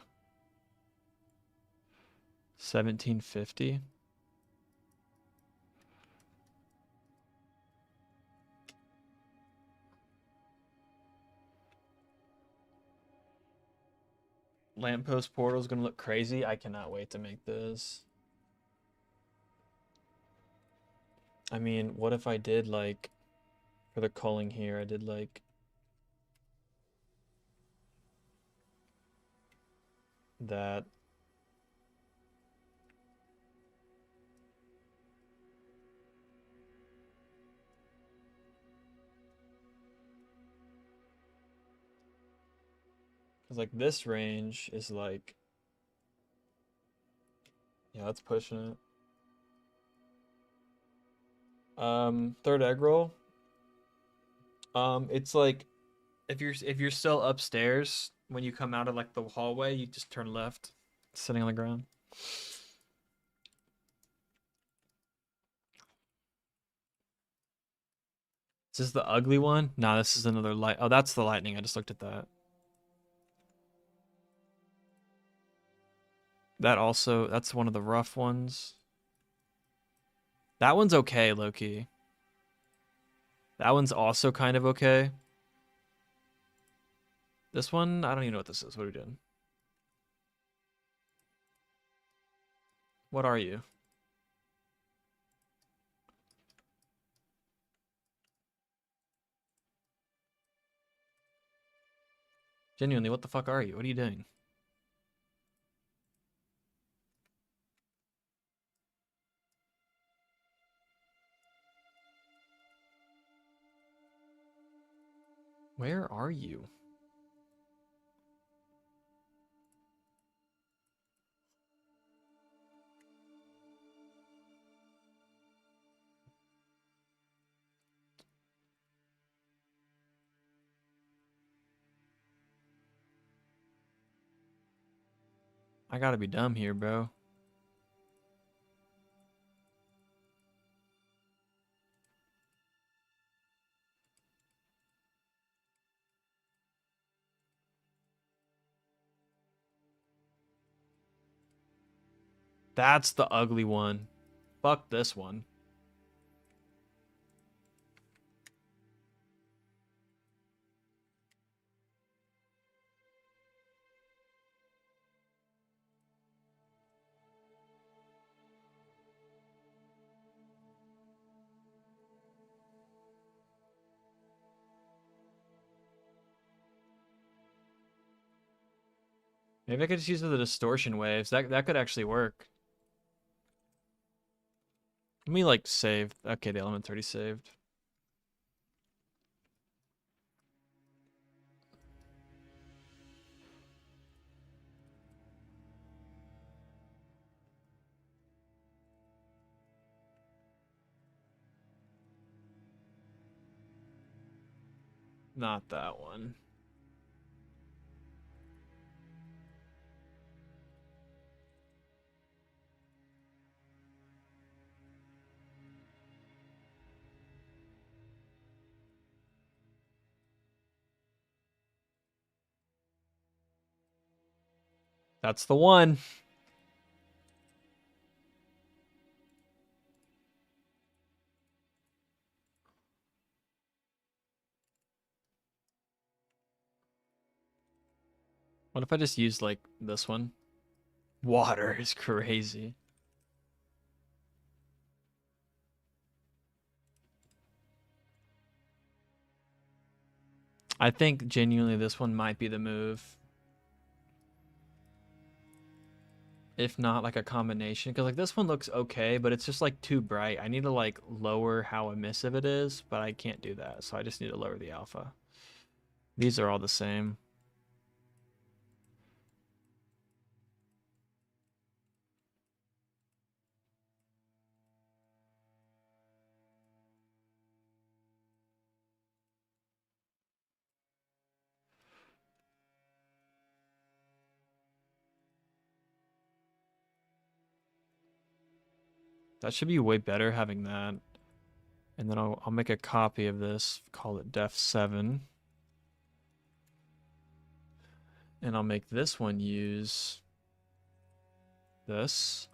1750. Lamppost portal is gonna look crazy. I cannot wait to make this. I mean, what if I did like For the culling here, I did like that. Cause like this range is like, yeah, that's pushing it. Third egg roll. It's like if you're still upstairs when you come out of like the hallway, you just turn left, sitting on the ground. Is this the ugly one? Nah, this is another light. Oh, that's the lightning. I just looked at that. That also, that's one of the rough ones. That one's okay, Loki. That one's also kind of okay. This one, I don't even know what this is. What are we doing? What are you? Genuinely, what the fuck are you? What are you doing? Where are you? I gotta be dumb here, bro. That's the ugly one. Fuck this one. Maybe I could just use the distortion waves. That could actually work. Let me like save. Okay, the element's already saved. Not that one. That's the one. What if I just used like this one? Water is crazy. I think genuinely this one might be the move. If not like a combination. Because like this one looks okay, but it's just like too bright. I need to like lower how emissive it is, but I can't do that. So I just need to lower the alpha. These are all the same. That should be way better having that. And then I'll make a copy of this, call it def 7. And I'll make this one use this.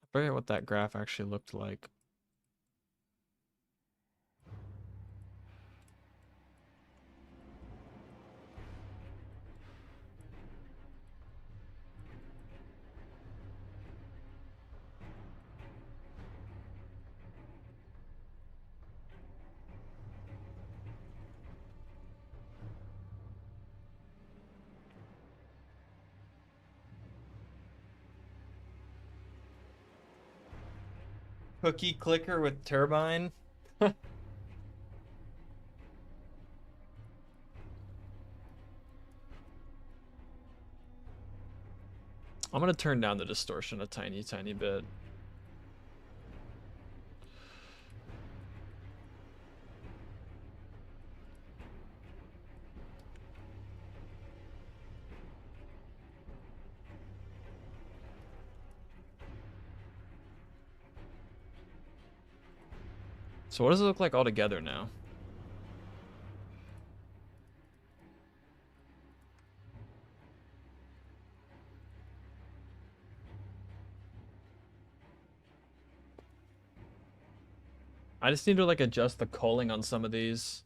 I forget what that graph actually looked like. Cookie clicker with Turbine. I'm gonna turn down the distortion a tiny bit. So what does it look like all together now? I just need to like adjust the culling on some of these.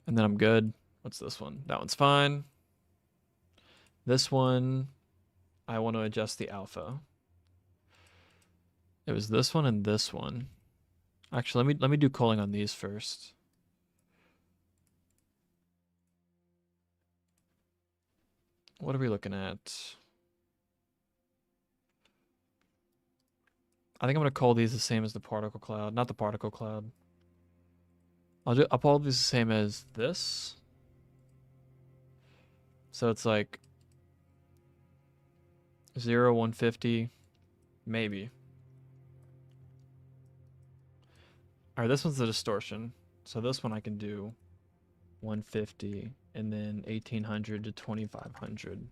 And then I'm good. What's this one? That one's fine. This one, I want to adjust the alpha. It was this one and this one. Actually, let me do culling on these first. What are we looking at? I think I'm gonna call these the same as the particle cloud, not the particle cloud. I'll call these the same as this. So it's like 0, 150, maybe. All right, this one's the distortion. So this one I can do 150 and then 1800 to 2500.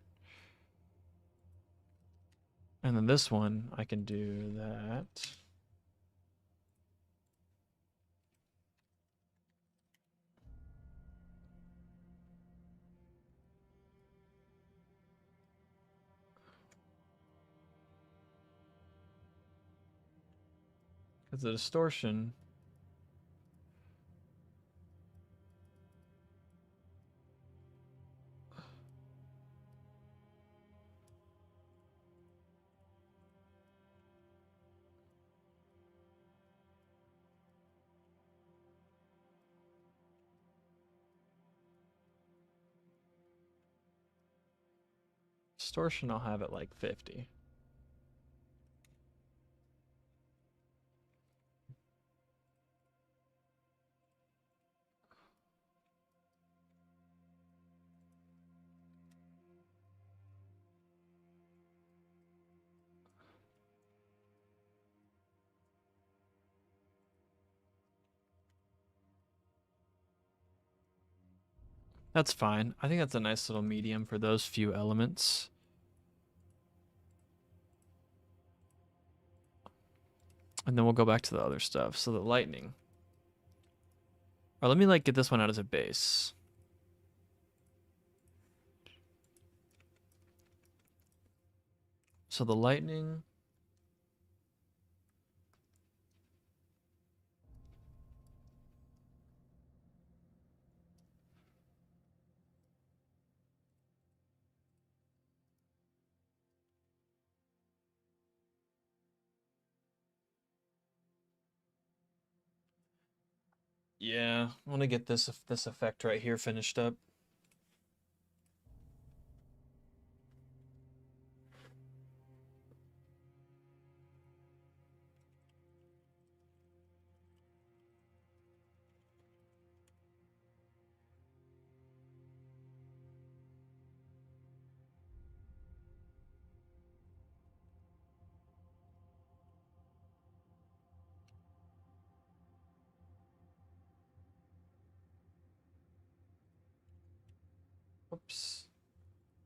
And then this one I can do that. Because the distortion, I'll have it like 50. That's fine. I think that's a nice little medium for those few elements. And then we'll go back to the other stuff. So the lightning. Or let me like get this one out as a base. So the lightning. Yeah, I want to get this effect right here finished up. Oops.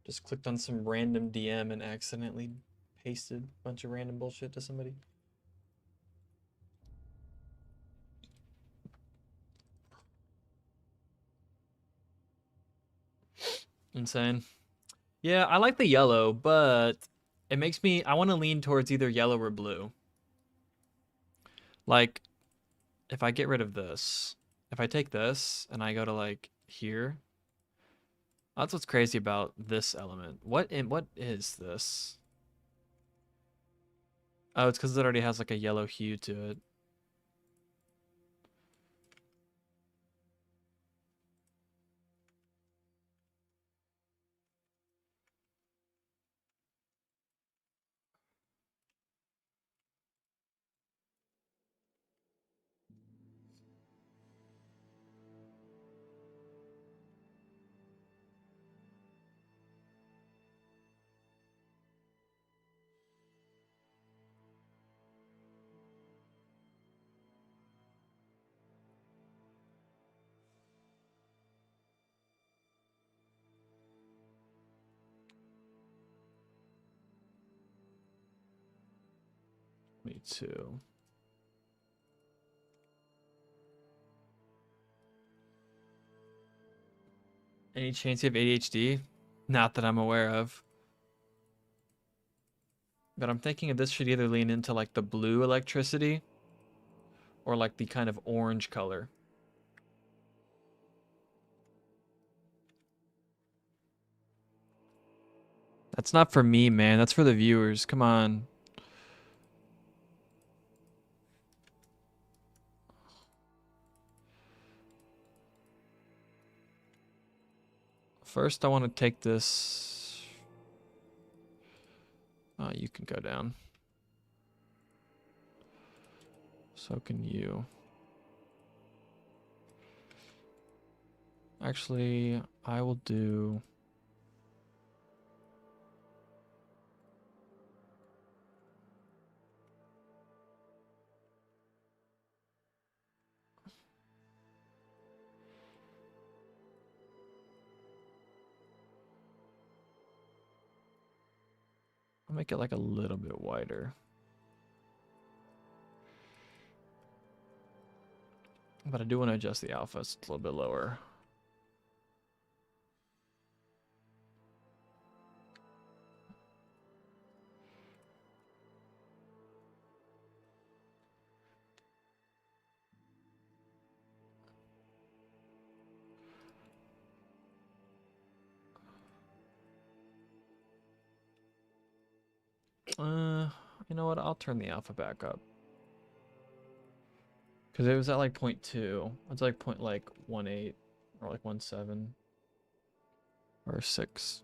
Just clicked on some random DM and accidentally pasted a bunch of random bullshit to somebody. Insane. Yeah, I like the yellow, but it makes me, I want to lean towards either yellow or blue. Like, if I get rid of this, if I take this and I go to like here, that's what's crazy about this element. What is this? Oh, it's because it already has like a yellow hue to it. 22. Any chance you have ADHD? Not that I'm aware of. But I'm thinking of this should either lean into like the blue electricity or like the kind of orange color. That's not for me, man. That's for the viewers. Come on. First, I want to take this. You can go down. So can you. Actually, I will do... I'll make it like a little bit wider. But I do want to adjust the alpha so it's a little bit lower. You know what? I'll turn the alpha back up. Because it was at like 0.2. It's like 0.18 or like 1.7 or 6.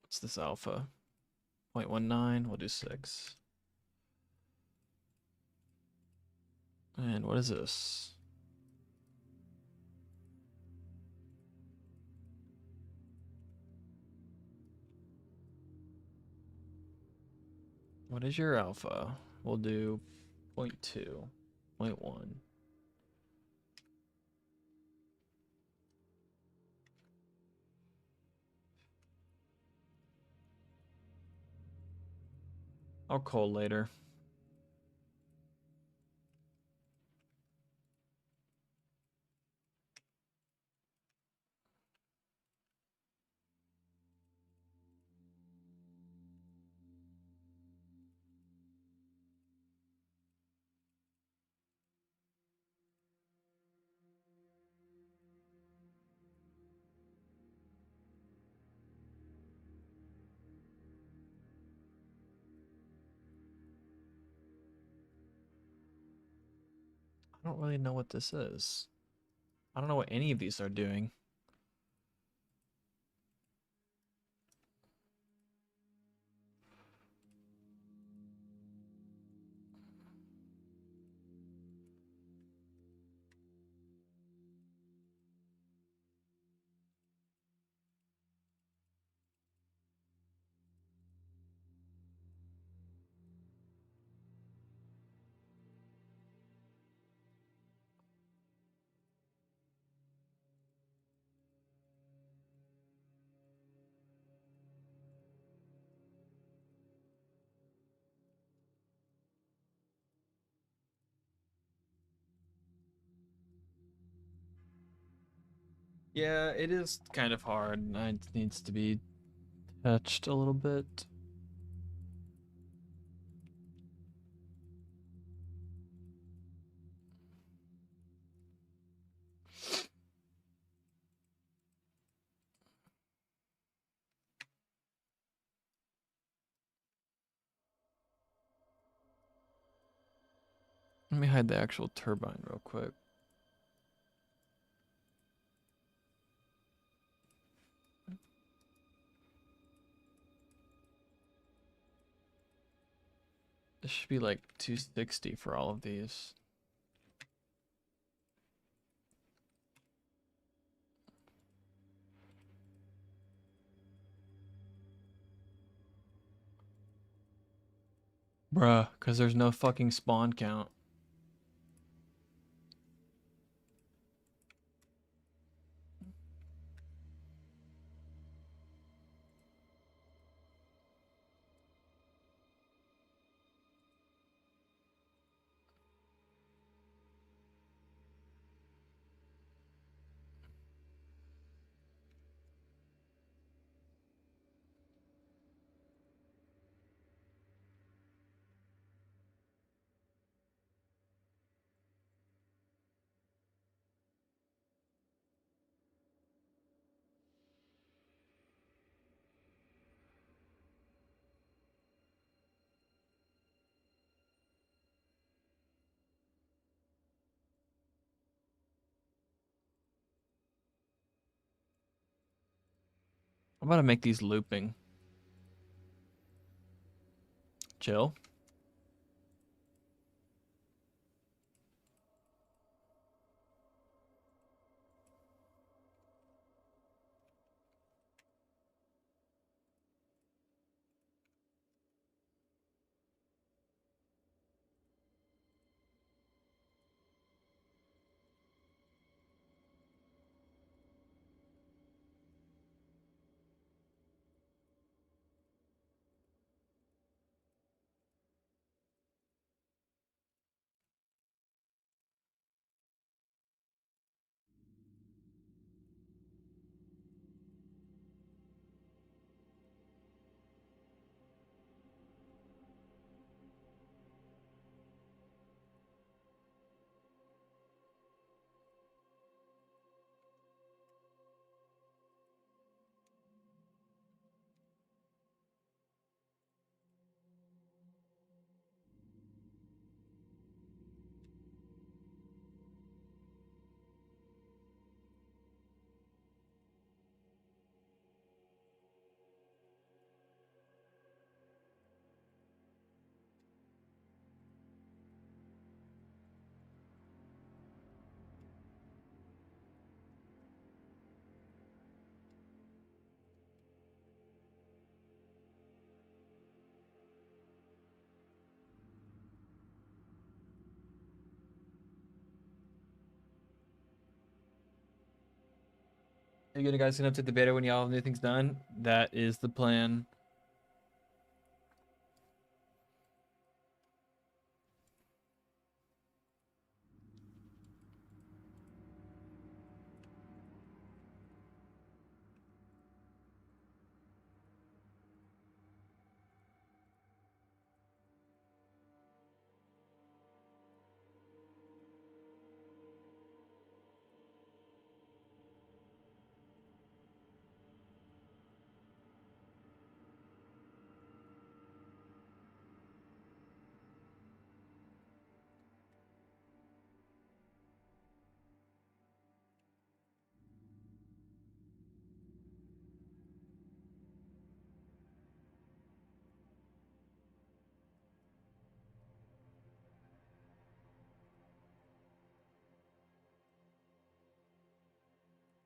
What's this alpha? 0.19. We'll do 6. And what is this? What is your alpha? We'll do 0.2, 0.1. I'll call later. I don't really know what this is. I don't know what any of these are doing. Yeah, it is kind of hard. It needs to be touched a little bit. Let me hide the actual turbine real quick. This should be like 260 for all of these. Bruh, because there's no fucking spawn count. I'm about to make these looping. Chill. Are you guys gonna update the beta when y'all have new things done? That is the plan.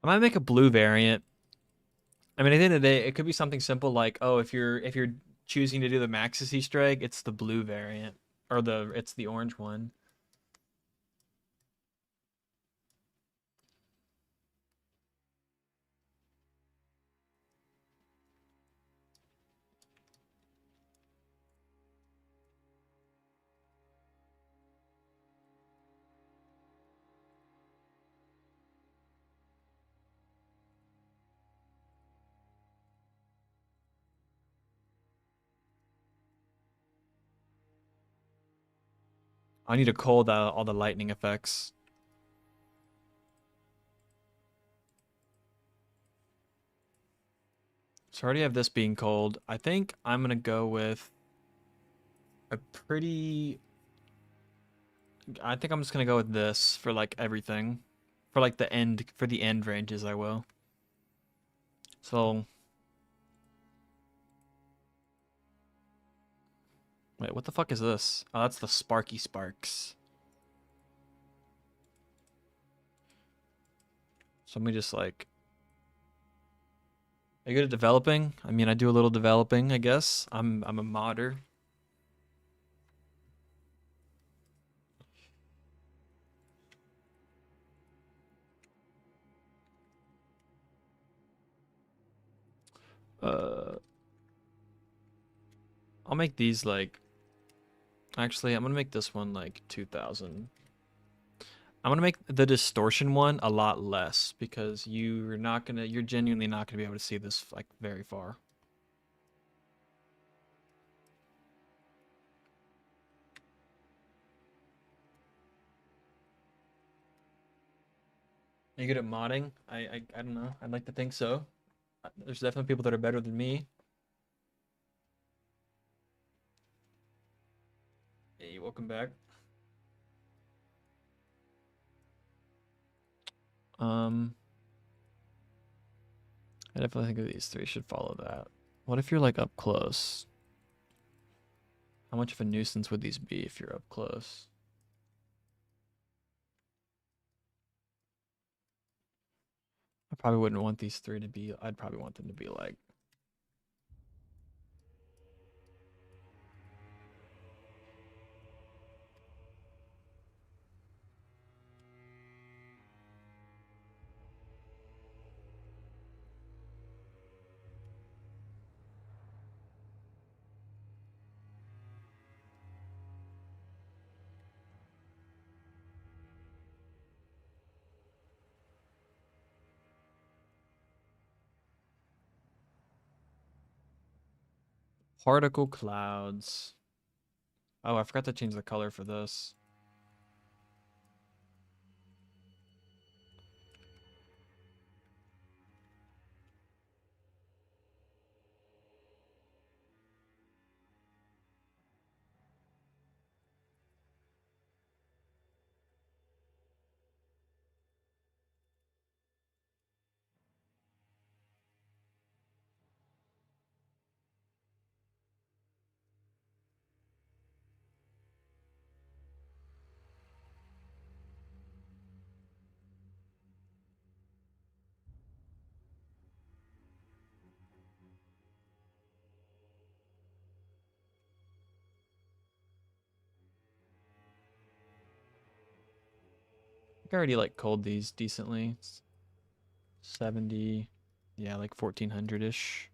I might make a blue variant. I mean, at the end of the day, it could be something simple like, oh, if you're choosing to do the Maxis Easter egg, it's the blue variant, or it's the orange one. I need to call all the lightning effects. So I already have this being cold. I think I'm gonna go with a pretty. I think I'm just gonna go with this for like everything, for like the end ranges. I will. So wait, what the fuck is this? Oh, that's the Sparky Sparks. So let me just like. Are you good at developing? I mean, I do a little developing, I guess. I'm a modder. Uh, I'll make these like. Actually, I'm gonna make this one like 2000. I'm gonna make the distortion one a lot less because you're genuinely not gonna be able to see this like very far. Are you good at modding? I don't know. I'd like to think so. There's definitely people that are better than me. Hey, welcome back. I definitely think that these three should follow that. What if you're like up close? How much of a nuisance would these be if you're up close? I probably wouldn't want these three to be, I'd probably want them to be like, particle clouds. Oh, I forgot to change the color for this. I already like culled these decently. 70, yeah, like 1400-ish.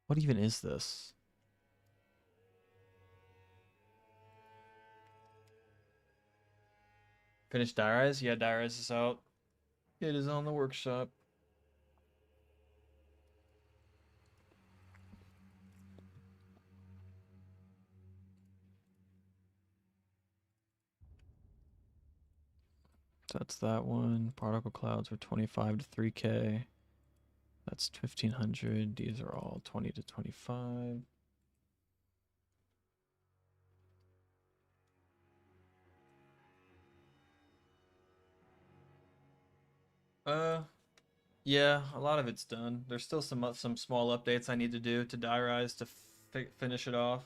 What even is this? Finished Diarize? Yeah, Diarize is out. It is on the workshop. So that's that one. Particle clouds are 25 to 3K. That's 1500. These are all 20 to 25. Yeah, a lot of it's done. There's still some small updates I need to do to Diarize to finish it off.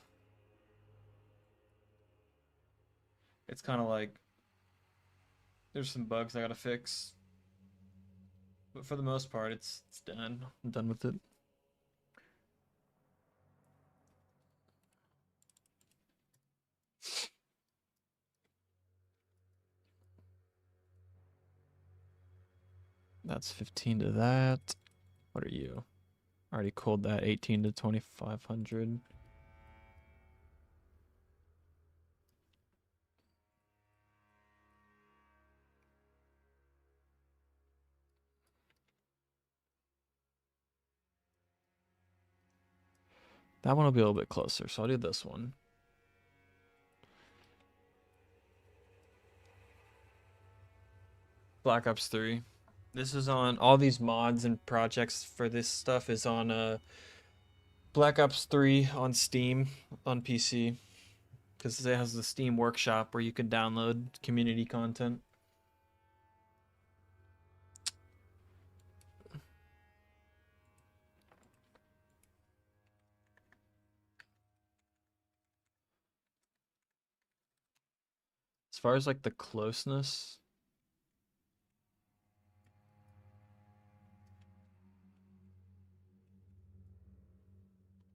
It's kind of like there's some bugs I gotta fix, but for the most part, it's done. I'm done with it. That's 15 to that. What are you? Already called that 18 to 2500. That one will be a little bit closer, so I'll do this one. Black Ops 3. This is on all these mods and projects for this stuff is on Black Ops 3 on Steam on PC because it has the Steam Workshop where you can download community content. As far as like the closeness,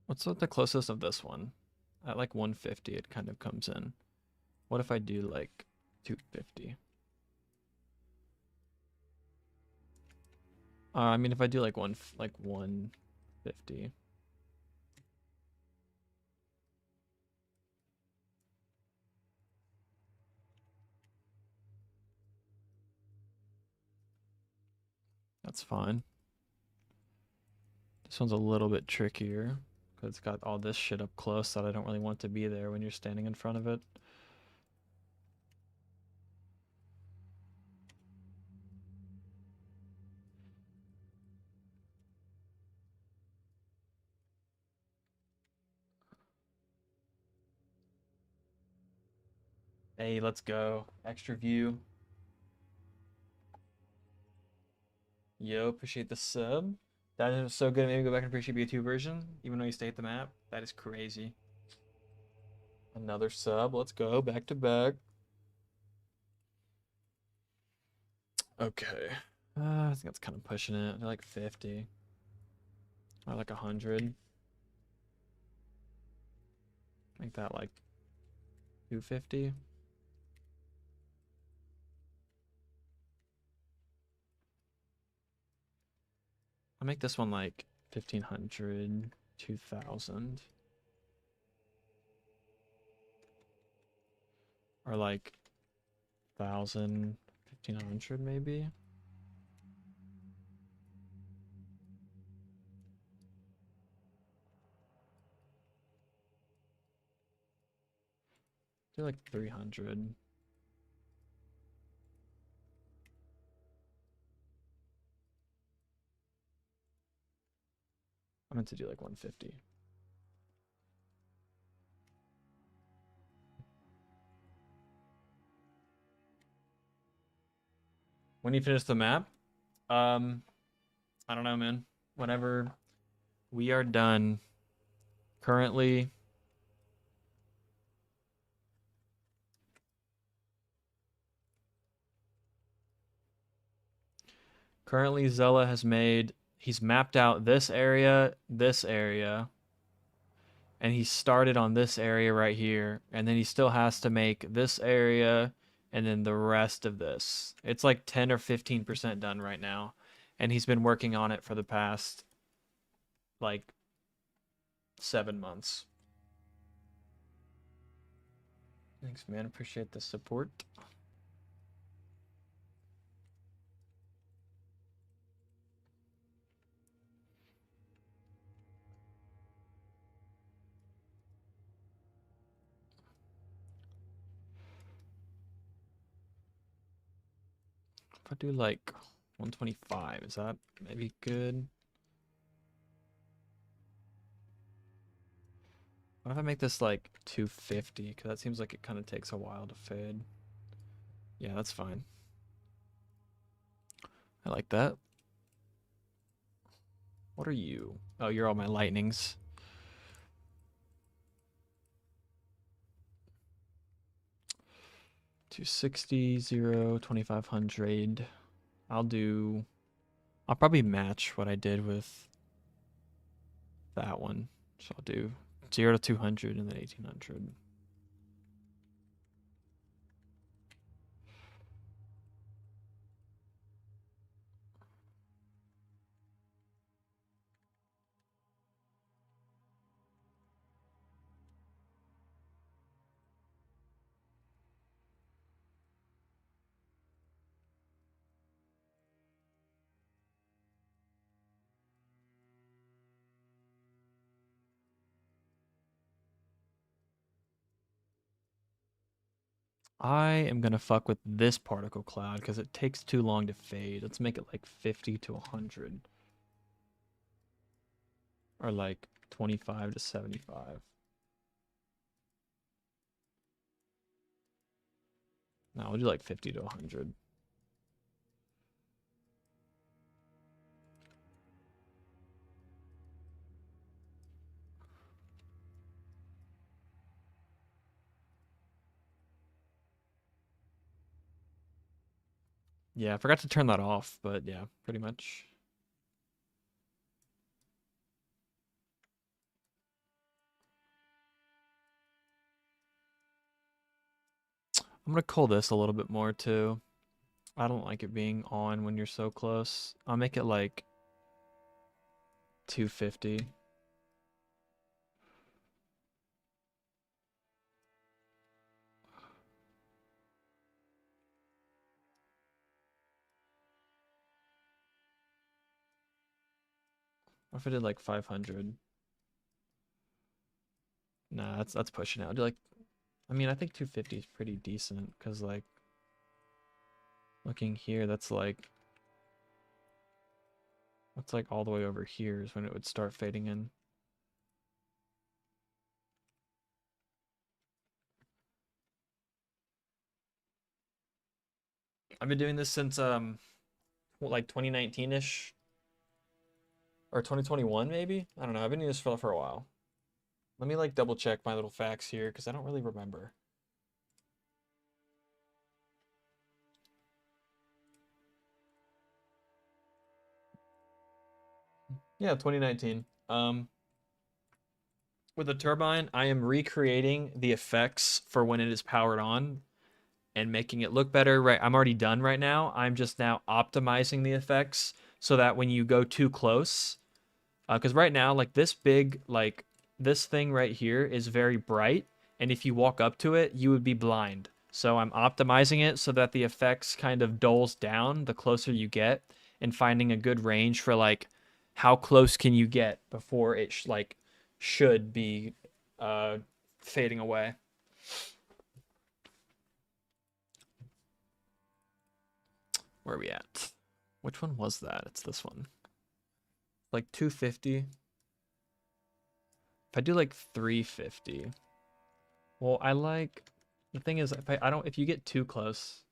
what's the closest of this one? At like 150, it kind of comes in. What if I do like 250? I mean, if I do like 150. That's fine. This one's a little bit trickier because it's got all this shit up close that I don't really want to be there when you're standing in front of it. Hey, let's go. Extra view. Yo, appreciate the sub. That is so good. Maybe go back and appreciate BO2 version, even though you stay at the map. That is crazy. Another sub. Let's go. Back to back. Okay. I think that's kind of pushing it. I like 50. I like 100. Make that like 250. I'll make this one like 1500, 2000. Or like 1000, 1500 maybe. Do like 300. I meant to do like 150. When you finish the map, I don't know, man. Whenever we are done. Currently, Zella has made, he's mapped out this area, and he started on this area right here, and then he still has to make this area and then the rest of this. It's like 10 or 15% done right now, and he's been working on it for the past like 7 months. Thanks, man. Appreciate the support. If I do like 125, is that maybe good? What if I make this like 250? Because that seems like it kind of takes a while to fade. Yeah, that's fine. I like that. What are you? Oh, you're all my lightnings. $260, 0, 2500. I'll probably match what I did with that one. So I'll do 0 to 200 and then 1800. I am going to fuck with this particle cloud because it takes too long to fade. Let's make it like 50 to 100. Or like 25 to 75. No, we'll do like 50 to 100. Yeah, I forgot to turn that off, but yeah, pretty much. I'm gonna cull this a little bit more too. I don't like it being on when you're so close. I'll make it like 250. What if I did like 500? Nah, that's pushing out. Do like, I mean, I think 250 is pretty decent because like looking here, that's like all the way over here is when it would start fading in. I've been doing this since what, like 2019-ish or 2021 maybe? I don't know. I've been doing this for a while. Let me like double check my little facts here because I don't really remember. Yeah, 2019. With the turbine, I am recreating the effects for when it is powered on and making it look better. Right, I'm already done right now. I'm just now optimizing the effects so that when you go too close, because right now, like this thing right here is very bright, and if you walk up to it, you would be blind. So I'm optimizing it so that the effects kind of dulls down the closer you get, and finding a good range for like how close can you get before it should be uh, fading away. Where are we at? Which one was that? It's this one. Like 250. If I do like 350. Well, I like the thing is if you get too close,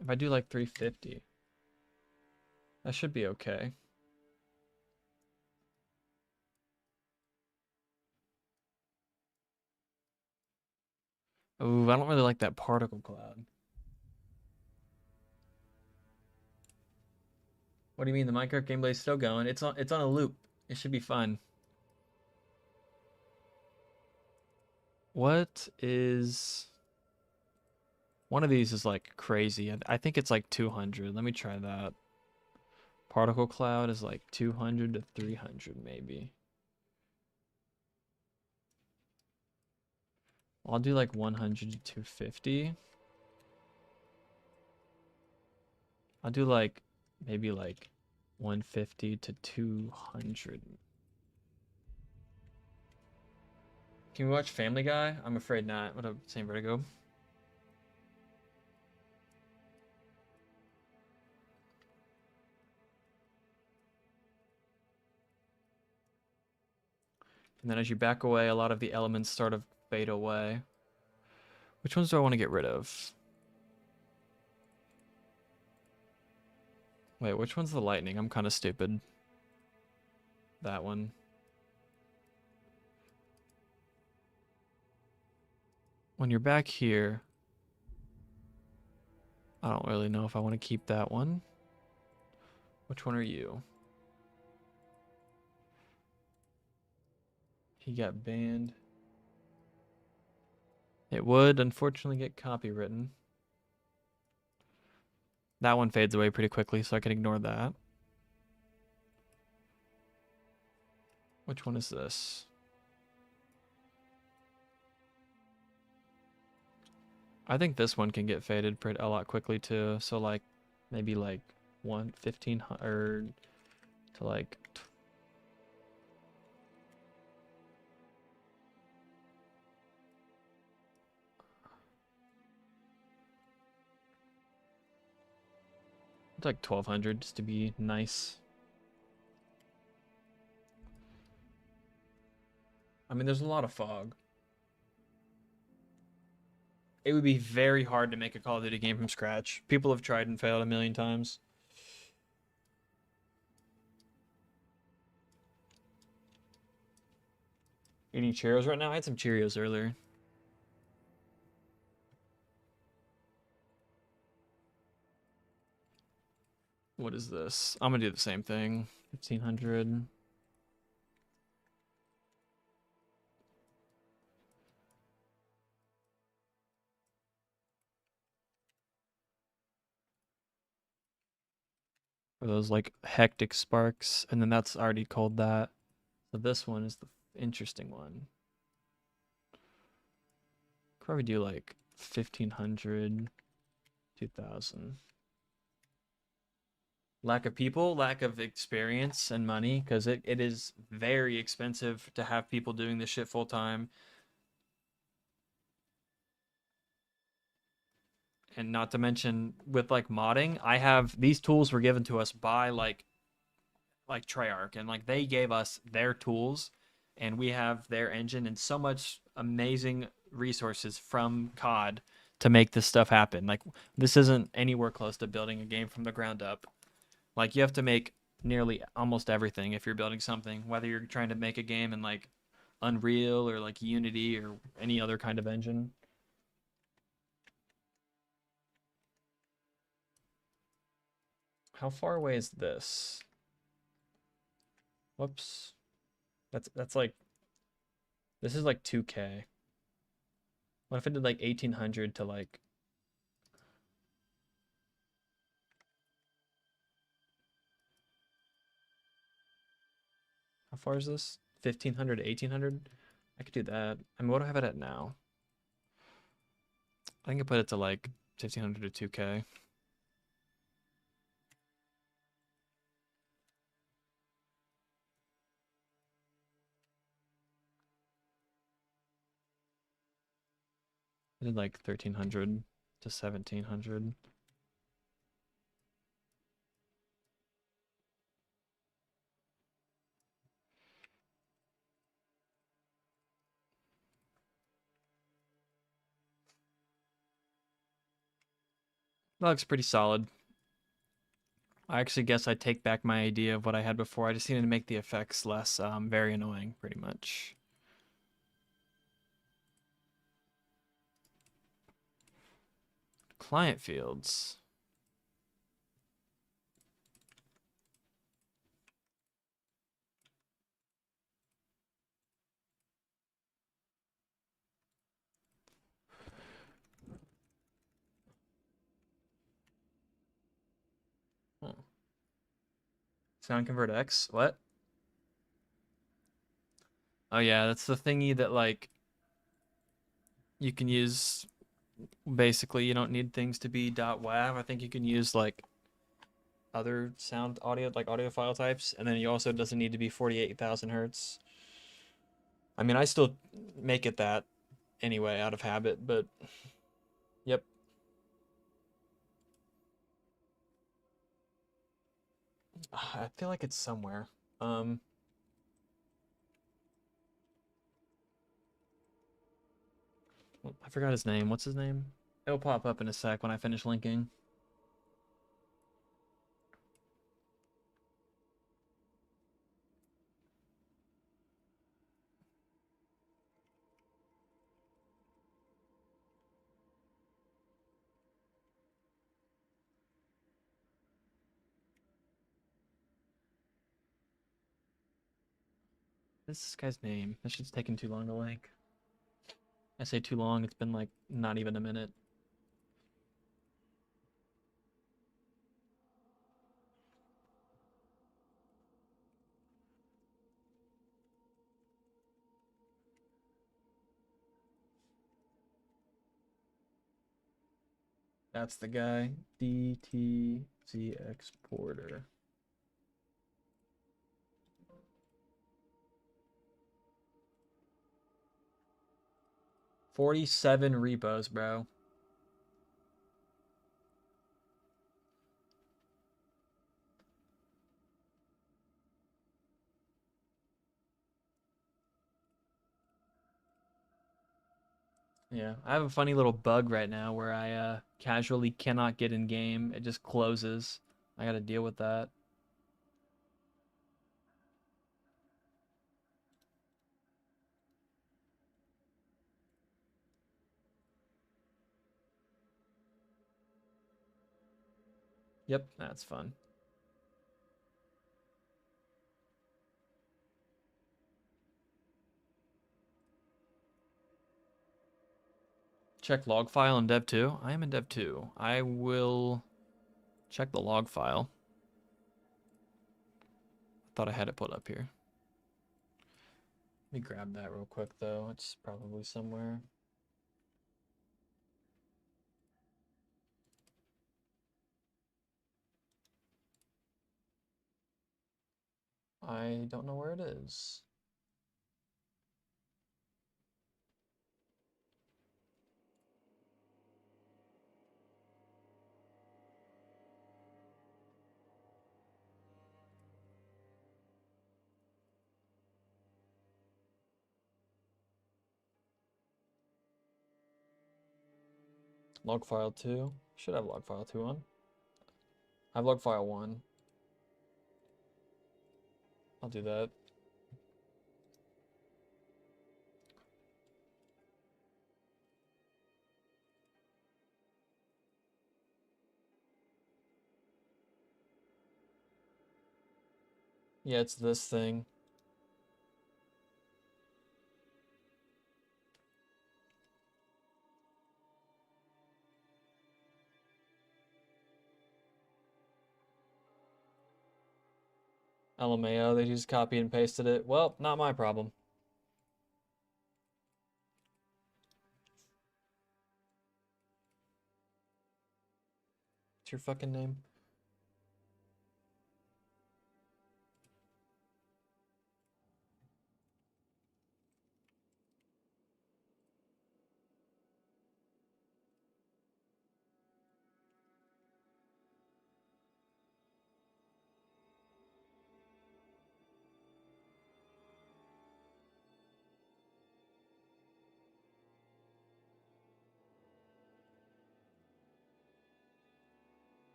if I do like 350, that should be okay. Ooh, I don't really like that particle cloud. What do you mean the Minecraft gameplay is still going? It's on a loop. It should be fun. What is one of these is like crazy. I think it's like 200. Let me try that. Particle cloud is like 200 to 300 maybe. I'll do like 100 to 250. I'll do like maybe like 150 to 200. Can we watch Family Guy? I'm afraid not. What up, Saint Vertigo? And then as you back away, a lot of the elements sort of fade away. Which ones do I want to get rid of? Wait, which one's the lightning? I'm kind of stupid. That one. When you're back here, I don't really know if I want to keep that one. Which one are you? He got banned. It would unfortunately get copywritten. That one fades away pretty quickly, so I can ignore that. Which one is this? I think this one can get faded a lot quickly too. So like maybe like 1500 to like it's like 1200 just to be nice. I mean, there's a lot of fog. It would be very hard to make a Call of Duty game from scratch. People have tried and failed a million times. Eating Cheerios right now? I had some Cheerios earlier. What is this? I'm gonna do the same thing. 1500. for those like hectic sparks, and then that's already called that. So this one is the interesting one. Probably do like 1500, 2000. Lack of people, lack of experience and money, because it is very expensive to have people doing this shit full time. And not to mention with like modding, I have these tools were given to us by like Treyarch, and like they gave us their tools, and we have their engine and so much amazing resources from COD to make this stuff happen. Like this isn't anywhere close to building a game from the ground up. Like you have to make nearly almost everything if you're building something, whether you're trying to make a game in like Unreal or like Unity or any other kind of engine. How far away is this? Whoops. That's like this is like 2K. What if I did like 1800 to like how far is this? 1500 to 1800? I could do that. I mean, what do I have it at now? I think I put it to like 1500 to 2K. I did like 1300 to 1700. That looks pretty solid. I actually guess I take back my idea of what I had before. I just needed to make the effects less very annoying, pretty much. Client fields. Huh. Sound convert X? What? Oh yeah, that's the thingy that like you can use. Basically, you don't need things to be .wav. I think you can use like other sound audio, like audio file types, and then you also doesn't need to be 48,000 hertz. I mean, I still make it that anyway out of habit, but yep. I feel like it's somewhere. Um, I forgot his name. What's his name? It'll pop up in a sec when I finish linking. What's this guy's name? This shit's taking too long to link. I say too long, it's been like not even a minute. That's the guy. DTZ exporter. 47 repos, bro. Yeah, I have a funny little bug right now where I casually cannot get in game. It just closes. I gotta deal with that. Yep, that's fun. Check log file in Dev 2. I am in Dev 2. I will check the log file. Thought I had it put up here. Let me grab that real quick though. It's probably somewhere. I don't know where it is. Log file 2. Should have log file 2 on. I have log file 1. I'll do that. Yeah, it's this thing. LMAO, they just copy and pasted it. Well, not my problem. What's your fucking name?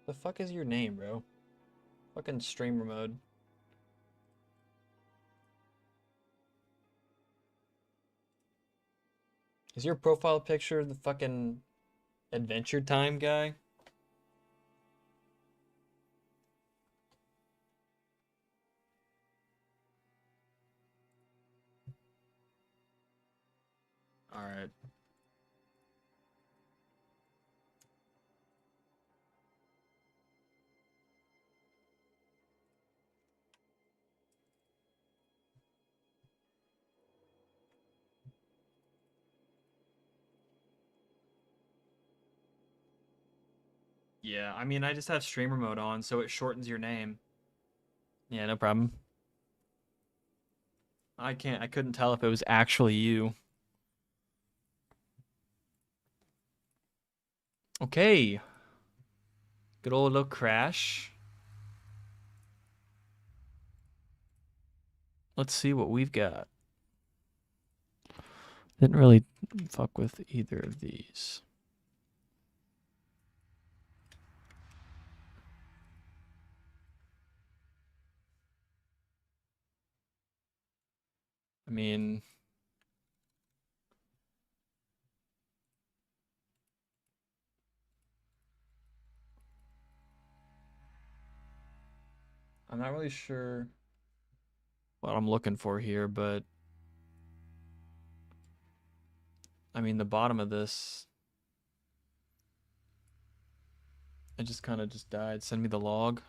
The fuck is your name, bro? Fucking streamer mode. Is your profile picture the fucking Adventure Time guy? Alright. Yeah, I mean, I just have streamer mode on, so it shortens your name. Yeah, no problem. I couldn't tell if it was actually you. Okay. Good old little crash. Let's see what we've got. Didn't really fuck with either of these. I mean, I'm not really sure what I'm looking for here, but I mean, the bottom of this, it just kind of just died. Send me the log.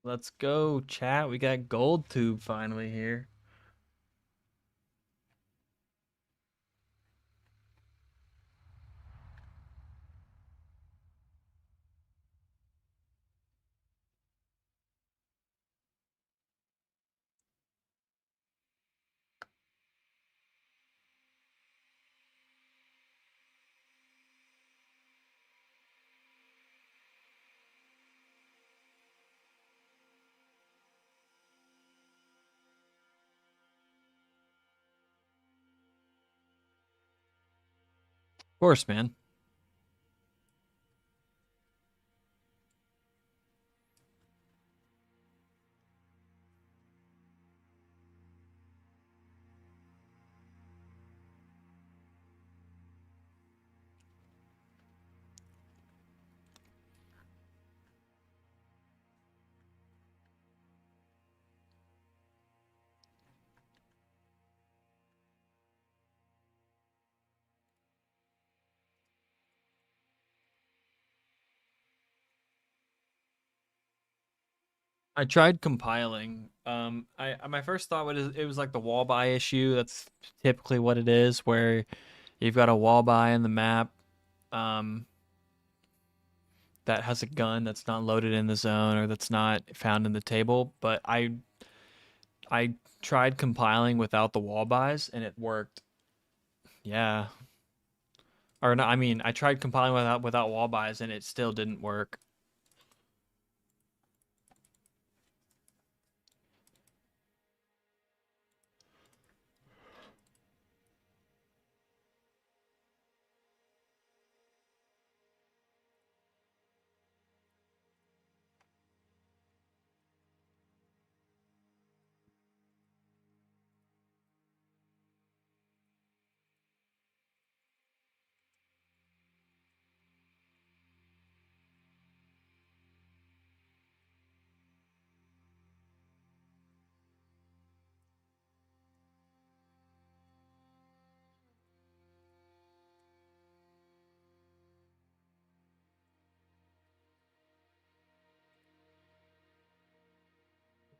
Let's go, chat. We got gold tube finally here. course, man. I tried compiling. My first thought was it was like the wall by issue. That's typically what it is, where you've got a wall by in the map, um, that has a gun that's not loaded in the zone or that's not found in the table. But I tried compiling without the wall buys and it worked. Yeah. Or no, I mean, I tried compiling without wall buys and it still didn't work.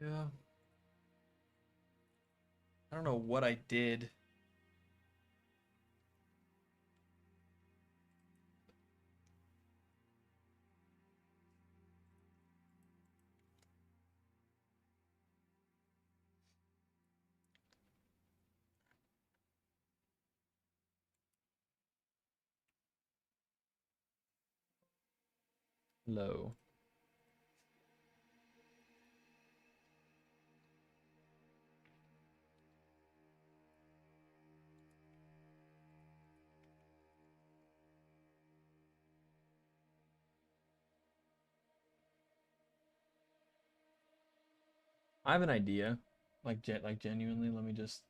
Yeah. I don't know what I did. Low. I have an idea. Like genuinely, let me just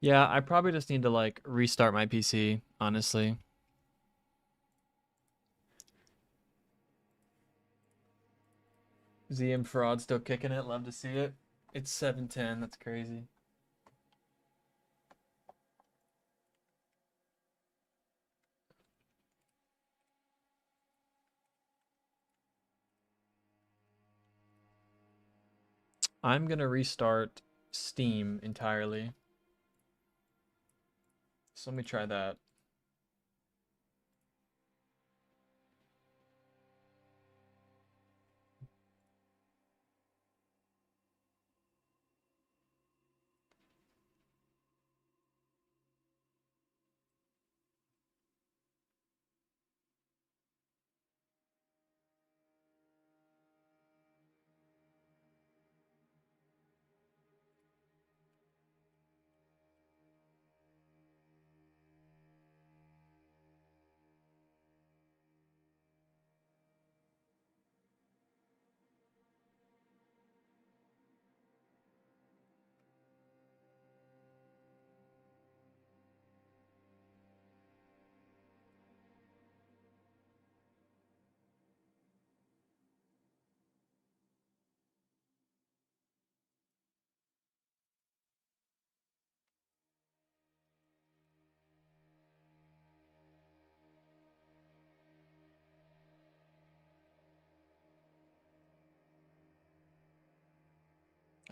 Yeah, I probably just need to like restart my PC, honestly. ZM fraud still kicking it. Love to see it. It's 7:10. That's crazy. I'm gonna restart Steam entirely. So let me try that.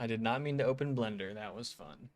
I did not mean to open Blender. That was fun.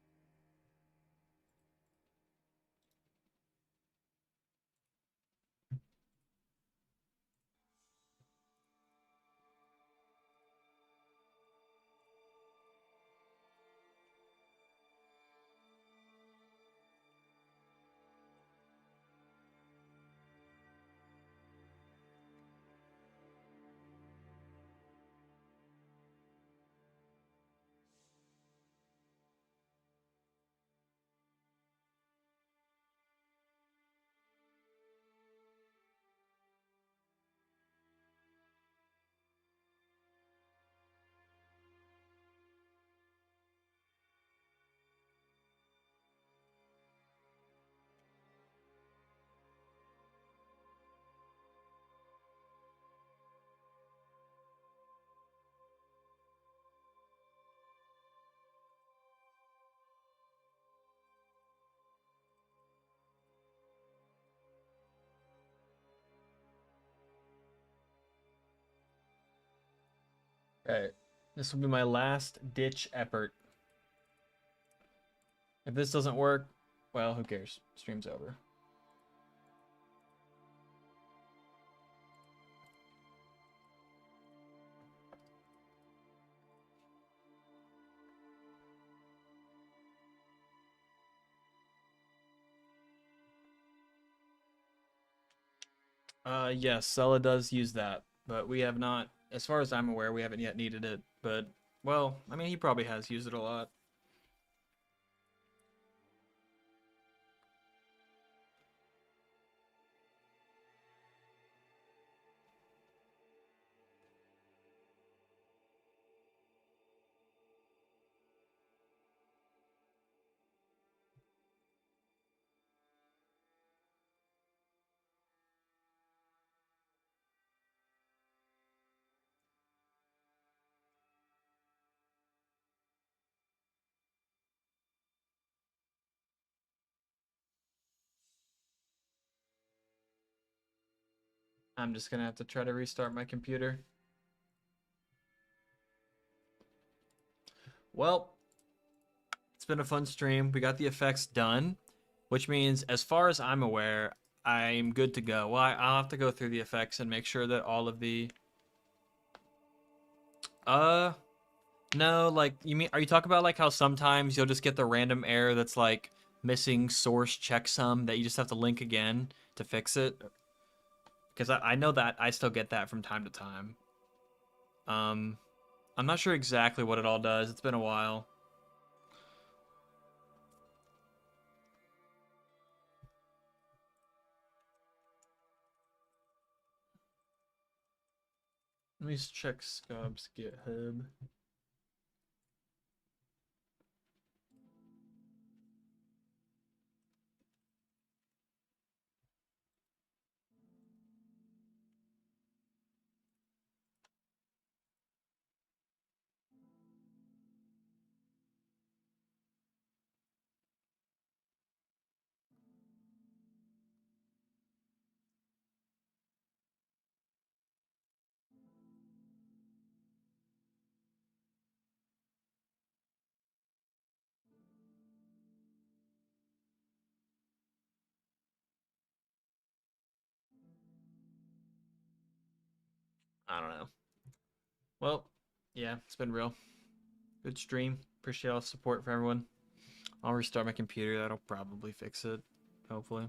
Alright. This will be my last ditch effort. If this doesn't work, well, who cares? Stream's over. Yes, Sella does use that, but we have not, as far as I'm aware, we haven't yet needed it. But, well, I mean, he probably has used it a lot. I'm just gonna have to try to restart my computer. Well, it's been a fun stream. We got the effects done, which means, as far as I'm aware, I'm good to go. Well, I'll have to go through the effects and make sure that all of the... Uh, no, like, you mean, are you talking about, like, how sometimes you'll just get the random error that's, like, missing source checksum that you just have to link again to fix it? Because I know that I still get that from time to time. I'm not sure exactly what it all does. It's been a while. Let me just check Scub's GitHub. I don't know. Well, yeah, it's been real. Good stream. Appreciate all the support for everyone. I'll restart my computer. That'll probably fix it, hopefully.